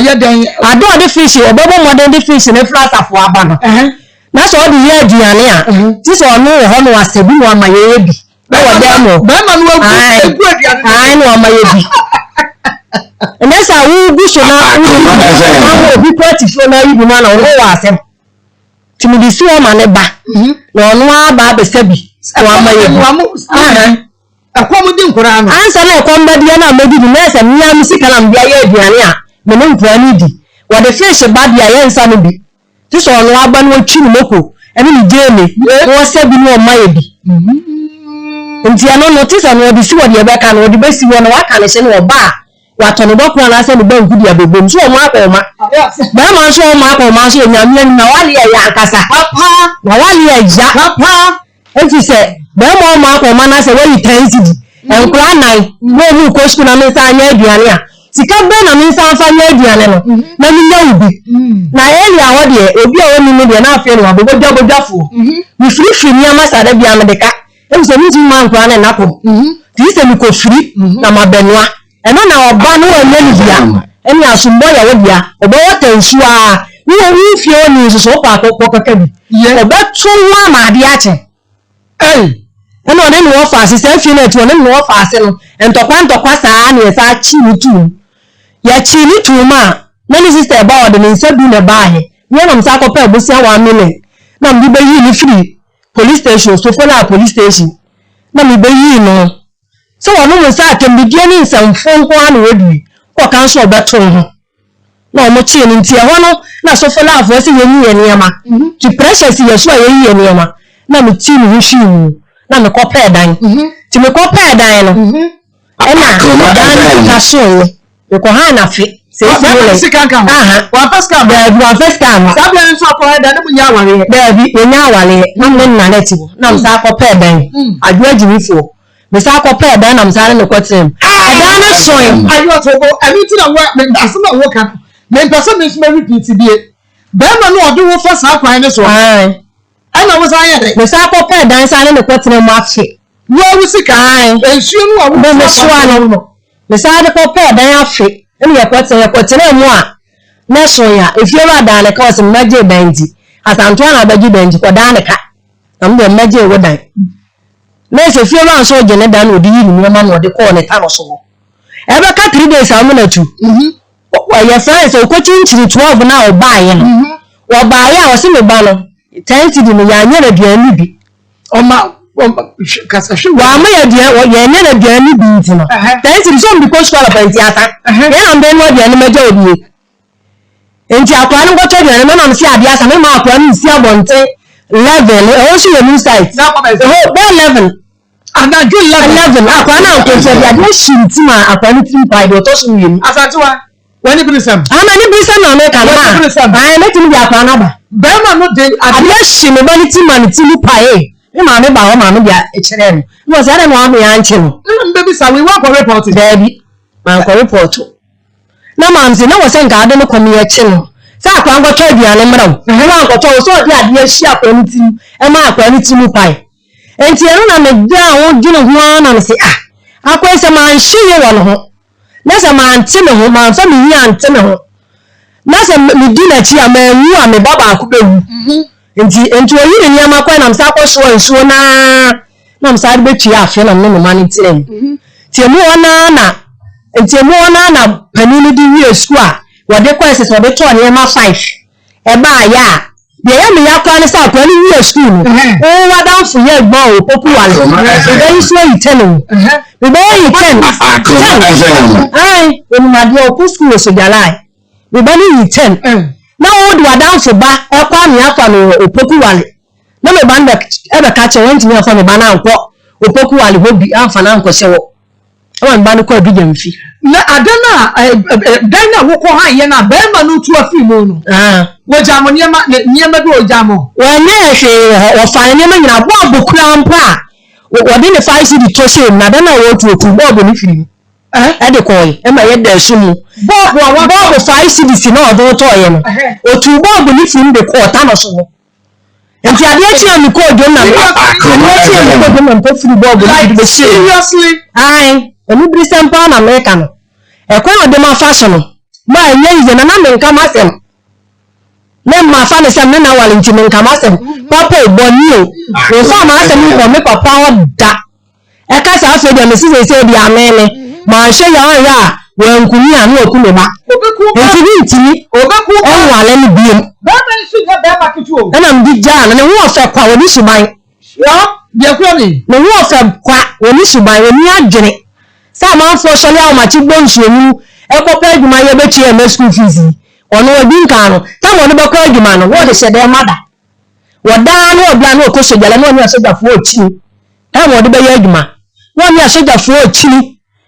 the fish or double modern the fish in a flat of Wabano. That's all the year, Gianna. This or no honor was to be on my baby. I know my baby. And that's how we be so now. We pretty for now, you man or no, to me, this woman, no, Baba Sebi. Accommodating Koran. Answer no combat, maybe the nurse and me, music and Gianna. The name for Anidi. What the fish about the answer be. ti so no aba no twi ni moko ene ni jeme wo se bi no ma ye bi nti ano no ti so no di si wo de be ka no di be si wo no wa ka ne se no ba wa to no dokura na se ni ba nku di abebom so mo akoma ba ma so mo akoma so nyame ni na wale ya akasa papa na wale ya ja papa enti se ba mo akoma na se we yi 10 cedi enkura nai no mu ko school na me sa anya aduane a sika be na me sa fa anya aduane no na mi nya ubi na eli a wo de obi a woni mi de na afi no abodwafo mi free ni amasa da bia me de ka e so mi ti man kwa na napo ti se mi ko free na mabenwa eno na oba no anya ni bia eni asumbo ya wo bia oba wata nsu a wo fi oni so pa kokaka bi oba tuwa ma de a che eno ne no fa se se fi na tu ne no fa se no entokwa saa na sa chi ni tu ya chi ni tu ma na ni sister ba o de nsa bi na ba he ye na msa ko pa busia 1 million na mbi be yi ni free police station so for na police station na mi be yi no so wono mo sa atembidie ni nsamfo nko ana wedi ko kan so obeto ho na mo chi ni ntia ho no na so for na afo se ye ni ye niama ti pressure si ye so ye yi ye niama na mi ti ni hwi mu na me kopa dan ti me kopa dan no ena dan ka so ye ko ha na fi se se aha wa first cam sabe nso ko dan mu nya awale da bi nya awale na me na neti na msa kopa dan adwa jimifo me sa kopa dan na msa ne kotem dan na so ayo to go ani ti na wa me asema wo kan me pese me so repeat bie ba ma no odo wo fa sa kwan ne so ana wo sa ye me sa kopa dan sa ne kotem mu afi wo wu sika ensuo no wa wo me so ano me sa de kopa dan afi emi yakotere mu a na so ya efiera dan ne ka o se maje danji asanto na baji danji ko dan ne ka am de maje wo dan na se fiera so je ne dan odi yi ni ma no de ko ne ta no so ebe ka 3 days am na tu wa ya fa so ko chinchiri 12 na o ba ye no wo ba ye a o se me ba no 10 cedi no ya nya na duan ni bi o ma kasashe wa ma ya dia ya nya na duan ni bi ntino 10 cedi so bi ko school appointment ata ya na ben wa dia ni meje obi enti akwa ni go to dia ni na si ade asa me ma akwa ni si abonte level o so ye new site na kwa level ana ju level akwa na ko so dia de shinti ma akwa ni 3 pai do to so mi asatiwa wani birisam ana ni birisam na me ka na ai me timi dia akwa na ba ma no de ade shi me ba ni ti ma ni 3 pai e ma me ba ho ma me dia e kire no no se ade no am ya nche no mbe bi sa we wa ko report dabi ma ko report na ma nzi na wo se nka ade no komi ya chi no sa akwa ngo to aduane mra wo na ngo to so de ade ahia akwa ni ti e ma akwa ni ti mu pai enti eno na me da wo gino ho na me se akwa se ma nshi ye wo no ho na se ma nti me ho ma fa me hia nti me ho na se me di na chi a ma wu a me baba akwa wu enti oyi ni ama kwa na msa akwa so nsuo na msa be twi afi na me ma ni tire ti mu ona na panini di wi esku a wode kwa ese so be to ne ma 5 e ba ya de ya me ya kwa ne sa kwa ni wi esku no o wa dan fu ye gbo o popu wale e dey so itenu be be itenu ai enu ma di o ku school so jalai be be ni itenu na o do adan fu ba e kwa mi afa no o popu wale na me ba nda e be ka che won ti mi afa me ba na nko o popu wale hobi afa na nko sewo e ba no kwa bi jamfi na adana dana wo ko han ye na be ma no tu afi mu no wo jamo niema bi wo jamo wo nye hwe wo fa niema nyina bob kura mpa wo de ne 5 cd to se na dana wo tu bob ni firi e de koy e ma ye da su mu bob 5 cd si na odo to ye no o tu bob ni firi de ko ta no so enti ade chi am ko do na me seriously ai emi bri sampa na America no e kwa de ma fashion no ma enye ize na me nka masem na ma fa ne sem na wale nti me nka masem papa e boni o fa ma asem ko me papa oda e ka sa aso de me se bi amene ma hye ya wo nkuni anu okunu ma enti bi ntimi obeku o wale ni biem ba ma nsu ga ba maketu o na mdi ja na wo fa kwa woni suban yo de kwa ni na wo fa kwa woni suban woni adwene sa ma fo so le o ma chi bonsu enu e ko pa eduma ye be chi e school fees ono odi nka no ta mo no be kwa adwuma no wo de hye de mada woda no obla no okoso jala no nya sojafo ochi ta mo de be ya adwuma no nya sojafo ochi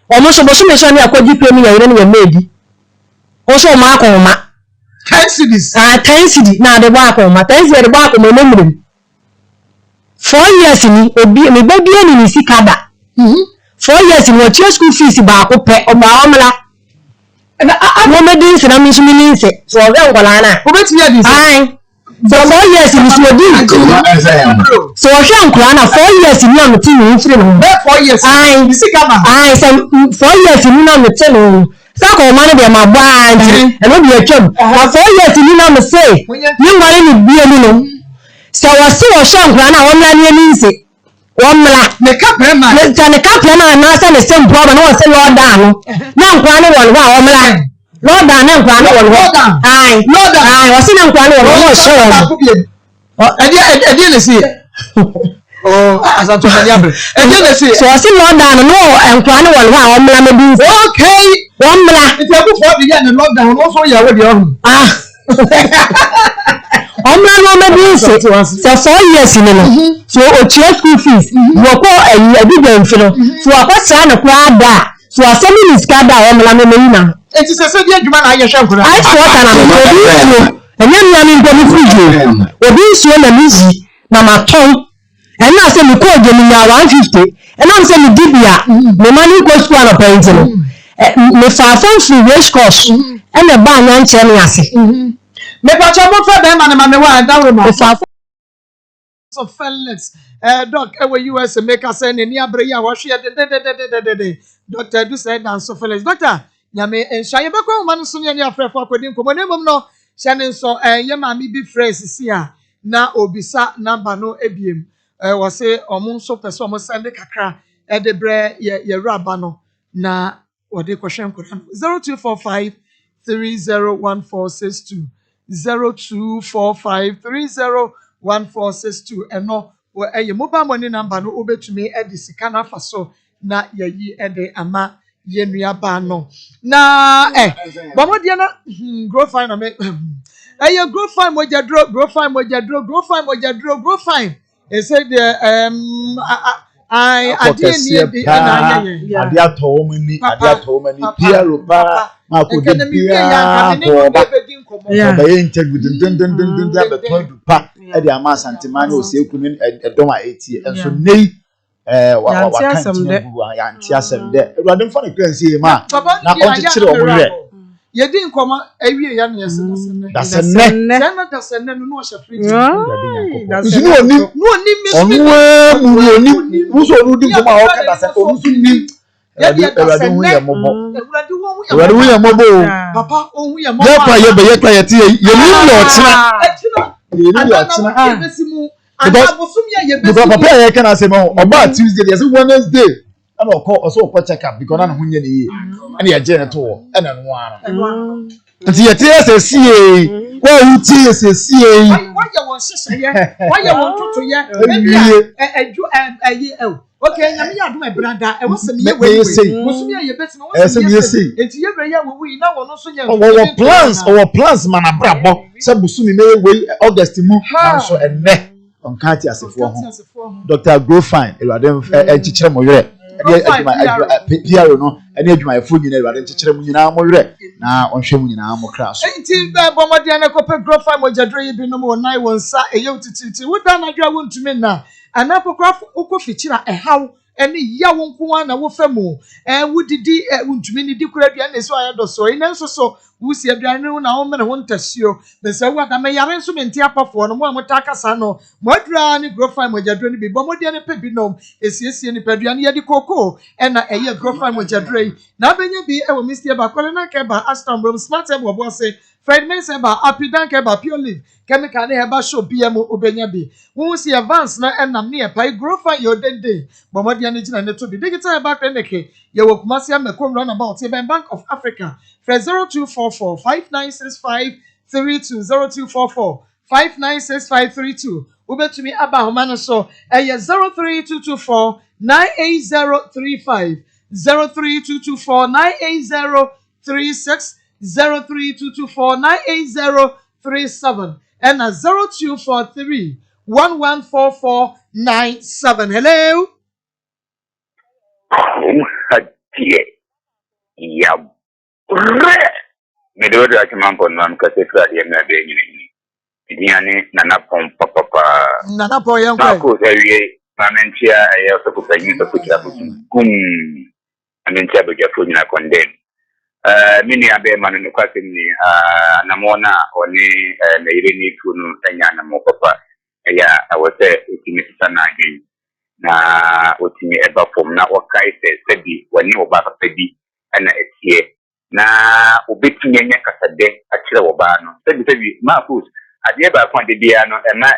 omo so boso me so ne akwaji premi ya ire ne medi o so ma akoma 10 cities 10 cedi na de ba akoma 10 cedi de ba akoma no mrum 4 years ni obi me ba bia ni sika da 4 years ni wo school fees ba ko pe o ba omla na wo me din se na mi so mi ni se so o ga ngola na o betimi adi ai so 4 years ni so di so o hwa ngola na 4 years ni am ti ni free no 4 years ai sika ma ai so 4 years ni na me te no sa ko ma no be ma bo anti e no be atwam na 4 years ni na me say ni ngware ni bia ni no so wo se wo hwa ngola na wo mla ni ni nse womla ne kapre ma ne kapre ma na se ne sem problem na wo se Lord down na nkwa ne won wa womla Lord down na nkwa ne won ai Lord down ai wo se na nkwa ne won wo so edi ne si oh asanto na yabre edi ne si so wo se Lord down no nkwa ne won wa womla me bi okay womla iti abu for bi ya ne Lord down no so ya we di ohun omla no me bi so 4 years ni no so o chie school fees wo ko ayi mfino so akwasa na kwa da so asemi ni skada omla me me na enti se di adwuma na aye hwankura ai so ta na me obi so enye nua mi nko mi friji obi so na mizi na maton ena se mi ko je mi na 150 ena se mi dibia me mani ko school na parent no me fa fon free race course ena ba nya nche me ase me pa cho mo fa be ma na ma me wa da we ma fa so fellas doc ewe US make us say ni abre ya wo hwe de doctor do say dan so fellas doctor nyame enshaye be kwa man so ni afrefo akwedi nkomo na mom no hye ne so ye ma mi bi friends si a na obisa number no ebiem wo say omo so pese omo send kakra de bre ye raba no na wo de ko hwe nkora 0245 301462 0245301462 eno ye mobile money number no obetumi edi sika na faso na yayi ede ama yenua ba no na bomodie na grow fine na me grow fine grow fine e say the I adie ni na ye ade ato mani piero pa ma ko de bia ko ba ye interview den ba to du pa e de ama santima na o se kunu edom a etie enso nei wa kan ti bu ya nti asem de ewade mfa ne kran sie ma na ko kire o mo hwe yedi nkoma awie ya na yese dasenne no hye fridge no oni mi muso no di nkoma o ka dasenne o muso ni ewade hu ya mobo papa ohun ya mobo ya pa ye be ye ka ye ti ye ni lo tina because papa ye kana say mo oba Tuesday yes Wednesday and o check up because na ho nye ne yi and ye je ne to and no ano nti ye tie se sie wo hu tie se sie why you won sese ye why you won toto ye eju okay nyame ya do e brada e wo se me ye we musumi ye betime wo se me ye enti ye bre ya we na wono so nya our plans mana brabo se busumi me we August mu so enne on kati asefo ho Dr. Grow Fine Ewade enchichire mo yere piaro no ene adwuma efo nyina Ewade enchichire mo nyina mo yere na onhwe mo nyina mo kra so enti bo modi na kope Grow Fine mo jadro yi bi no mo nai wonsa eye utititi woda na dwa wontumi na anapokra ukofichira ehaw ene ya wonko na wo famu wudidi wontumi ni dikura dua na so ayedo so ina nso so wusi aduane no na wo mene ho ntasio be se wo da me yare nso menti apafo no mo amotaka sa no modra ni Grow Fine mo jadro ni bi bo modi na pebi no esiesie ni peduane ye di koko ena eye Grow Fine mo jadro yi na benya bi e wo Mr. Bakole na keba Astambrom smart ebo bo se Fred Mensa ba apidan keba pure live chemical na heba show BM obenya bi wo si advance na enam ne pai Grow Fine yo dende bo modi na gina ne to bi digital back clinic ye wo Kumasi Amekom run about Bank of Africa for 0244 596532 0244 596532 ubetumi aba homano so 03224 98035 03224 98036 0322498037 and 0243114497. Hello. Yeah. Me do the man for non because it's ready and maybe Diane Nana Pom Papa Nana Poyam. Maa Akos Mamentia, I also put a use of which I put and then Chabu Jafuna condemn. Many a bear man in the question, Namona or Nairini Tunu and Yanamo Papa. Yeah, I was there with Mr. Nagin. Na otimi eba from na wakai se wani oba pedi ana etie na obetumi anya kasade akire oba no sebi Maa Akos ade ba kwa de bia no ema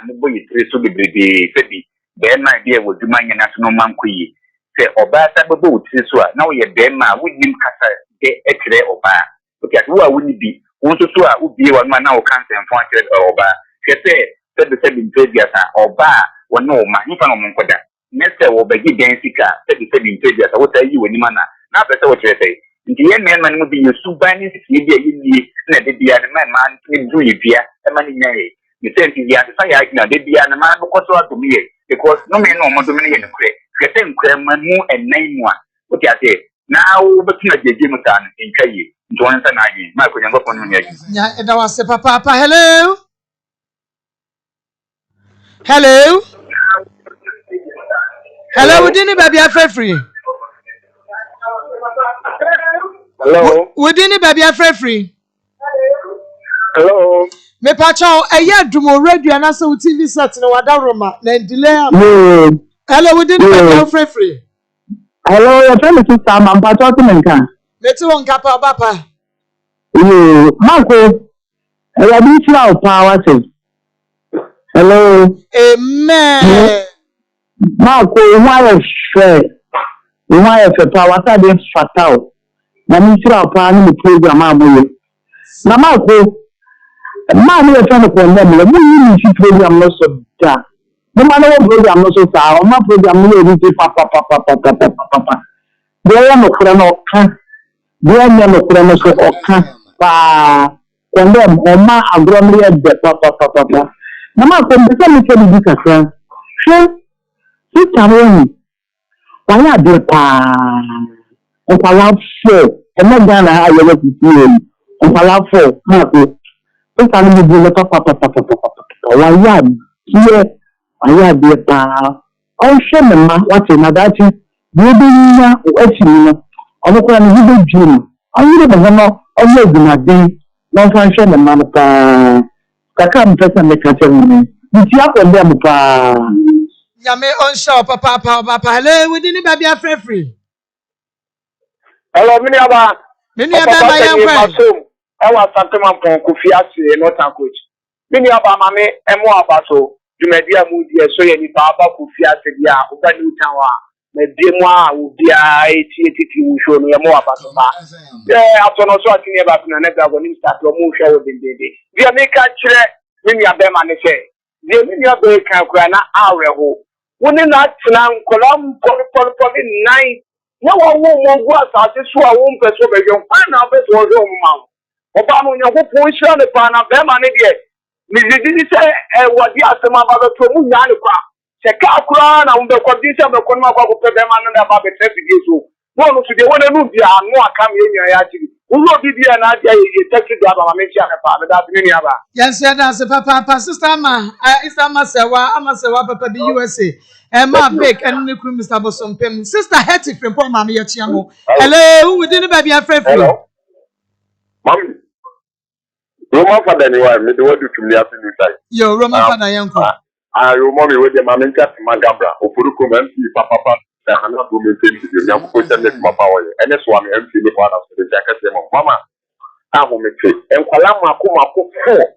no boyi tire so bebrebe sebi be na bia woduma nya na so no mankoyi se oba ta bebo utire so a na wo ye be ma wonim kasa de ekire oba okay wo a woni bi won so a ubie wa na wo kan semfo akire oba kete sebi mpedi asa oba wono ma nipa no monkoda nese wo bagi densika sebi mpedi asa wo ta yi woni mana na pese wo kire sei nti ye men man mu bi yesu bani siki bi ayi na de bia na man ni du ye bia e man nyae ni senti bia sa ya na de bia na man ko so ato mi because no me no mo do me ye no kure kete nkure man mu enan mu a wo ti ase na wo betu na jeje mu ta ntwa yi nti won sa na agi ma ko nyamba ko no nya Ya eda wase papa. Hello. Hello. Hello, we didn't baby afre free. Hello. We didn't baby afre free. Hello. Me pacho eya dumo radio na so TV set na wada roma na delay am. Hello, we didn't baby afre free. Hello, you're trying to see some pacho to menka. Me ti won kapa papa. Maa Akos, I need to power say. Hello. Amen. Maa Akos, why a power that is fatal. Na minister of power ni program amoye. Na Maa Akos, man we trying to condemn le mu ni program no so da. No man no program no so sa, o ma program no e ti papa. There no kura no kan. There no kura no so okan. Pa condemn o ma agromri e de papa. Na Maa Akos be say me tell you kakra. Si tamoni. Why are they pa? On parle fort. Et même dans la aïe avec ici. On parle fort. Maa Akos. On parle de le papa. Why are they pa? On shame ma what na that you be na o achimi no. On ko na you be dream. On you be no on you be na dey. No fan shame ma pa. Kaka mpesa me ka tell me. Nti akondem pa. Yame on show papa. Hello, we didn't baby afre free. Hello, mini aba ma yan kwa. Ewa santema pon Kofi Ase no tan coach. Mini aba mame emo aba so. Jumedi amu die so ye ni pa aba Kofi Ase dia oba ni utan wa. Me die mo a obi a eti wo show no emo aba so ba. Atono so atini aba na na ga ni start o mu hwe wo dendende. Dia me ka kire mini aba ma ne se. Dia mini aba kan kura na aweho. Woni na tena nkolam poli 9 na wo gu asase so a wo mpeso be yon pa na be so wo ma oba no nya ko pon hira ne pa na be ma ne de mi didi se wadi asema ba to mu nya ne kwa se ka kura na wo be ko di se be ko ma ko pe be ma no na ba be trefi di so wo no so de wo na nu bia anu aka me nya ya tiri wo bi bia na dia ye taxi do aba ma me chia ne pa be da bi ni aba yes ya se papa sister ma sewa papa di USA. Emma Bake and Niku Mr. Bosompem. Sister Hetty from Pomami Yachiamo. Hello, we didn't baby afraid. Hello. Mom. Roman father anyway, me do what to me after you say. Yo, Roman father yanko. Your mommy with the mamma cat Magabra, Opurukum and Papa, and not women to you, young person my power, and that's why I'm empty the one of the jacket of Mama. I will make it. And Kalama Kuma cook 4.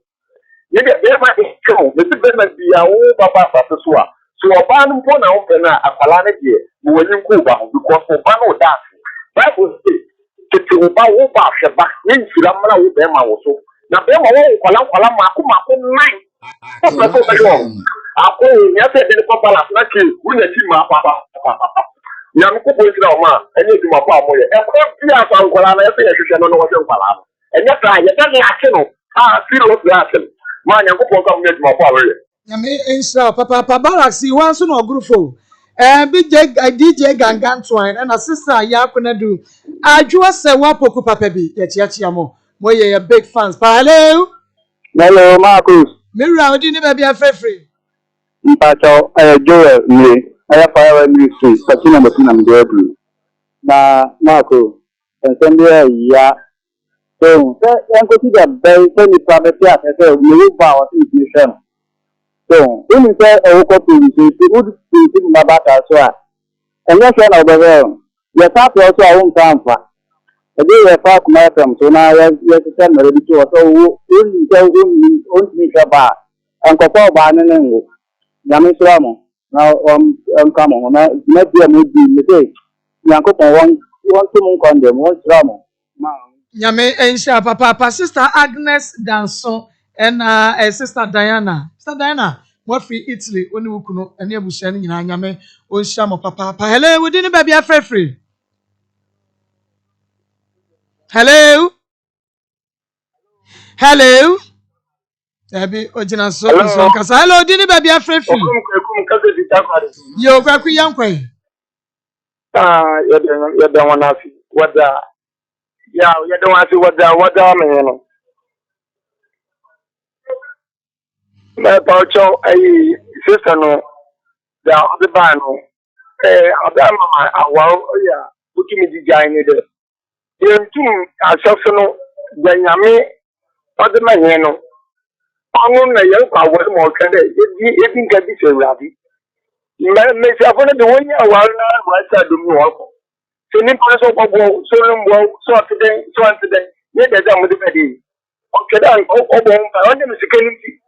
Maybe there might be true, Mr. Bennett be a old Papa Sua. So a ban upon our open a palana here, when you go back because for Bano that. Bible says to Uba Shabak, means Lamana with them also. Now, there were Kalama Kuma 9. Ako, yes, the Papa last night, we let him up, Papa. Young people is now, man, and you do my power. And Pia Sankolana, I think I should know what you're And that's why you don't have to. Feel what you have to. Man, you go for me more power. Nyame insha papa Barak si wan so na ogurufo DJ Gangan twine and a sister Yakuna do adwo se wa poku papa bi ye chia mo ye big fans pa hello Maa Akos. me ra odi ni ba bia frefre Mpacho Joel ni aya fire ministry katina mtina mdebu na Marco ensembia ya so yanko tija bay so ni private ya so ni ba wa institution so when you say o ko to ni would be mabata so a enye so na obere ya tap also a won kamfa e dey ya fa kuma fm so na ya tell me ready to so wo ni ka ba anko ko ba ne ngo Yami Slamo. Now, come on, maybe me say, Yanko, one to condemn, one Slamo. Nyame insha papa sister Agnes Danson and sister Diana. Sister Diana, what free Italy, only wukuno, and you bushani in Yame, on Shamo papa. Hello, we didn't baby a free. Hello? Hello? Debbie, Ojina so kasa. Hello, didn't baby a free. Yo, Kwaku Yankwe. You don't want to see what the. Yeah, you don't want to see what the man. My Paucho, a sister, no, the other band, Obama, yeah, putting me design it. You too, as also, the Yami, other man, no. On a young power more can they, can get this a rabbit. May I want to win a while now, right side of the walk. So, Nippon so today, yet there's a motivation. Okay, then, I want them to security.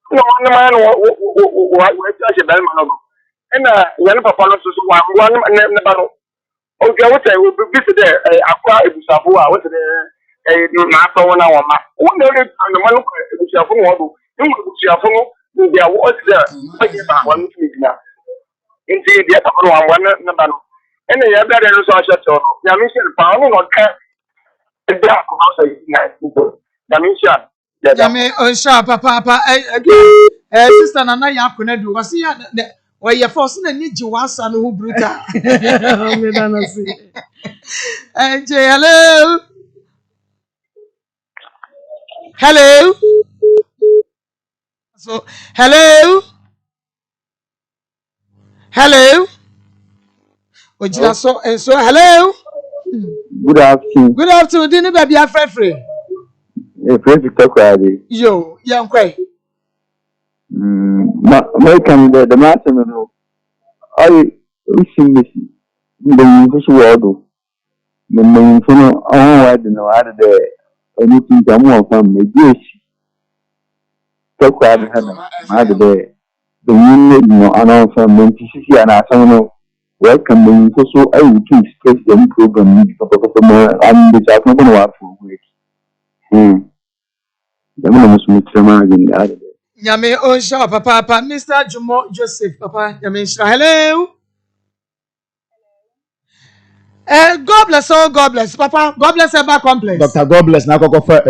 No man, what such a bellman. And young papa, one never. Okay, what I will be busy there. Aqua Sabua, what's there? A master 1 hour. One day, and the man who is a phone, they are what's there. I get one week now. Indeed, the other one number. And the other is also Yamisha Pound or Cat. And they are also nice people. Yamisha. Yame insha papa again. Sister Nana Yakuna do was ya why you forcing a need you was and who brutal. And hello. Hello. So hello. Hello. Ojina so and so hello. Good afternoon. Good afternoon. Didn't baby a free. A friend to talk about it. Yo, young quay. American, the matter, no. I wishing this. The fish world. The main thing, I don't know, out of the anything come on from the dish. Talk about out of the unit, no, I know from the TCC and I don't know. Welcome, so I will keep space the program for and the not going to work for weeks. The most Mr. out of it. Yame Onsha, papa, Mr. Jumo Joseph, papa, Yame hello. God bless all, God bless, papa, God bless Eba complex. Dr. God bless na akoko fa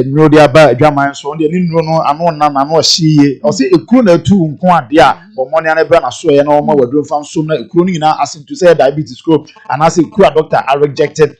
no dia ba adwaman so de ni nuro no ano na na no hyiye o se ekuru na tu nko ade a bomo ne anabra na so ye na o ma wadro fa nso na ekuru ni na asintu say diabetes ko ana se ekuru doctor are rejected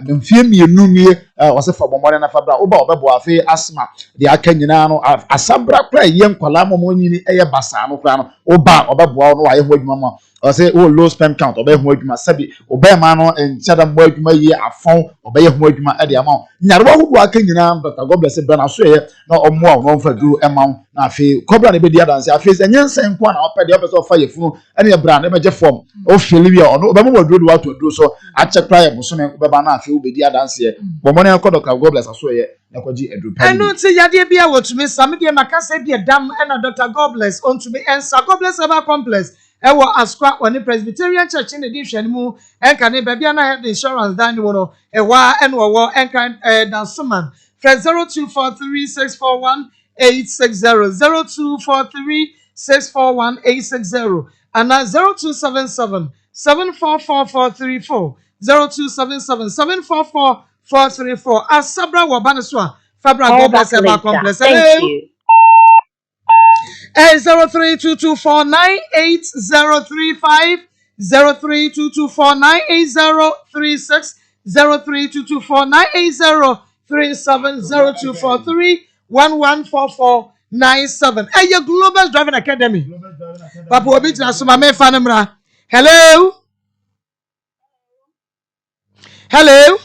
mfie mienu nie o se fa bomo ne na fa bra oba obebo afi asthma de aka nyina no asabra kra ye nkwala momo nyini eye basa no kra no oba obebo no wa ye ho adwuma ma o say o low sperm count oba ho adwuma sabi oba ma no enchada mbo adwuma yi afon oba ye ho adwuma e de ama nyarwa hudu aka nyina Dr. God bless bra na so ye na omo a no fa duru ema na afi kobra na be dia dance afi enyensen nko na opede opese ofa ye funu ene ye bra na meje form o feel wi ono oba mo duru wato duru so ache kra ye bosome obeba na afi obedi dance ye bomo ne ko Dr. God bless so ye na kwaji edu pa enu ti yade bia wotumi sam de makase bia dam na Dr. God bless ontumi ensa God bless Eba complex ewo Askwa woni Presbyterian Church in the edition mu enka ne ba bia na health insurance dan wo no ewa eno wo enka dan suman fresh 0243641860 0243641860 and 0277 744434 0277 744434 434. Asabra Wabaneswa. Fabra Call God back bless later. complex. Thank you. 0322498035 0322498036 0322498037 Hey, your Global Driving Academy. Papa Obitra Sumame Fanamra. Hello. Hello.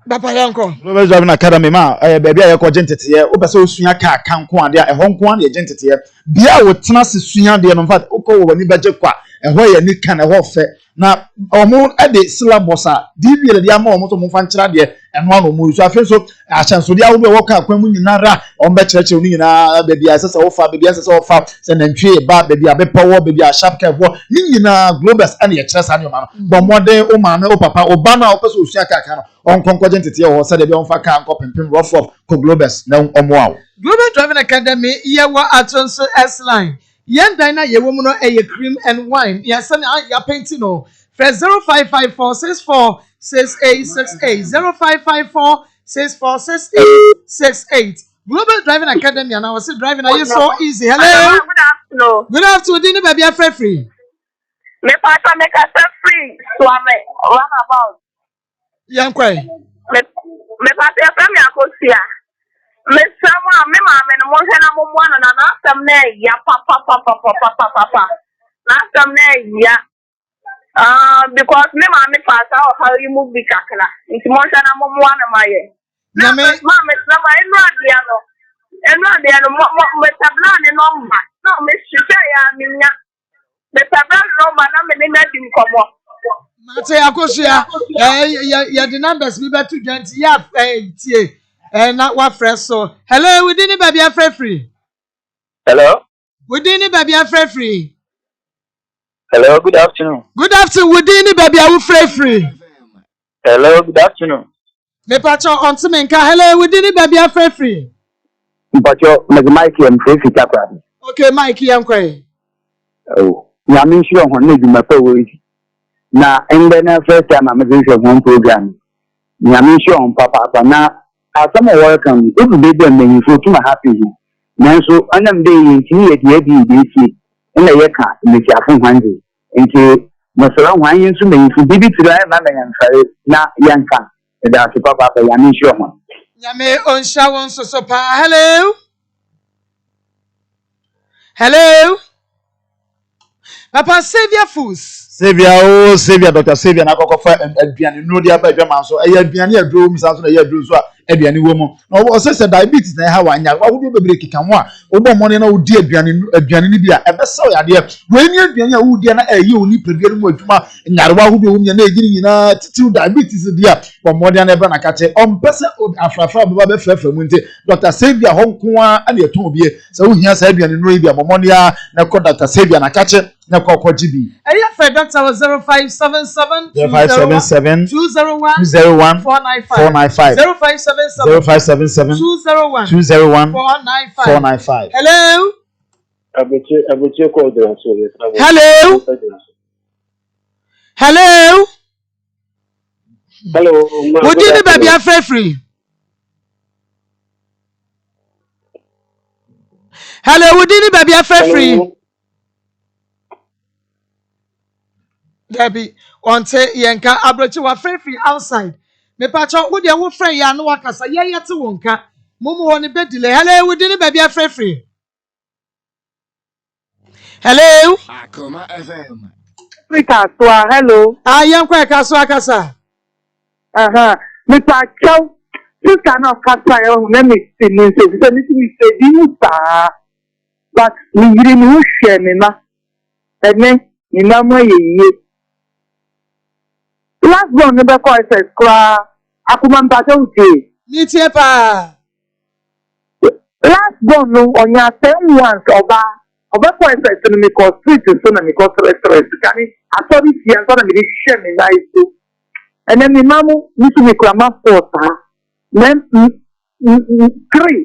Papa Yanko. Global Driving Academy ma baby aye ko gentete ye wo pese osua ka kan ko ade a ehon ko ade gentete ye bia wo tena se sua de no fact ko wo ni beje kwa eho ye ni kan eho fe na omo ade syllabus a dibie de ama omo to mo fa nkyira de eno ano mo so afi so ahyanso de awo wo ka akwan mu nyinara on be kyerɛkyerɛ ni nyina baby asese wo fa baby asese wo fa se na ntwe ba baby abepawo baby a sharp curve wo ni nyina globus ane ye kyerɛ sa ne o ma no bo modern o ma na o papa o ba na o pese osua ka kan no on konko gentete ye wo se de bi on fa ka anko pimpim rough up ko globus na omo awo Global Driving Academy yewa atonso S line yen dina yewo mu no cream and wine ya se na ya painting no fresh 0554646868 0554646868 Global Driving Academy and I was driving are you so easy. Hello. Good afternoon. Good afternoon. Dini baby are free. Me pastor make us free. So I'm run about. Young kwai. Me pastor from Akos here. Me sama me mama no mo hena mo mwana na na asem na ya papa. Na asem na ya. Because me mama pastor how you move big kakala. Nti mo hena mo mwana maye. Na me mama sama enu ade no me tabla ne number. No me shike ya minya. Me tabla number na me na di nkomo. Mate Akosia ya the numbers be better 20 ya tie na wa fresh so. Hello, we didn't baby are free. Hello. We didn't baby are free. Hello, good afternoon. Good afternoon, we didn't baby are free. Hello, good afternoon. Me pacho on Simenka. Hello, we didn't baby are free. Pacho, Mike and Tracy Chakra. Okay, Mike Yankwe. Oh, Yamin sure on need my power. Now, and then first time I'm a one program. Yamin sure on Papa, now. As some welcome, it will be them when you feel too happy. Now, so I am being here at the ABC in the Yaka, in the Japan Handy. Into Masala, why you to me to be to the Mamma and now Yanka, and that's Papa, Yamin Sherman. Yame on Shawon Sosopa. Hello. Hello. Papa Savior Foods. Savior Dr. Savior na kokofa aduane no dia ba dwama so aduane aduro mi sanso na aduro so aduane wo mu na o se diabetes na ha wanya wa wo bebre kika mo a wo bo mo ne na wo di aduane ni bia e be saw ya de we ni aduane a wo di na ayi oni pedua mu adwuma nyarewa wo be wo nya na ejiri nyina titiu diabetes dia bo mo dia na be na kache o mpese afrafa baba be frefa mu nti Dr. Savior honko a na eton obie se wo hia sa aduane no bia bo mo ne na ko Dr. Savior na kache na kokko GB. Eya for Dr. 0577 201 495 0577 201 495. Hello. Hello. Would you baby are free? Hello, would you baby are free? Debbie, on say Yanka Abrochi wa free outside. Me pacho wo de wo free ya no wakasa ye yete wonka. Mumu woni bedile. Hello, we didn't baby free. Hello. Akoma FM. Africa, so hello. I am quite kasa. Me pacho. Sister no kasa yo na me say me say di sa. But me yiri me hwe me ma. Ene ni mama ye. Last born never call says cry. Akoma mpacho uche. Ni tie pa. Last born no onya 10 once oba call says no me call street so na me call restaurant kani asori ti an so na me dey share me nice so. And then me mamu ni to me grandma for ta. Then 3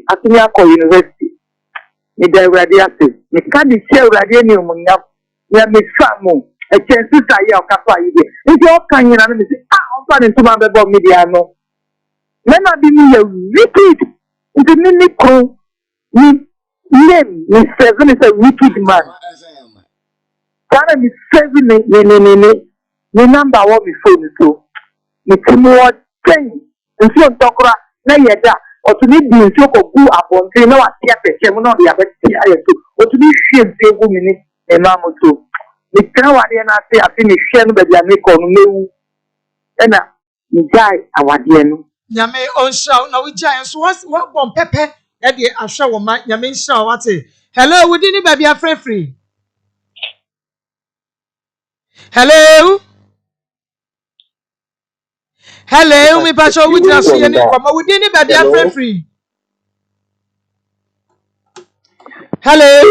atinya ko university. Me dey ready ase. Me can dey share ready ni umunya. Ya me samu. A chance to say, I'll come by you. If you're coming and say, fan into my bebo mediano. Men are being a wicked into Nico. Name is 7 is a wicked man. Can be 7 the number one before so. It's more 10 and so Tokra, Nayada, or to need the joke of who upon say no, I can't not the other or to be shared 2 minutes and Mamoto. The Kawa and I say I finish sharing by the American and I die our dear. Nyame on show now we giants what bomb pepper Eddie I show my Yamin show what hello we didn't baby free hello me pacho we just see any come we didn't baby free hello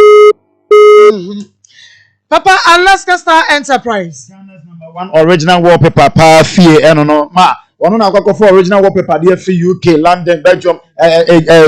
Papa Alaska Star Enterprise Ghana's #1 original wallpaper pa fie no ma ono na akoko for original wallpaper dey fi UK London Belgium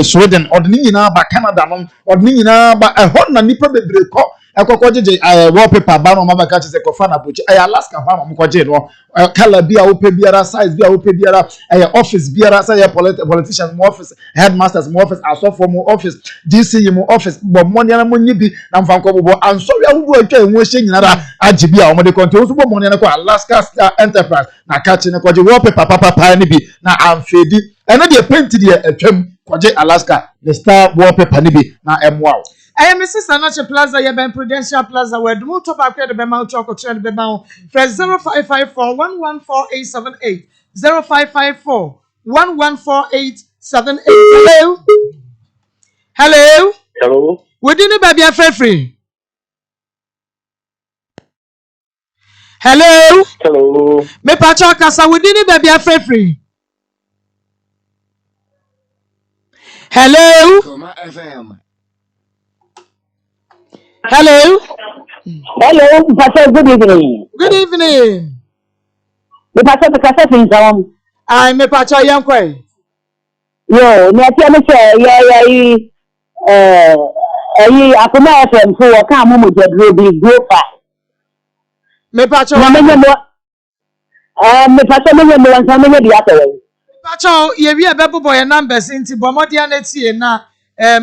Sweden odni nyina ba Canada no odni nyina ba ehon na nipa bebre ko akoko jeje wallpaper ba no ma ba ka che ko fa na bochi Alaska fa mo ko je no color bia wo pe biara size bia wo pe biara office biara say politicians mo office headmasters mo office asofo mo office DC mo office bo money na mo nyibi na mfa nko bo anso ya wo atwa enwo hye nyina ra age bia wo de konto so bo money na ko Alaska Star Enterprise na ka che ne ko je wallpaper papa ni bi na amfedi ene de paint de atwam ko je Alaska the Star wallpaper ni bi na emwa I am Mrs. Anache Plaza, Yaben Prudential Plaza, where the motor back the Bemau Choco Chen Bemau, press 0554 114878. 0554 114878. Hello? Hello? Hello? We didn't baby a free. Hello? Hello? Me Pacho Casa, we didn't baby a free. Hello? Akoma FM. Hello? Hello, Pastor, good evening. Good evening. The Pastor, the cassette in some. I'm a Pacho Yankwe. Yo, me tell me say, Akoma FM for a car moment that be go far. Me Pacho. Me Pastor, me no one some the other way. Pacho, ye be a bebo boy numbers into Bomodia neti na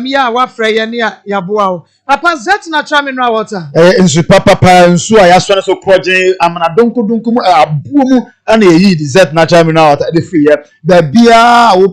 ya wa frey ne ya boa. Papa zet na chami no water. Nsu papa nsu a yaso na so kroje amana donko mu abuo mu ana eyi zet na chami no water de free da bia wo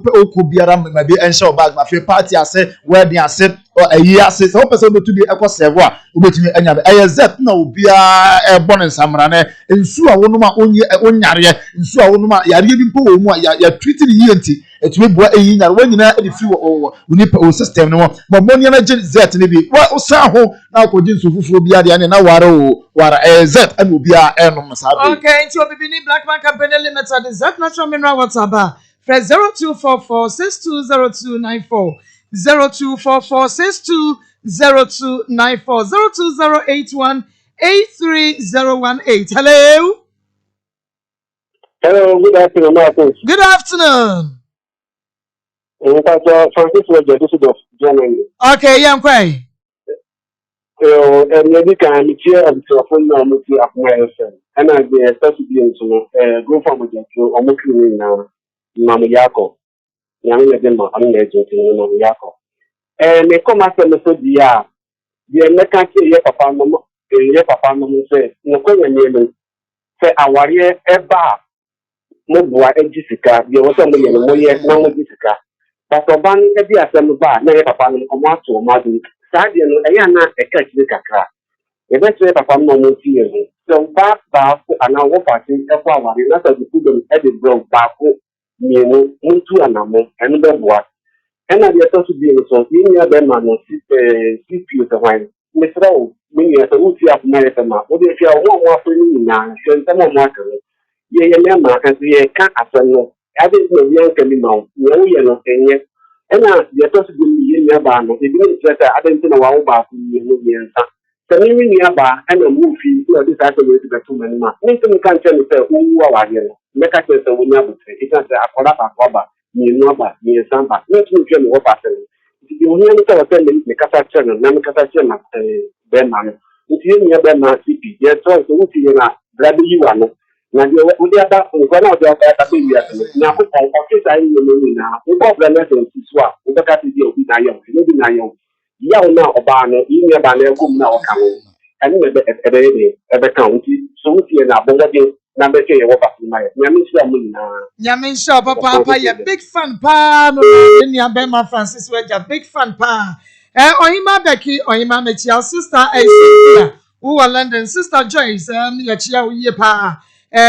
biara ma bi enhye bag ma free party ase wedding ase ayi ase so person betu bi ekoseve a obetumi anya be zet na obia ebon nsamra na nsu a wonu ma onyare nsu a wonu ma yare bi mpo wo mu a ya treat ni yenti etumi bua eyi nyare wanyina e free wo nipa o system no mo money na zet ni bi wa saho na ko jinsu fufu bia de na wara zet and obia enom sabe okay nti obibi ni Black Man Company Limited zet natural mineral water ba press 0244 620294 0244 620294 02081 83018. Hello. Hello, good afternoon, Maa Akos. Good afternoon. Francis Roger, this is of Germany. Okay, Yankwe. And maybe can be chair of the phone number to Akoma FM. And I start to be into go from the or making now Maa Akos. Young lady, I'm legend in Maa Akos. And they come after me so dear. The American year papa mama say, no question name say our year eba no boy Jessica, there was somebody in the year now Jessica. But Oban ebi asem ba na ye papa no omo ato madu. Saade no eya na e ka chiri kakra. E be tire papa no mo tie ho. So ba ko ana wo party e ko aware na sa di kudom e de bro ba ko mienu muntu anamo eno be boa. Ena de to so bi so yin ya be ma no CPU to wan. Misra o mi ya so uti af na ye ma. O de fi awo mo afo ni na se ntamo mo aka no. Ye me ma kan ye ka asem no. I didn't know young can be now. No, and the toss of the nearby. It didn't say I didn't know about the so nearby and a movie to this actually to the 2 many months. Nathan can't tell me who are here. Make us say we never say it can say I call up a cover, near Nova, near Samba. Let me tell you what happened. You hear me tell the Casa Channel, Namaka Channel, Ben Man. If you near Ben Man CP, yes, so you are glad you are. na ndio udi ada ngwana odi aka ta bi ya na ko office ayi ni na ko brand na siswa ko ka ti di obi na yo ni bi na yo ya na oba no yi ni ba na egum na o ka ho ani na ebe ka unti so unti na bongo na be ke wo ba na ya nyame nsia mu na nyame nsia papa ya big fan pa no ni abema Francis Weja big fan pa ohima beki ohima mechi our sister sister who are London sister Joyce ya chia ye pa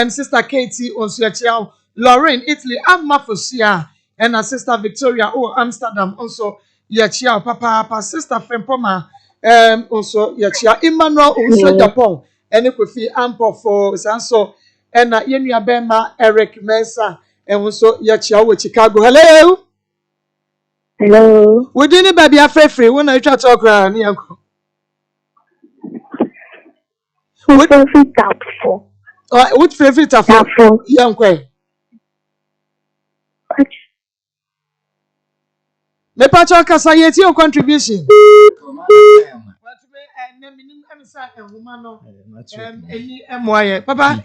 sister Katie also ya chia Lauren Italy Amma Fosia and our sister Victoria Amsterdam also ya chia papa sister Frempoma also ya chia Emmanuel also Japan and Kofi Ampo for so and yenu abema Eric Mensah and also ya chia with Chicago. Hello. Hello. We didn't baby free when I try to talk around here. What favorite tap for? What favorite tap for? Young quay. Me pacho kasayeti your contribution. Papa,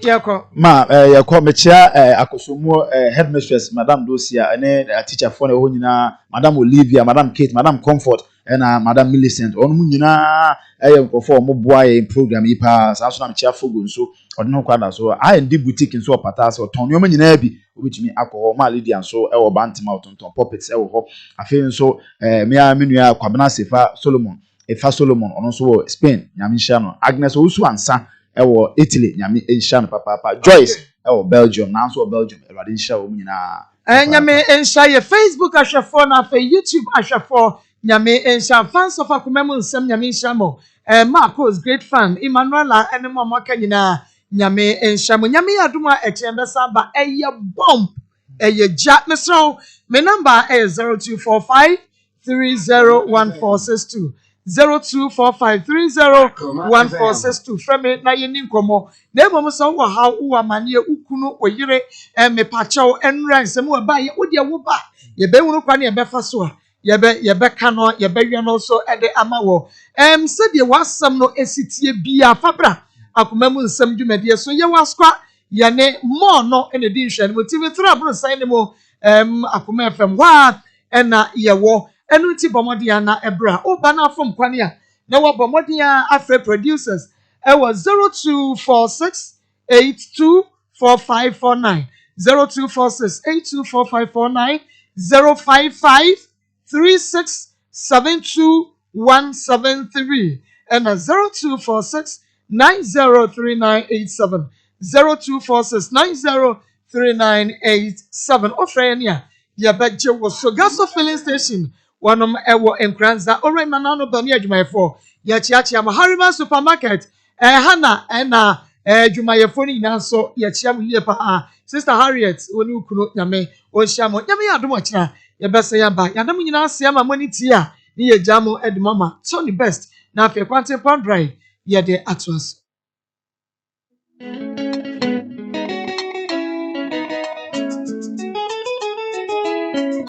ma yako mechia akosomo headmistress madam Dosia ene teacher for ho nyina madam Olivia madam Kate madam Comfort and madam Millicent on mu nyina nkofo mo boa ye program yi pa sa so na mechia fogo nso odno kwada so ndi boutique nso opata so ton nyoma nyina bi obetumi akọ ma Lydia nso wo bantima otonton puppets ho afi nso me a menua Kwabena Sefa Solomon Efa Solomon ono so Spain nyame hia no Agnes Osu ansa ewo Italy nyame hia no papa Joyce ewo Belgium na so Belgium erade hia wo nyina nyame hia ye Facebook ahwefo na fa YouTube ahwefo nyame hia fans of Akoma mu nsem nyame hia mo Maa Akos great fan Emmanuela ene mo maka nyina nyame hia mo nyame aduma echembesa ba eye bomb eye ja mesro me number is 0245 301462 0245301462 frame na yeni nkomo na ebom so wo ha wo amane ukunu oyire me pacho enran sem wo ba ye wo de wo ba ye be wunu kwa na ye be fa so a ye be ka no ye be hwe no so ede ama wo se de wasam no esitie bia fabra Akoma mu nsem dwumade so ye waskwa ye ne mo no ene di hwe no TV tra bro sai ne mo Akoma FM wa ena ye wo enu ti bomodia na ebra oba na afom kwane a na wo bomodia afre producers e was 0246824549 0246824549 05536722173 and 0246903987 0246903987 ofrenia ya beje wo so gas filling station wanom ewo enkranza ore manano bani adwumayefo ya chiachia Mahariman supermarket hana na adwumayefo ni na so ya chiam lie pa sister Harriet woni ukuno nyame o hiamo nyame ya adom achira ya bese ya ba ya dam nyina asia ma moni tia ni ye jamo edmama Tony best na afi kwante pondrai ya de atwas